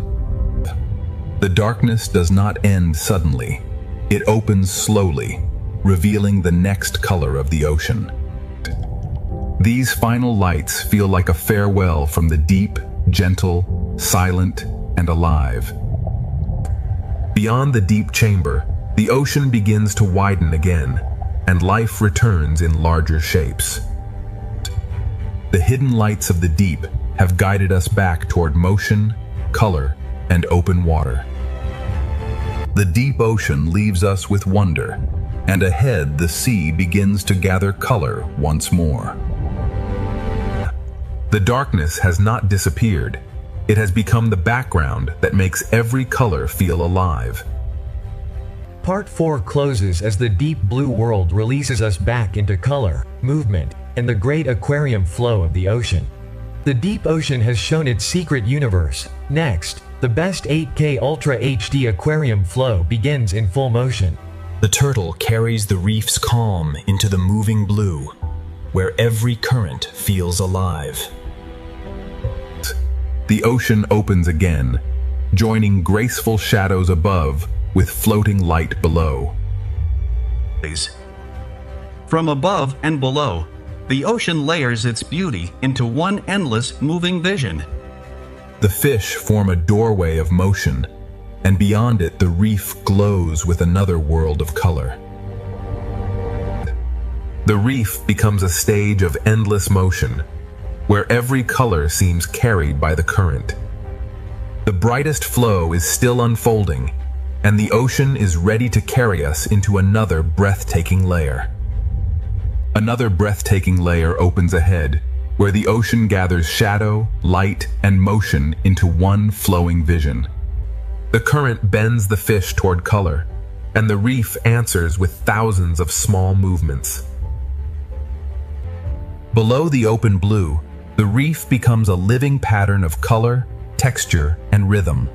The darkness does not end suddenly. It opens slowly, revealing the next color of the ocean. These final lights feel like a farewell from the deep, gentle, silent, and alive. Beyond the deep chamber, the ocean begins to widen again, and life returns in larger shapes. The hidden lights of the deep have guided us back toward motion, color, and open water. The deep ocean leaves us with wonder, and ahead the sea begins to gather color once more. The darkness has not disappeared. It has become the background that makes every color feel alive. Part 4 closes as the deep blue world releases us back into color, movement, and the great aquarium flow of the ocean. The deep ocean has shown its secret universe. Next, the best 8K Ultra HD aquarium flow begins in full motion. The turtle carries the reef's calm into the moving blue, where every current feels alive. The ocean opens again, joining graceful shadows above with floating light below. From above and below, the ocean layers its beauty into one endless moving vision. The fish form a doorway of motion, and beyond it the reef glows with another world of color. The reef becomes a stage of endless motion, where every color seems carried by the current. The brightest flow is still unfolding, and the ocean is ready to carry us into another breathtaking layer. Another breathtaking layer opens ahead, where the ocean gathers shadow, light, and motion into one flowing vision. The current bends the fish toward color, and the reef answers with thousands of small movements. Below the open blue, the reef becomes a living pattern of color, texture, and rhythm.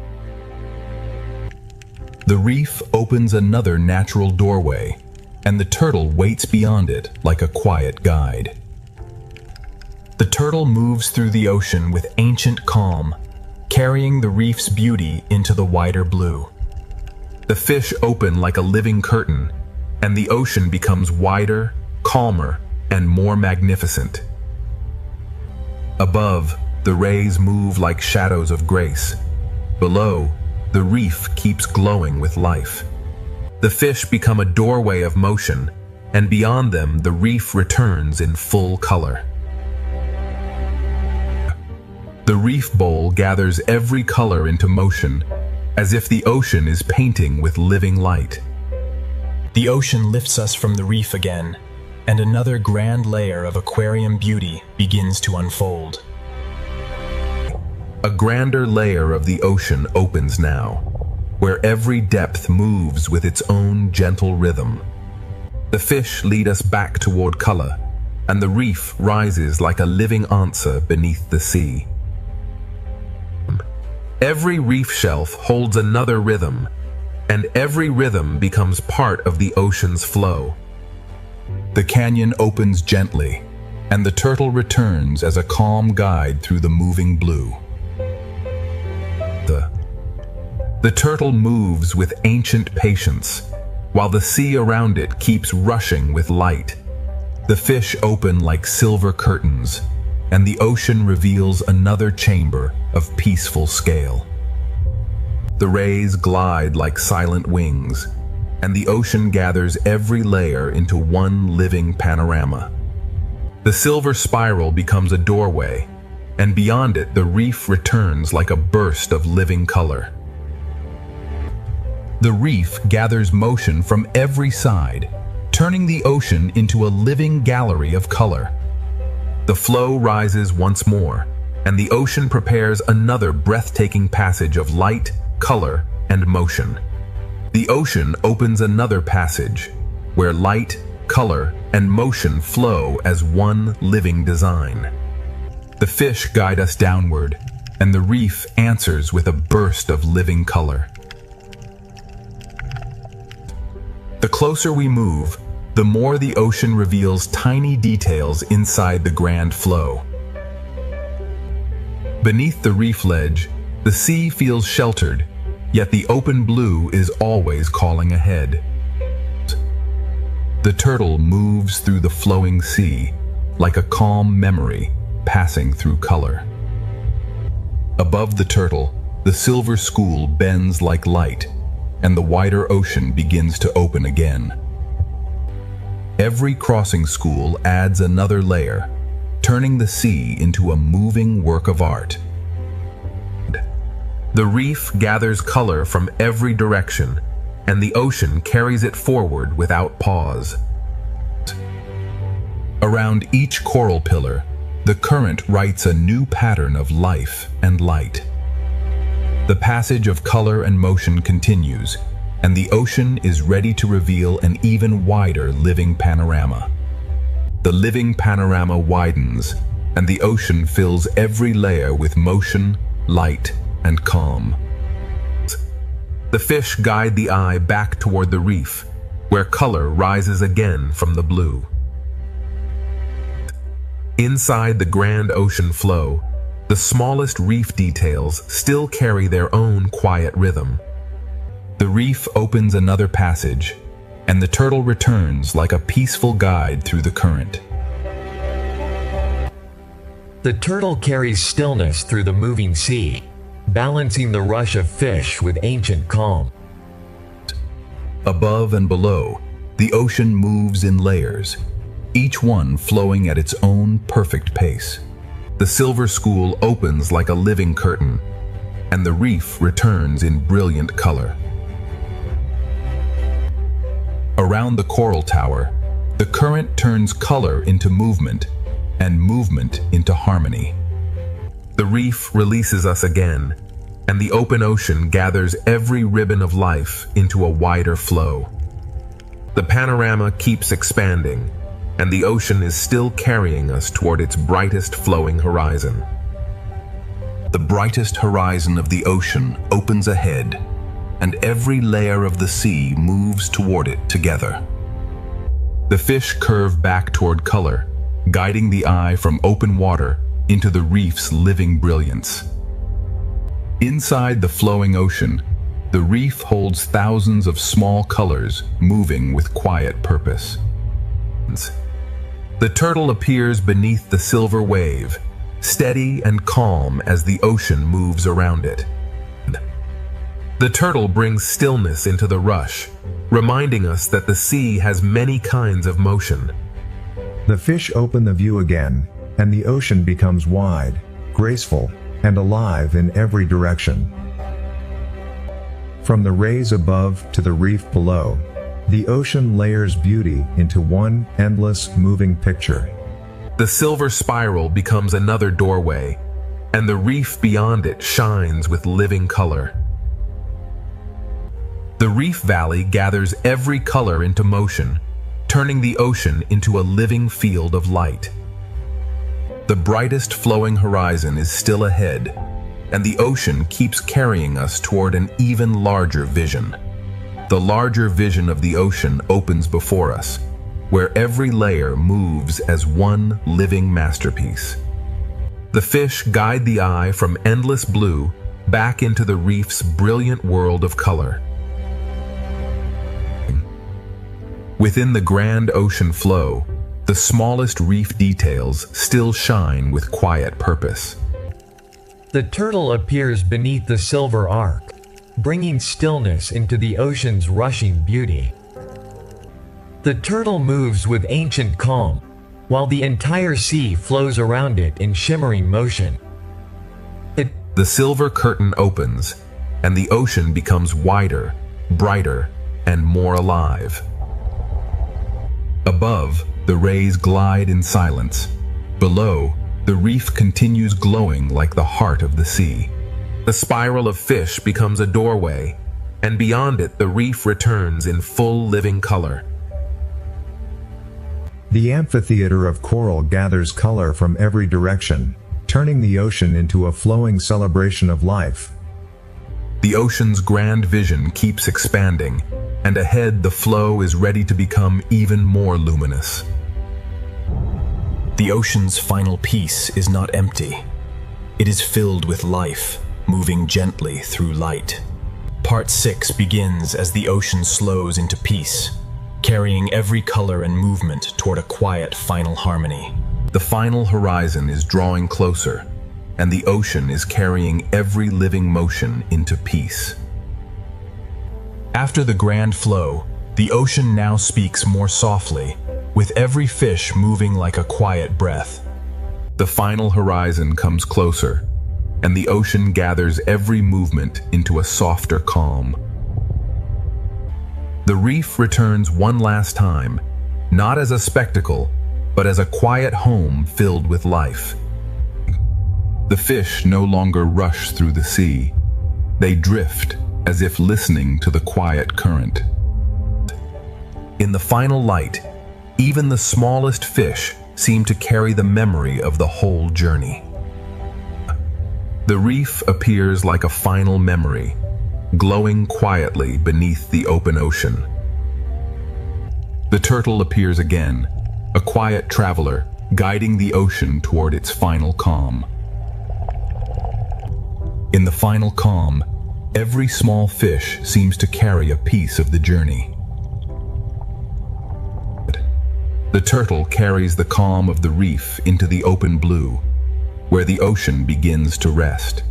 The reef opens another natural doorway, and the turtle waits beyond it like a quiet guide. The turtle moves through the ocean with ancient calm, carrying the reef's beauty into the wider blue. The fish open like a living curtain, and the ocean becomes wider, calmer, and more magnificent. Above, the rays move like shadows of grace. Below, the reef keeps glowing with life. The fish become a doorway of motion, and beyond them the reef returns in full color. The reef bowl gathers every color into motion, as if the ocean is painting with living light. The ocean lifts us from the reef again, and another grand layer of aquarium beauty begins to unfold. A grander layer of the ocean opens now, where every depth moves with its own gentle rhythm. The fish lead us back toward color, and the reef rises like a living answer beneath the sea. Every reef shelf holds another rhythm, and every rhythm becomes part of the ocean's flow. The canyon opens gently, and the turtle returns as a calm guide through the moving blue. The turtle moves with ancient patience, while the sea around it keeps rushing with light. The fish open like silver curtains, and the ocean reveals another chamber of peaceful scale. The rays glide like silent wings, and the ocean gathers every layer into one living panorama. The silver spiral becomes a doorway, and beyond it the reef returns like a burst of living color. The reef gathers motion from every side, turning the ocean into a living gallery of color. The flow rises once more, and the ocean prepares another breathtaking passage of light, color, and motion. The ocean opens another passage, where light, color, and motion flow as one living design. The fish guide us downward, and the reef answers with a burst of living color. The closer we move, the more the ocean reveals tiny details inside the grand flow. Beneath the reef ledge, the sea feels sheltered, yet the open blue is always calling ahead. The turtle moves through the flowing sea, like a calm memory passing through color. Above the turtle, the silver school bends like light, and the wider ocean begins to open again. Every crossing school adds another layer, turning the sea into a moving work of art. The reef gathers color from every direction, and the ocean carries it forward without pause. Around each coral pillar, the current writes a new pattern of life and light. The passage of color and motion continues, and the ocean is ready to reveal an even wider living panorama. The living panorama widens, and the ocean fills every layer with motion, light, and calm. The fish guide the eye back toward the reef, where color rises again from the blue. Inside the grand ocean flow, the smallest reef details still carry their own quiet rhythm. The reef opens another passage, and the turtle returns like a peaceful guide through the current. The turtle carries stillness through the moving sea, balancing the rush of fish with ancient calm. Above and below, the ocean moves in layers, each one flowing at its own perfect pace. The silver school opens like a living curtain, and the reef returns in brilliant color. Around the coral tower, the current turns color into movement, and movement into harmony. The reef releases us again, and the open ocean gathers every ribbon of life into a wider flow. The panorama keeps expanding, and the ocean is still carrying us toward its brightest flowing horizon. The brightest horizon of the ocean opens ahead, and every layer of the sea moves toward it together. The fish curve back toward color, guiding the eye from open water into the reef's living brilliance. Inside the flowing ocean, the reef holds thousands of small colors moving with quiet purpose. The turtle appears beneath the silver wave, steady and calm as the ocean moves around it. The turtle brings stillness into the rush, reminding us that the sea has many kinds of motion. The fish open the view again, and the ocean becomes wide, graceful, and alive in every direction. From the rays above to the reef below, the ocean layers beauty into one endless moving picture. The silver spiral becomes another doorway, and the reef beyond it shines with living color. The reef valley gathers every color into motion, turning the ocean into a living field of light. The brightest flowing horizon is still ahead, and the ocean keeps carrying us toward an even larger vision. The larger vision of the ocean opens before us, where every layer moves as one living masterpiece. The fish guide the eye from endless blue back into the reef's brilliant world of color. Within the grand ocean flow, the smallest reef details still shine with quiet purpose. The turtle appears beneath the silver arc, bringing stillness into the ocean's rushing beauty. The turtle moves with ancient calm, while the entire sea flows around it in shimmering motion. The silver curtain opens, and the ocean becomes wider, brighter, and more alive. Above, the rays glide in silence. Below, the reef continues glowing like the heart of the sea. The spiral of fish becomes a doorway, and beyond it the reef returns in full living color. The amphitheater of coral gathers color from every direction, turning the ocean into a flowing celebration of life. The ocean's grand vision keeps expanding, and ahead the flow is ready to become even more luminous. The ocean's final piece is not empty. It is filled with life, moving gently through light. Part 6 begins as the ocean slows into peace, carrying every color and movement toward a quiet final harmony. The final horizon is drawing closer, and the ocean is carrying every living motion into peace. After the grand flow, the ocean now speaks more softly, with every fish moving like a quiet breath. The final horizon comes closer, and the ocean gathers every movement into a softer calm. The reef returns one last time, not as a spectacle, but as a quiet home filled with life. The fish no longer rush through the sea. They drift, as if listening to the quiet current. In the final light, even the smallest fish seem to carry the memory of the whole journey. The reef appears like a final memory, glowing quietly beneath the open ocean. The turtle appears again, a quiet traveler, guiding the ocean toward its final calm. In the final calm, every small fish seems to carry a piece of the journey. The turtle carries the calm of the reef into the open blue, where the ocean begins to rest.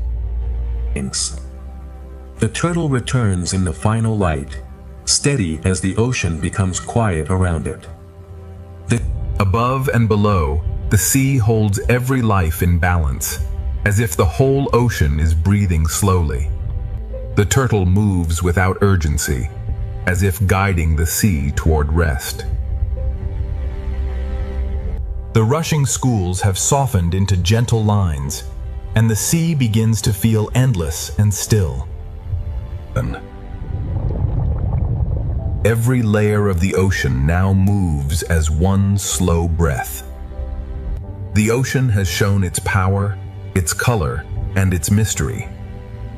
The turtle returns in the final light, steady as the ocean becomes quiet around it. Above and below, the sea holds every life in balance, as if the whole ocean is breathing slowly. The turtle moves without urgency, as if guiding the sea toward rest. The rushing schools have softened into gentle lines, and the sea begins to feel endless and still. Every layer of the ocean now moves as one slow breath. The ocean has shown its power, its color, and its mystery.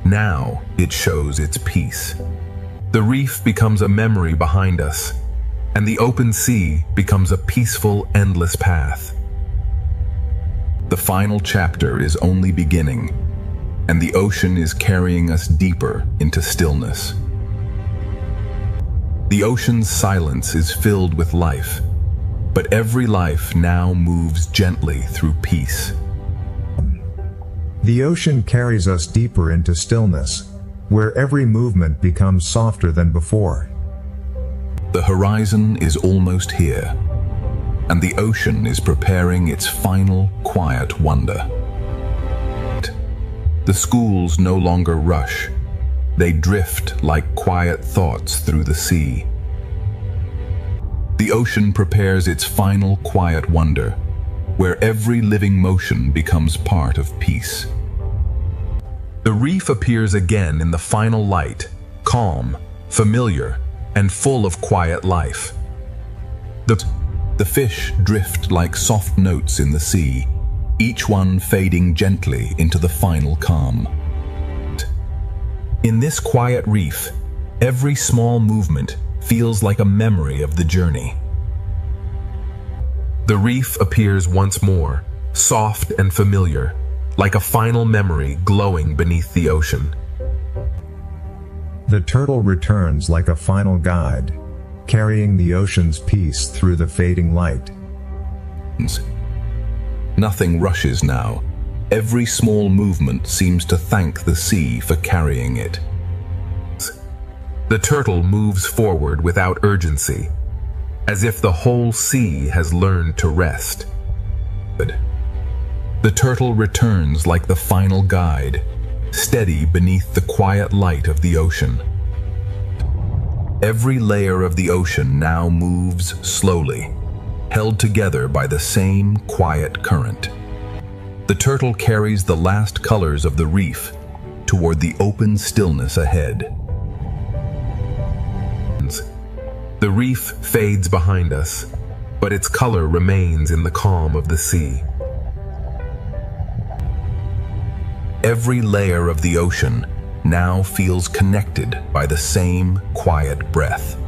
Now it shows its peace. The reef becomes a memory behind us, and the open sea becomes a peaceful, endless path. The final chapter is only beginning, and the ocean is carrying us deeper into stillness. The ocean's silence is filled with life, but every life now moves gently through peace. The ocean carries us deeper into stillness, where every movement becomes softer than before. The horizon is almost here, and the ocean is preparing its final quiet wonder. The schools no longer rush. They drift like quiet thoughts through the sea. The ocean prepares its final quiet wonder, where every living motion becomes part of peace. The reef appears again in the final light, calm, familiar, and full of quiet life. The fish drift like soft notes in the sea, each one fading gently into the final calm. In this quiet reef, every small movement feels like a memory of the journey. The reef appears once more, soft and familiar, like a final memory glowing beneath the ocean. The turtle returns like a final guide, carrying the ocean's peace through the fading light. Nothing rushes now. Every small movement seems to thank the sea for carrying it. The turtle moves forward without urgency, as if the whole sea has learned to rest. The turtle returns like the final guide, steady beneath the quiet light of the ocean. Every layer of the ocean now moves slowly, held together by the same quiet current. The turtle carries the last colors of the reef toward the open stillness ahead. The reef fades behind us, but its color remains in the calm of the sea. Every layer of the ocean now feels connected by the same quiet breath.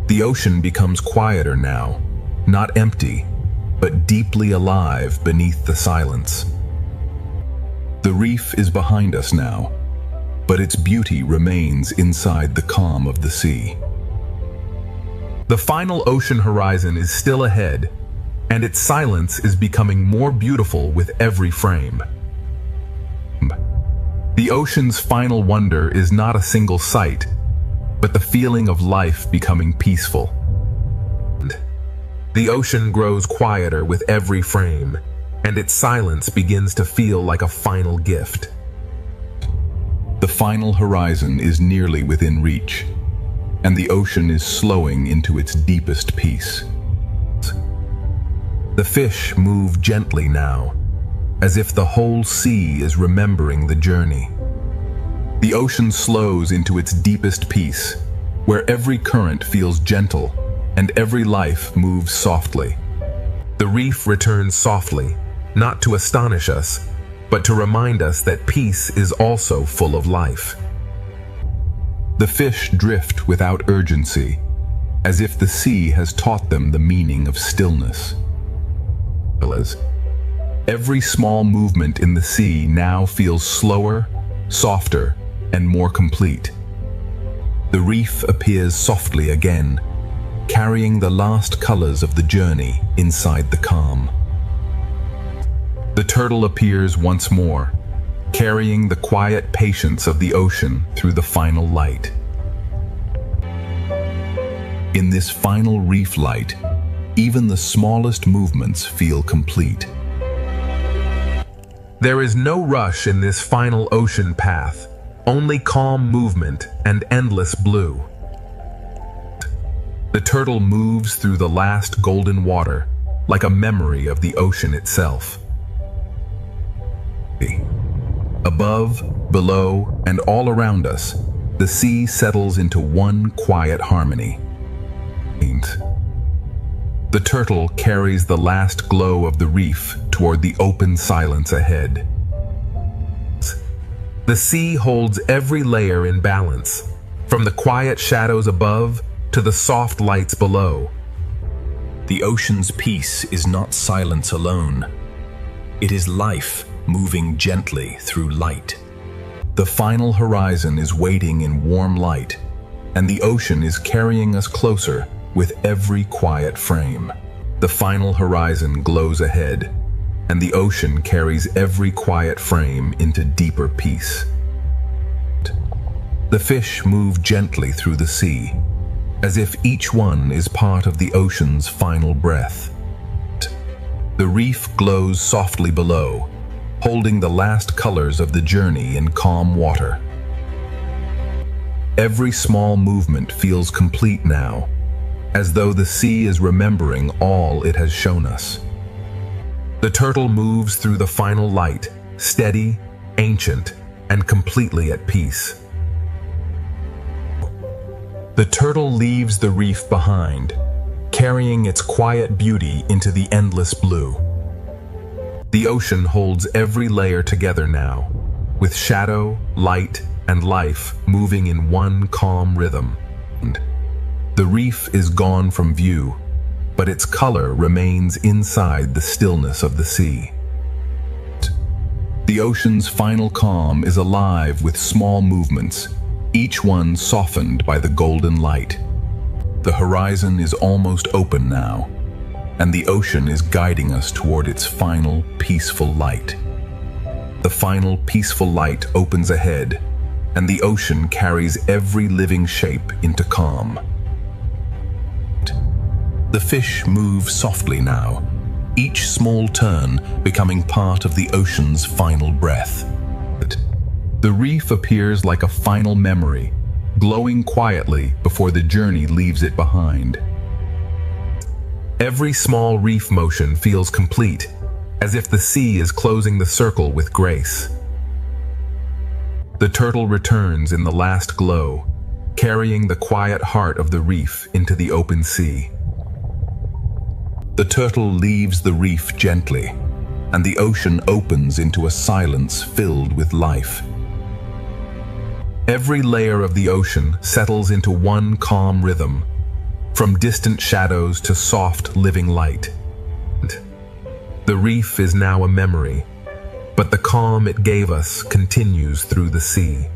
The ocean becomes quieter now, not empty, but deeply alive beneath the silence. The reef is behind us now, but its beauty remains inside the calm of the sea. The final ocean horizon is still ahead, and its silence is becoming more beautiful with every frame. The ocean's final wonder is not a single sight, but the feeling of life becoming peaceful. The ocean grows quieter with every frame, and its silence begins to feel like a final gift. The final horizon is nearly within reach, and the ocean is slowing into its deepest peace. The fish move gently now, as if the whole sea is remembering the journey. The ocean slows into its deepest peace, where every current feels gentle and every life moves softly. The reef returns softly, not to astonish us, but to remind us that peace is also full of life. The fish drift without urgency, as if the sea has taught them the meaning of stillness. Every small movement in the sea now feels slower, softer, and more complete. The reef appears softly again, carrying the last colors of the journey inside the calm. The turtle appears once more, carrying the quiet patience of the ocean through the final light. In this final reef light, even the smallest movements feel complete. There is no rush in this final ocean path, only calm movement and endless blue. The turtle moves through the last golden water, like a memory of the ocean itself. Above, below, and all around us, the sea settles into one quiet harmony. The turtle carries the last glow of the reef toward the open silence ahead. The sea holds every layer in balance, from the quiet shadows above to the soft lights below. The ocean's peace is not silence alone. It is life moving gently through light. The final horizon is waiting in warm light, and the ocean is carrying us closer with every quiet frame. The final horizon glows ahead, and the ocean carries every quiet frame into deeper peace. The fish move gently through the sea, as if each one is part of the ocean's final breath. The reef glows softly below, holding the last colors of the journey in calm water. Every small movement feels complete now, as though the sea is remembering all it has shown us. The turtle moves through the final light, steady, ancient, and completely at peace. The turtle leaves the reef behind, carrying its quiet beauty into the endless blue. The ocean holds every layer together now, with shadow, light, and life moving in one calm rhythm. The reef is gone from view, but its color remains inside the stillness of the sea. The ocean's final calm is alive with small movements, each one softened by the golden light. The horizon is almost open now, and the ocean is guiding us toward its final peaceful light. The final peaceful light opens ahead, and the ocean carries every living shape into calm. The fish move softly now, each small turn becoming part of the ocean's final breath. The reef appears like a final memory, glowing quietly before the journey leaves it behind. Every small reef motion feels complete, as if the sea is closing the circle with grace. The turtle returns in the last glow, carrying the quiet heart of the reef into the open sea. The turtle leaves the reef gently, and the ocean opens into a silence filled with life. Every layer of the ocean settles into one calm rhythm, from distant shadows to soft, living light. The reef is now a memory, but the calm it gave us continues through the sea.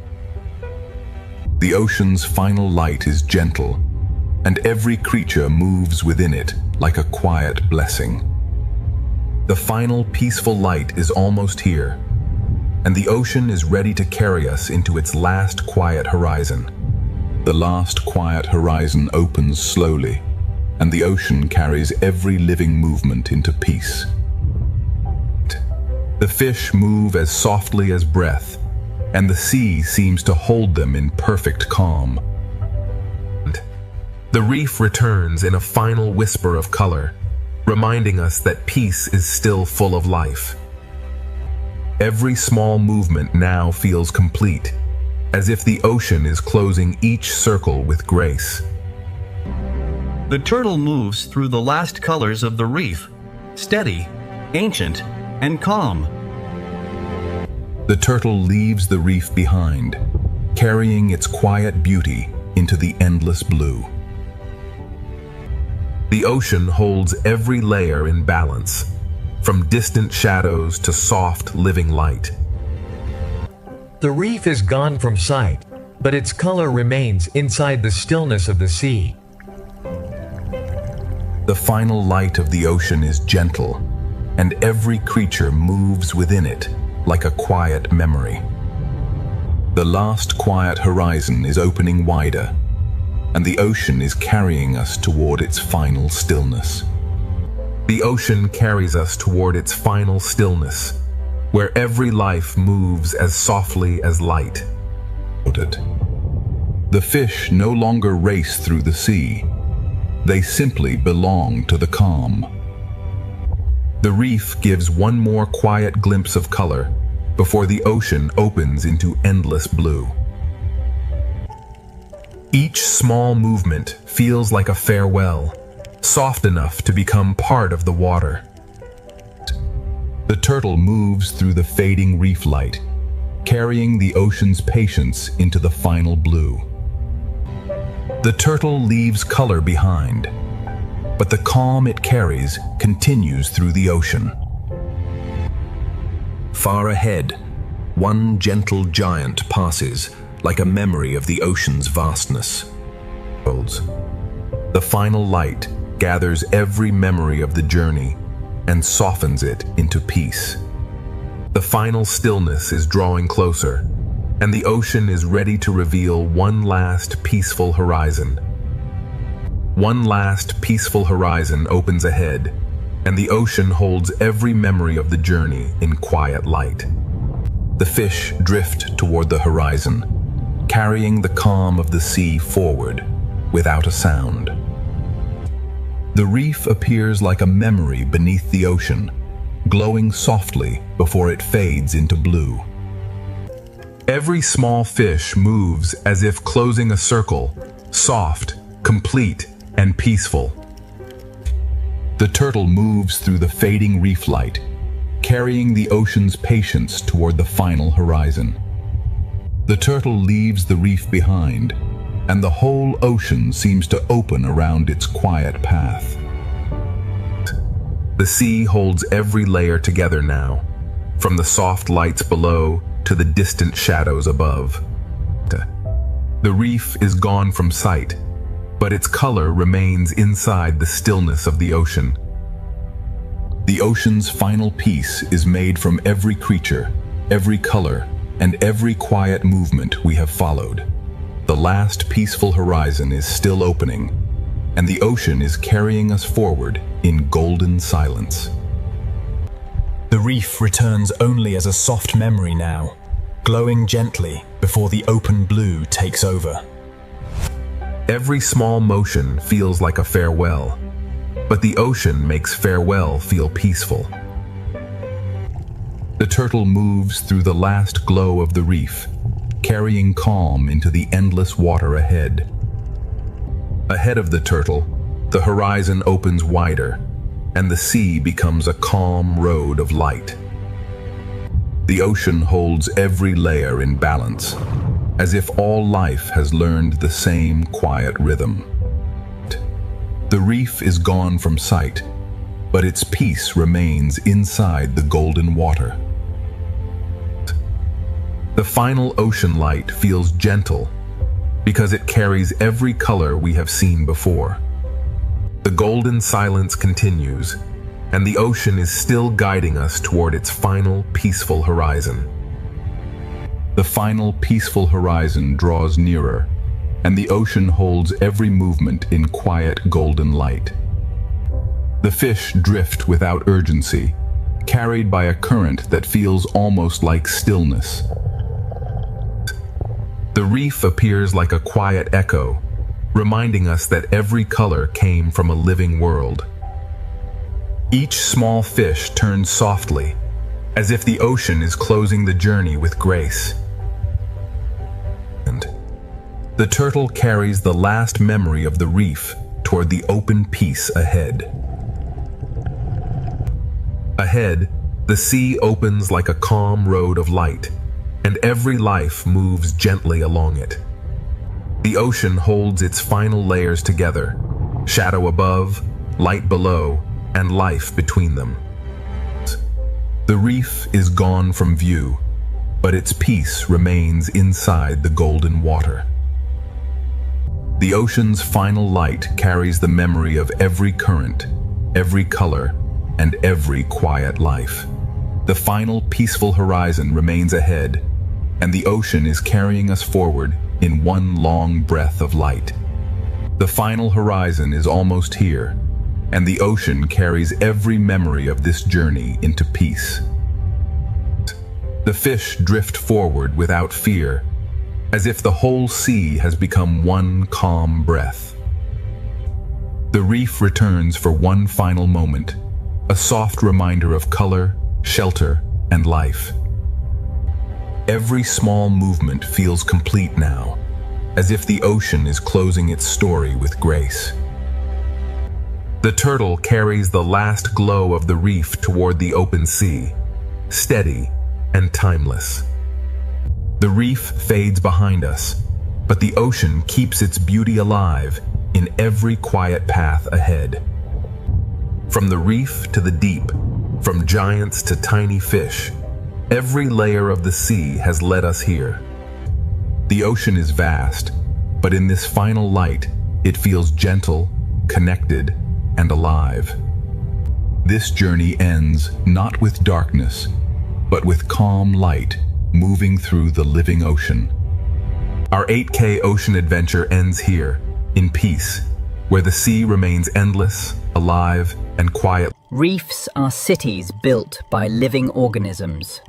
The ocean's final light is gentle, and every creature moves within it like a quiet blessing. The final peaceful light is almost here, and the ocean is ready to carry us into its last quiet horizon. The last quiet horizon opens slowly, and the ocean carries every living movement into peace. The fish move as softly as breath, and the sea seems to hold them in perfect calm. The reef returns in a final whisper of color, reminding us that peace is still full of life. Every small movement now feels complete, as if the ocean is closing each circle with grace. The turtle moves through the last colors of the reef, steady, ancient, and calm. The turtle leaves the reef behind, carrying its quiet beauty into the endless blue. The ocean holds every layer in balance, from distant shadows to soft, living light. The reef is gone from sight, but its color remains inside the stillness of the sea. The final light of the ocean is gentle, and every creature moves within it like a quiet memory. The last quiet horizon is opening wider, and the ocean is carrying us toward its final stillness. The ocean carries us toward its final stillness, where every life moves as softly as light. The fish no longer race through the sea. They simply belong to the calm. The reef gives one more quiet glimpse of color before the ocean opens into endless blue. Each small movement feels like a farewell, soft enough to become part of the water. The turtle moves through the fading reef light, carrying the ocean's patience into the final blue. The turtle leaves color behind, but the calm it carries continues through the ocean. Far ahead, one gentle giant passes, like a memory of the ocean's vastness. The final light gathers every memory of the journey and softens it into peace. The final stillness is drawing closer, and the ocean is ready to reveal one last peaceful horizon. One last peaceful horizon opens ahead, and the ocean holds every memory of the journey in quiet light. The fish drift toward the horizon, carrying the calm of the sea forward without a sound. The reef appears like a memory beneath the ocean, glowing softly before it fades into blue. Every small fish moves as if closing a circle, soft, complete, and peaceful. The turtle moves through the fading reef light, carrying the ocean's patience toward the final horizon. The turtle leaves the reef behind, and the whole ocean seems to open around its quiet path. The sea holds every layer together now, from the soft lights below to the distant shadows above. The reef is gone from sight, but its color remains inside the stillness of the ocean. The ocean's final piece is made from every creature, every color, and every quiet movement we have followed. The last peaceful horizon is still opening, and the ocean is carrying us forward in golden silence. The reef returns only as a soft memory now, glowing gently before the open blue takes over. Every small motion feels like a farewell, but the ocean makes farewell feel peaceful. The turtle moves through the last glow of the reef, carrying calm into the endless water ahead. Ahead of the turtle, the horizon opens wider, and the sea becomes a calm road of light. The ocean holds every layer in balance, as if all life has learned the same quiet rhythm. The reef is gone from sight, but its peace remains inside the golden water. The final ocean light feels gentle because it carries every color we have seen before. The golden silence continues, and the ocean is still guiding us toward its final peaceful horizon. The final peaceful horizon draws nearer, and the ocean holds every movement in quiet golden light. The fish drift without urgency, carried by a current that feels almost like stillness. The reef appears like a quiet echo, reminding us that every color came from a living world. Each small fish turns softly, as if the ocean is closing the journey with grace. And the turtle carries the last memory of the reef toward the open peace ahead. Ahead, the sea opens like a calm road of light, and every life moves gently along it. The ocean holds its final layers together, shadow above, light below, and life between them. The reef is gone from view, but its peace remains inside the golden water. The ocean's final light carries the memory of every current, every color, and every quiet life. The final peaceful horizon remains ahead, and the ocean is carrying us forward in one long breath of light. The final horizon is almost here, and the ocean carries every memory of this journey into peace. The fish drift forward without fear, as if the whole sea has become one calm breath. The reef returns for one final moment, a soft reminder of color, shelter, and life. Every small movement feels complete now, as if the ocean is closing its story with grace. The turtle carries the last glow of the reef toward the open sea, steady and timeless. The reef fades behind us, but the ocean keeps its beauty alive in every quiet path ahead. From the reef to the deep, from giants to tiny fish, every layer of the sea has led us here. The ocean is vast, but in this final light, it feels gentle, connected, and alive. This journey ends not with darkness, but with calm light moving through the living ocean. Our 8K ocean adventure ends here, in peace, where the sea remains endless, alive, and quiet. Reefs are cities built by living organisms.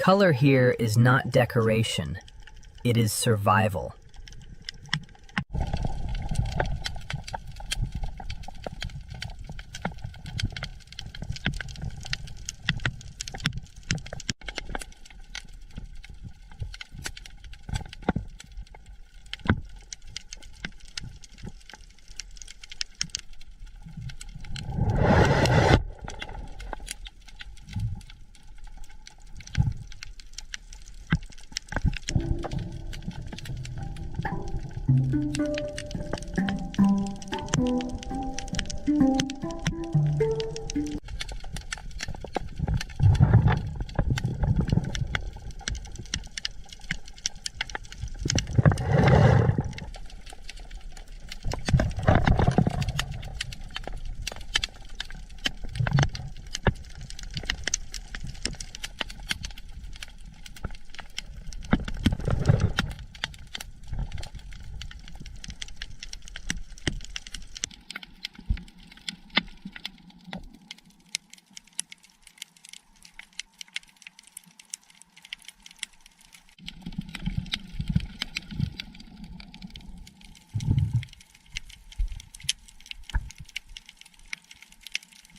Color here is not decoration, it is survival.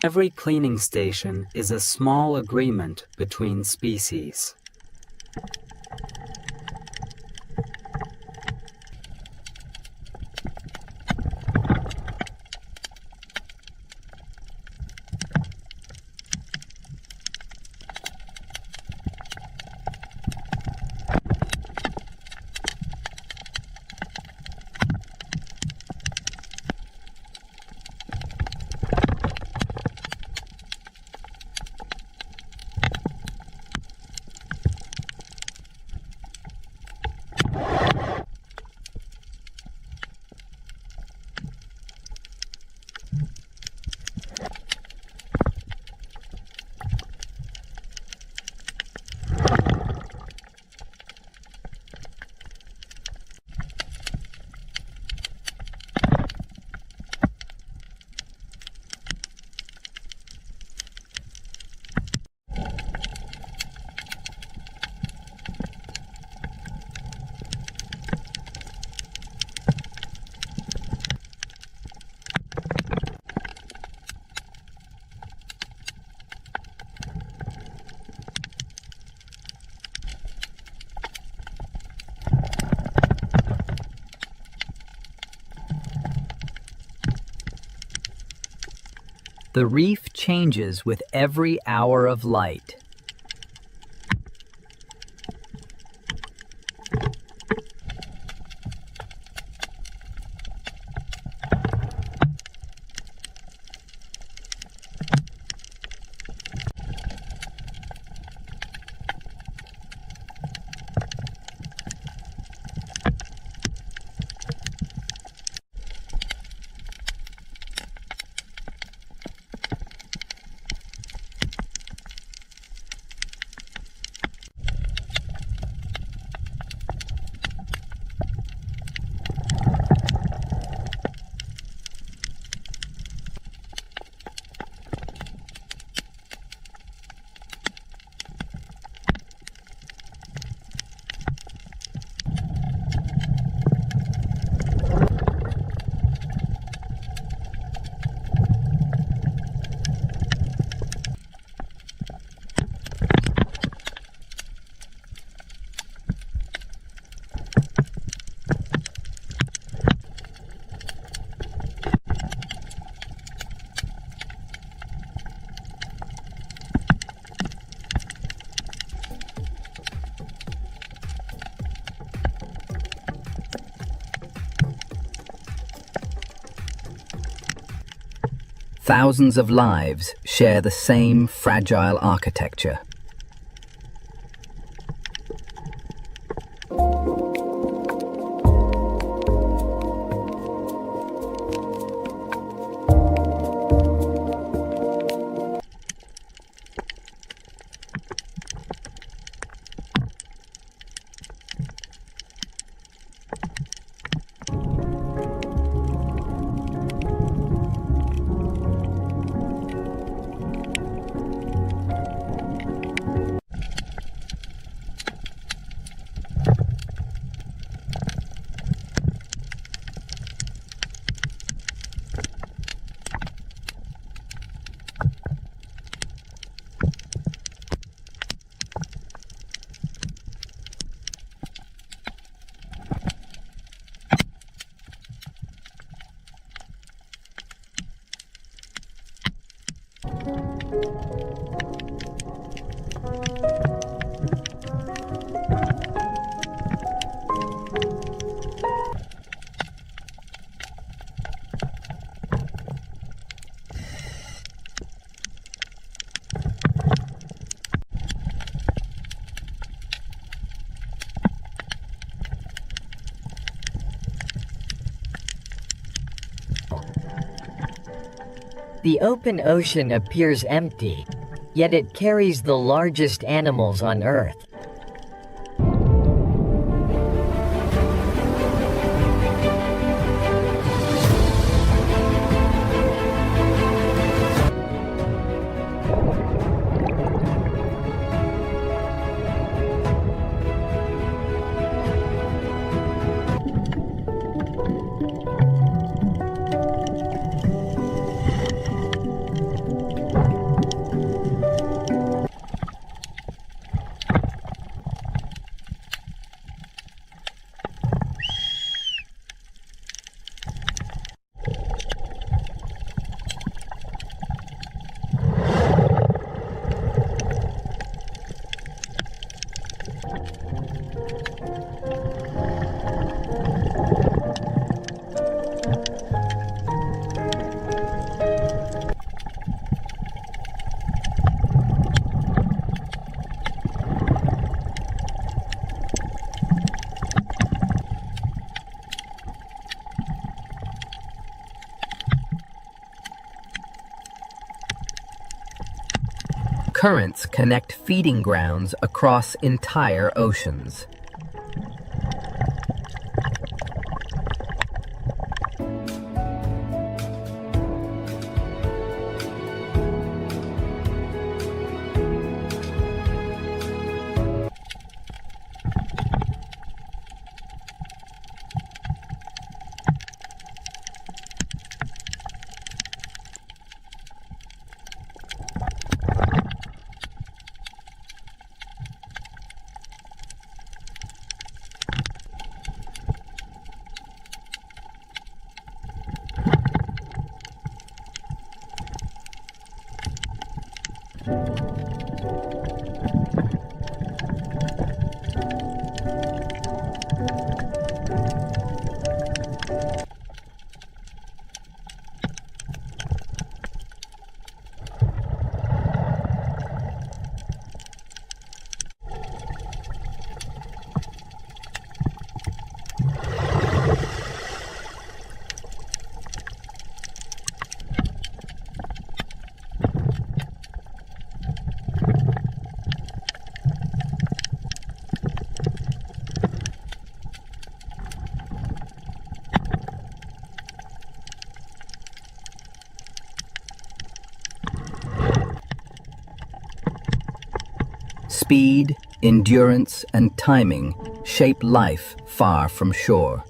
Every cleaning station is a small agreement between species. The reef changes with every hour of light. Thousands of lives share the same fragile architecture. The open ocean appears empty, yet it carries the largest animals on Earth. Currents connect feeding grounds across entire oceans. Speed, endurance, and timing shape life far from shore.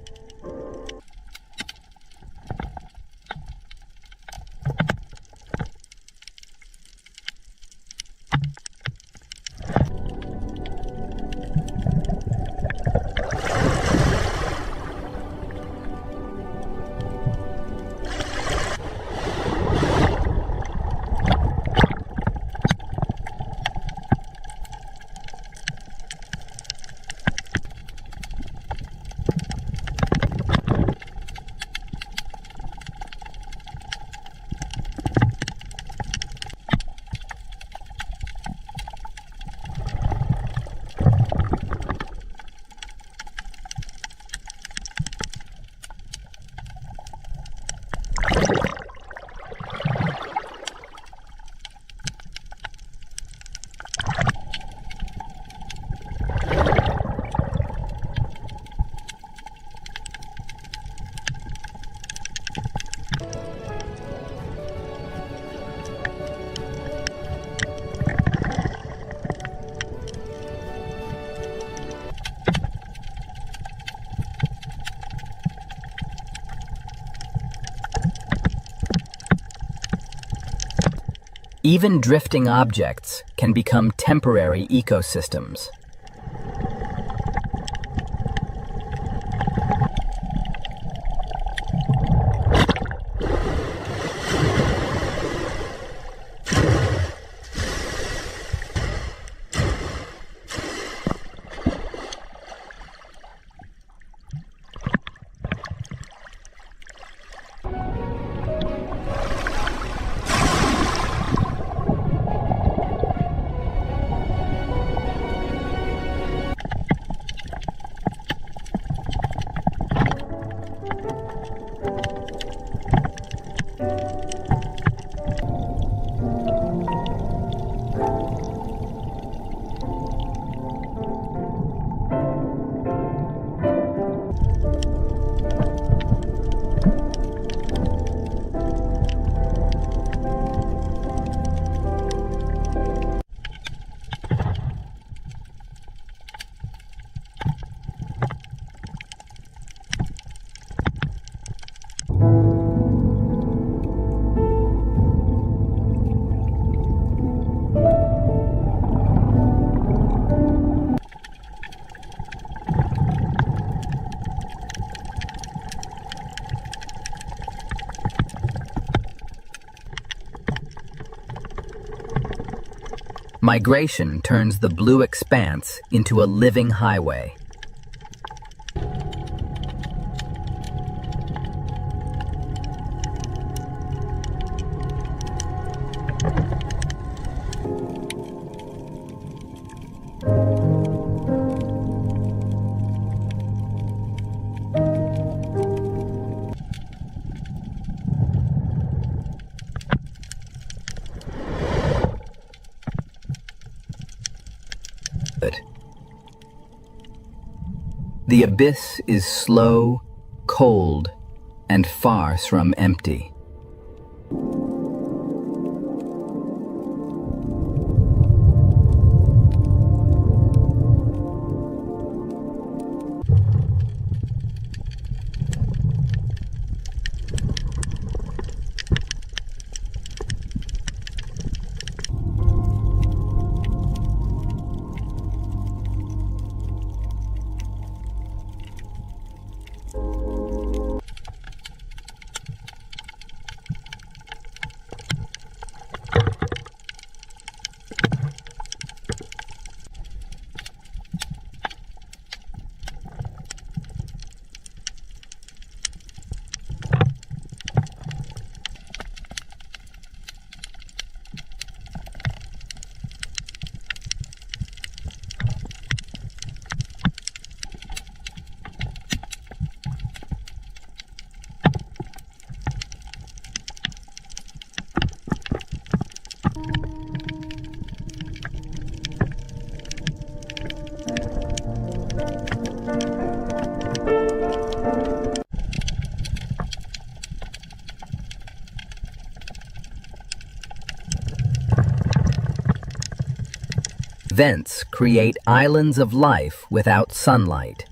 Even drifting objects can become temporary ecosystems. Migration turns the blue expanse into a living highway. The abyss is slow, cold, and far from empty. Vents create islands of life without sunlight.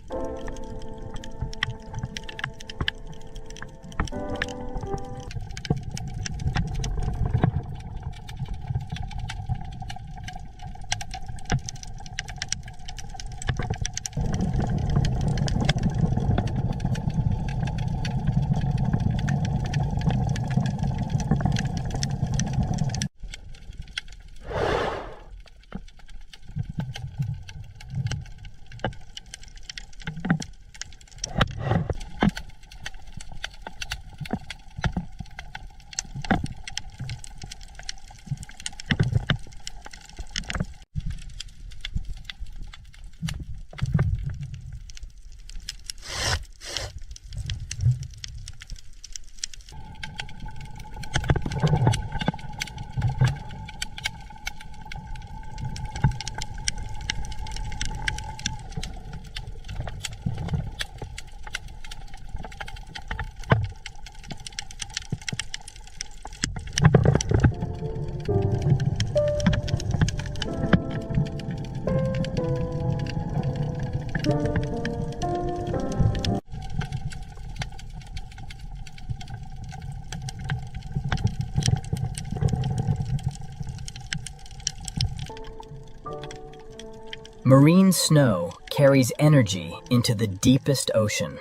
Marine snow carries energy into the deepest ocean.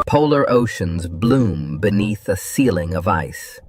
Polar oceans bloom beneath a ceiling of ice.